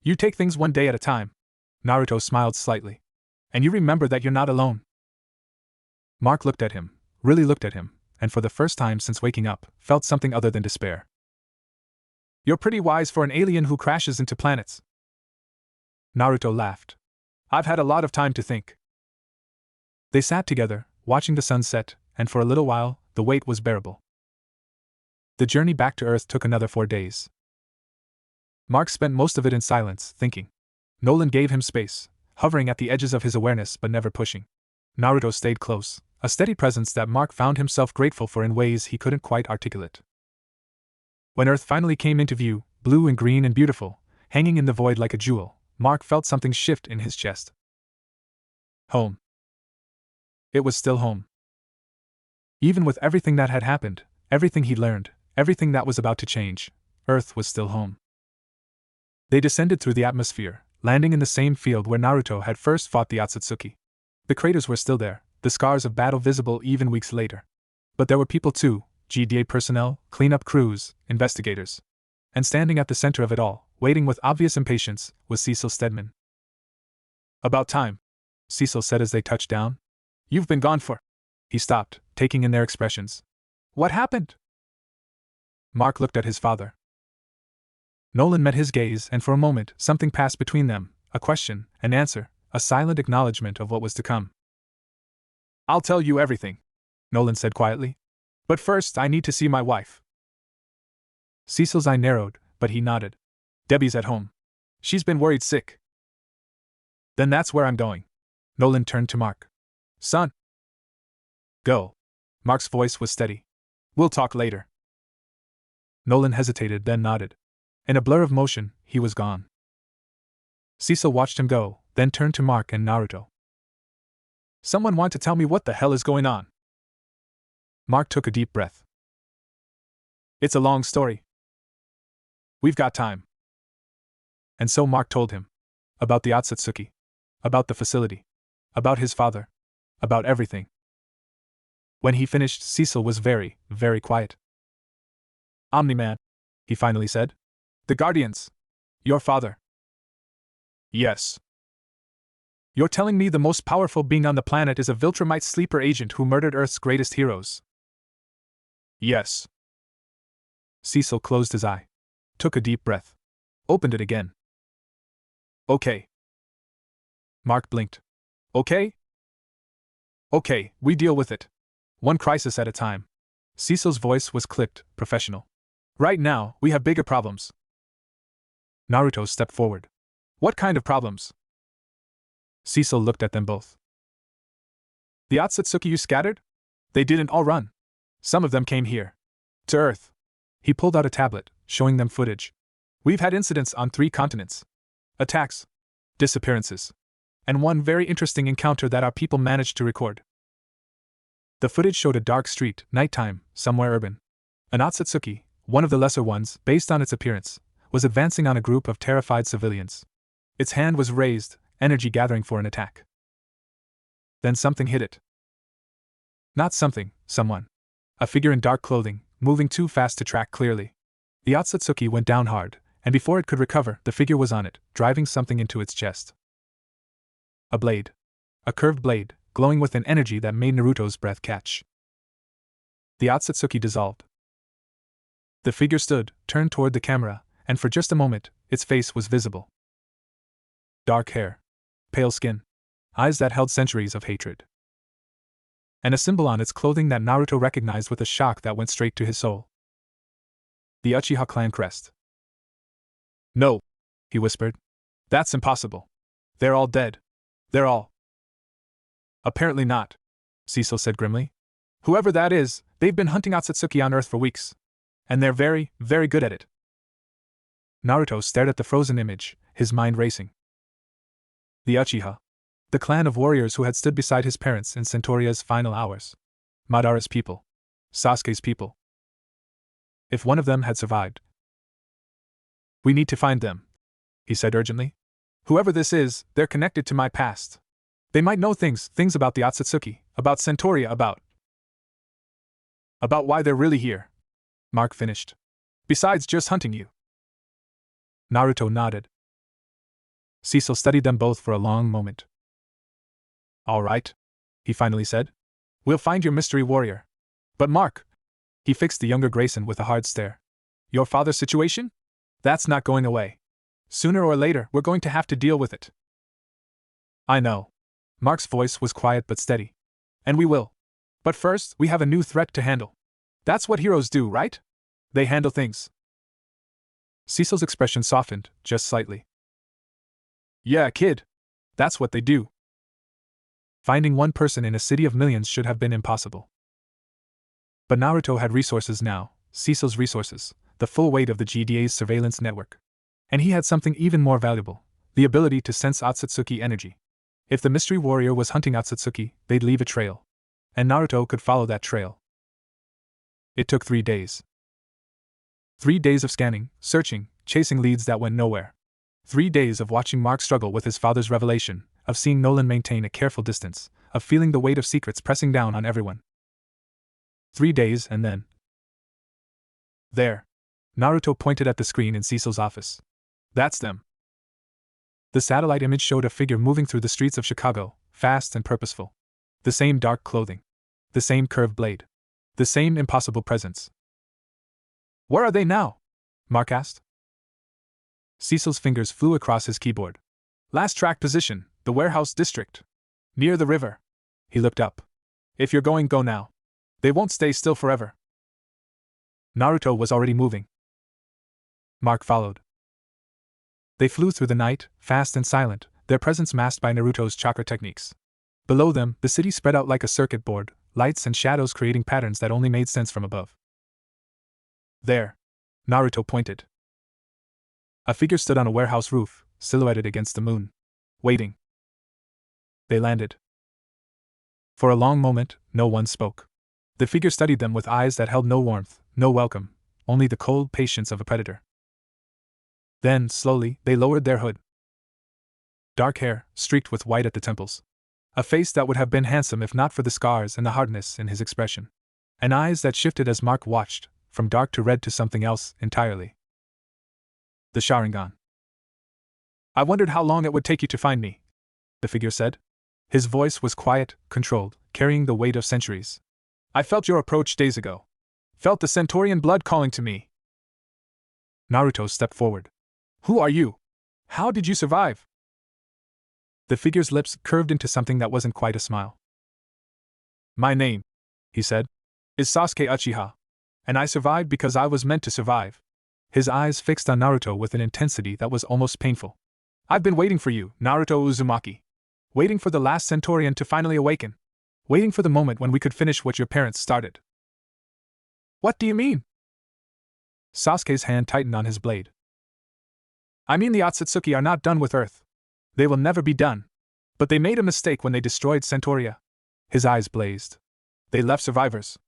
You take things one day at a time. Naruto smiled slightly. And you remember that you're not alone. Mark looked at him, really looked at him, and for the first time since waking up, felt something other than despair. You're pretty wise for an alien who crashes into planets. Naruto laughed. I've had a lot of time to think. They sat together, watching the sun set, and for a little while, the wait was bearable. The journey back to Earth took another 4 days. Mark spent most of it in silence, thinking. Nolan gave him space, hovering at the edges of his awareness but never pushing. Naruto stayed close, a steady presence that Mark found himself grateful for in ways he couldn't quite articulate. When Earth finally came into view, blue and green and beautiful, hanging in the void like a jewel, Mark felt something shift in his chest. Home. It was still home. Even with everything that had happened, everything he'd learned, everything that was about to change, Earth was still home. They descended through the atmosphere, landing in the same field where Naruto had first fought the Otsutsuki. The craters were still there, the scars of battle visible even weeks later. But there were people too, GDA personnel, cleanup crews, investigators. And standing at the center of it all, waiting with obvious impatience, was Cecil Stedman. About time, Cecil said as they touched down. You've been gone for. He stopped, taking in their expressions. What happened? Mark looked at his father. Nolan met his gaze, and for a moment something passed between them, a question, an answer, a silent acknowledgement of what was to come. I'll tell you everything, Nolan said quietly. But first I need to see my wife. Cecil's eye narrowed, but he nodded. Debbie's at home. She's been worried sick. Then that's where I'm going. Nolan turned to Mark. Son. Go. Mark's voice was steady. We'll talk later. Nolan hesitated, then nodded. In a blur of motion, he was gone. Cecil watched him go, then turned to Mark and Naruto. Someone want to tell me what the hell is going on? Mark took a deep breath. It's a long story. We've got time. And so Mark told him. About the Otsutsuki. About the facility. About his father. About everything. When he finished, Cecil was very, very quiet. Omniman, he finally said. The Guardians. Your father. Yes. You're telling me the most powerful being on the planet is a Viltrumite sleeper agent who murdered Earth's greatest heroes? Yes. Cecil closed his eye. Took a deep breath. Opened it again. Okay. Mark blinked. Okay? Okay, we deal with it. One crisis at a time. Cecil's voice was clipped, professional. Right now, we have bigger problems. Naruto stepped forward. What kind of problems? Cecil looked at them both. The Otsutsuki you scattered? They didn't all run. Some of them came here. To Earth. He pulled out a tablet, showing them footage. We've had incidents on 3 continents. Attacks. Disappearances. And one very interesting encounter that our people managed to record. The footage showed a dark street, nighttime, somewhere urban. An Otsutsuki, one of the lesser ones, based on its appearance, was advancing on a group of terrified civilians. Its hand was raised, energy gathering for an attack. Then something hit it. Not something, someone. A figure in dark clothing, moving too fast to track clearly. The Otsutsuki went down hard, and before it could recover, the figure was on it, driving something into its chest. A blade. A curved blade, glowing with an energy that made Naruto's breath catch. The Otsutsuki dissolved. The figure stood, turned toward the camera, and for just a moment, its face was visible. Dark hair. Pale skin. Eyes that held centuries of hatred. And a symbol on its clothing that Naruto recognized with a shock that went straight to his soul. The Uchiha clan crest. No, he whispered. That's impossible. They're all dead. They're all. Apparently not, Cecil said grimly. Whoever that is, they've been hunting Otsutsuki on Earth for weeks. And they're very, very good at it. Naruto stared at the frozen image, his mind racing. The Uchiha. The clan of warriors who had stood beside his parents in Centuria's final hours. Madara's people. Sasuke's people. If one of them had survived. We need to find them, he said urgently. Whoever this is, they're connected to my past. They might know things about the Otsutsuki, about Centuria, about why they're really here. Mark finished. Besides just hunting you. Naruto nodded. Cecil studied them both for a long moment. All right, he finally said. We'll find your mystery warrior. But Mark, he fixed the younger Grayson with a hard stare. Your father's situation? That's not going away. Sooner or later, we're going to have to deal with it. I know. Mark's voice was quiet but steady. And we will. But first, we have a new threat to handle. That's what heroes do, right? They handle things. Cecil's expression softened, just slightly. Yeah, kid. That's what they do. Finding one person in a city of millions should have been impossible. But Naruto had resources now, Cecil's resources, the full weight of the GDA's surveillance network. And he had something even more valuable, the ability to sense Otsutsuki energy. If the mystery warrior was hunting Otsutsuki, they'd leave a trail. And Naruto could follow that trail. It took 3 days. 3 days of scanning, searching, chasing leads that went nowhere. 3 days of watching Mark struggle with his father's revelation, of seeing Nolan maintain a careful distance, of feeling the weight of secrets pressing down on everyone. 3 days and then. There. Naruto pointed at the screen in Cecil's office. That's them. The satellite image showed a figure moving through the streets of Chicago, fast and purposeful. The same dark clothing. The same curved blade. The same impossible presence. Where are they now? Mark asked. Cecil's fingers flew across his keyboard. Last track position, the warehouse district. Near the river. He looked up. If you're going, go now. They won't stay still forever. Naruto was already moving. Mark followed. They flew through the night, fast and silent, their presence masked by Naruto's chakra techniques. Below them, the city spread out like a circuit board, lights and shadows creating patterns that only made sense from above. There. Naruto pointed. A figure stood on a warehouse roof, silhouetted against the moon. Waiting. They landed. For a long moment, no one spoke. The figure studied them with eyes that held no warmth, no welcome, only the cold patience of a predator. Then, slowly, they lowered their hood. Dark hair, streaked with white at the temples. A face that would have been handsome if not for the scars and the hardness in his expression. And eyes that shifted as Mark watched, from dark to red to something else entirely. The Sharingan. I wondered how long it would take you to find me, the figure said. His voice was quiet, controlled, carrying the weight of centuries. I felt your approach days ago. Felt the Centaurian blood calling to me. Naruto stepped forward. Who are you? How did you survive? The figure's lips curved into something that wasn't quite a smile. My name, he said, is Sasuke Uchiha. And I survived because I was meant to survive. His eyes fixed on Naruto with an intensity that was almost painful. I've been waiting for you, Naruto Uzumaki. Waiting for the last Centaurian to finally awaken. Waiting for the moment when we could finish what your parents started. What do you mean? Sasuke's hand tightened on his blade. I mean the Otsutsuki are not done with Earth. They will never be done. But they made a mistake when they destroyed Centauria. His eyes blazed. They left survivors.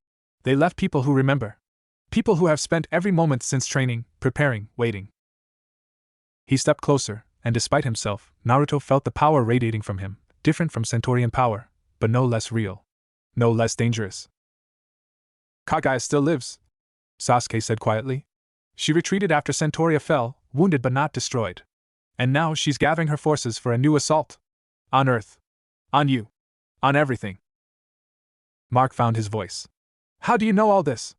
They left people who remember. People who have spent every moment since training, preparing, waiting. He stepped closer, and despite himself, Naruto felt the power radiating from him, different from Centaurian power, but no less real. No less dangerous. Kaguya still lives, Sasuke said quietly. She retreated after Centauria fell, wounded but not destroyed. And now she's gathering her forces for a new assault. On Earth. On you. On everything. Mark found his voice. How do you know all this?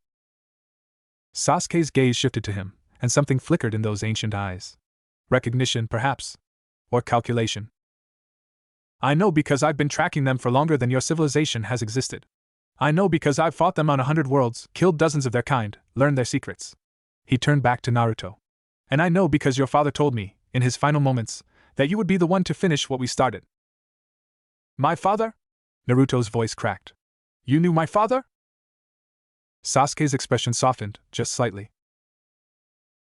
Sasuke's gaze shifted to him, and something flickered in those ancient eyes. Recognition, perhaps. Or calculation. I know because I've been tracking them for longer than your civilization has existed. I know because I've fought them on 100 worlds, killed dozens of their kind, learned their secrets. He turned back to Naruto. And I know because your father told me, in his final moments, that you would be the one to finish what we started. My father? Naruto's voice cracked. You knew my father? Sasuke's expression softened, just slightly.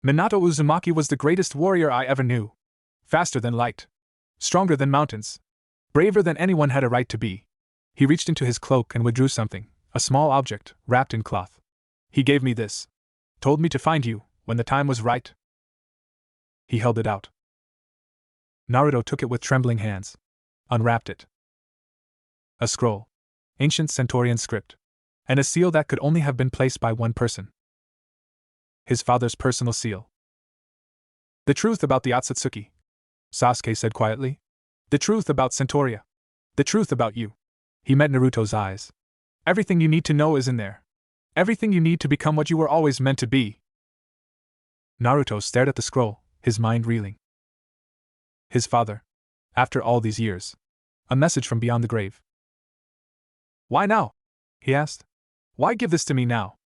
Minato Uzumaki was the greatest warrior I ever knew. Faster than light. Stronger than mountains. Braver than anyone had a right to be. He reached into his cloak and withdrew something, a small object, wrapped in cloth. He gave me this. Told me to find you, when the time was right. He held it out. Naruto took it with trembling hands. Unwrapped it. A scroll. Ancient Centaurian script. And a seal that could only have been placed by one person. His father's personal seal. The truth about the Otsutsuki, Sasuke said quietly. The truth about Centauria. The truth about you. He met Naruto's eyes. Everything you need to know is in there. Everything you need to become what you were always meant to be. Naruto stared at the scroll, his mind reeling. His father. After all these years. A message from beyond the grave. Why now? He asked. Why give this to me now?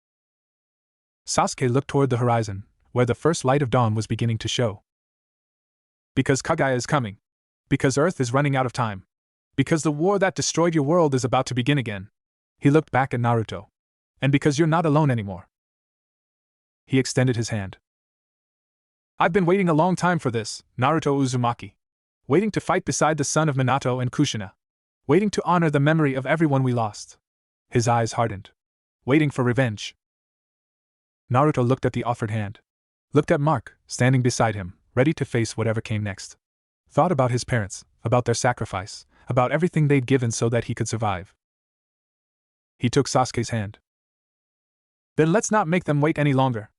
Sasuke looked toward the horizon, where the first light of dawn was beginning to show. Because Kaguya is coming. Because Earth is running out of time. Because the war that destroyed your world is about to begin again. He looked back at Naruto. And because you're not alone anymore. He extended his hand. I've been waiting a long time for this, Naruto Uzumaki. Waiting to fight beside the son of Minato and Kushina. Waiting to honor the memory of everyone we lost. His eyes hardened. Waiting for revenge. Naruto looked at the offered hand. Looked at Mark, standing beside him, ready to face whatever came next. Thought about his parents, about their sacrifice, about everything they'd given so that he could survive. He took Sasuke's hand. Then let's not make them wait any longer.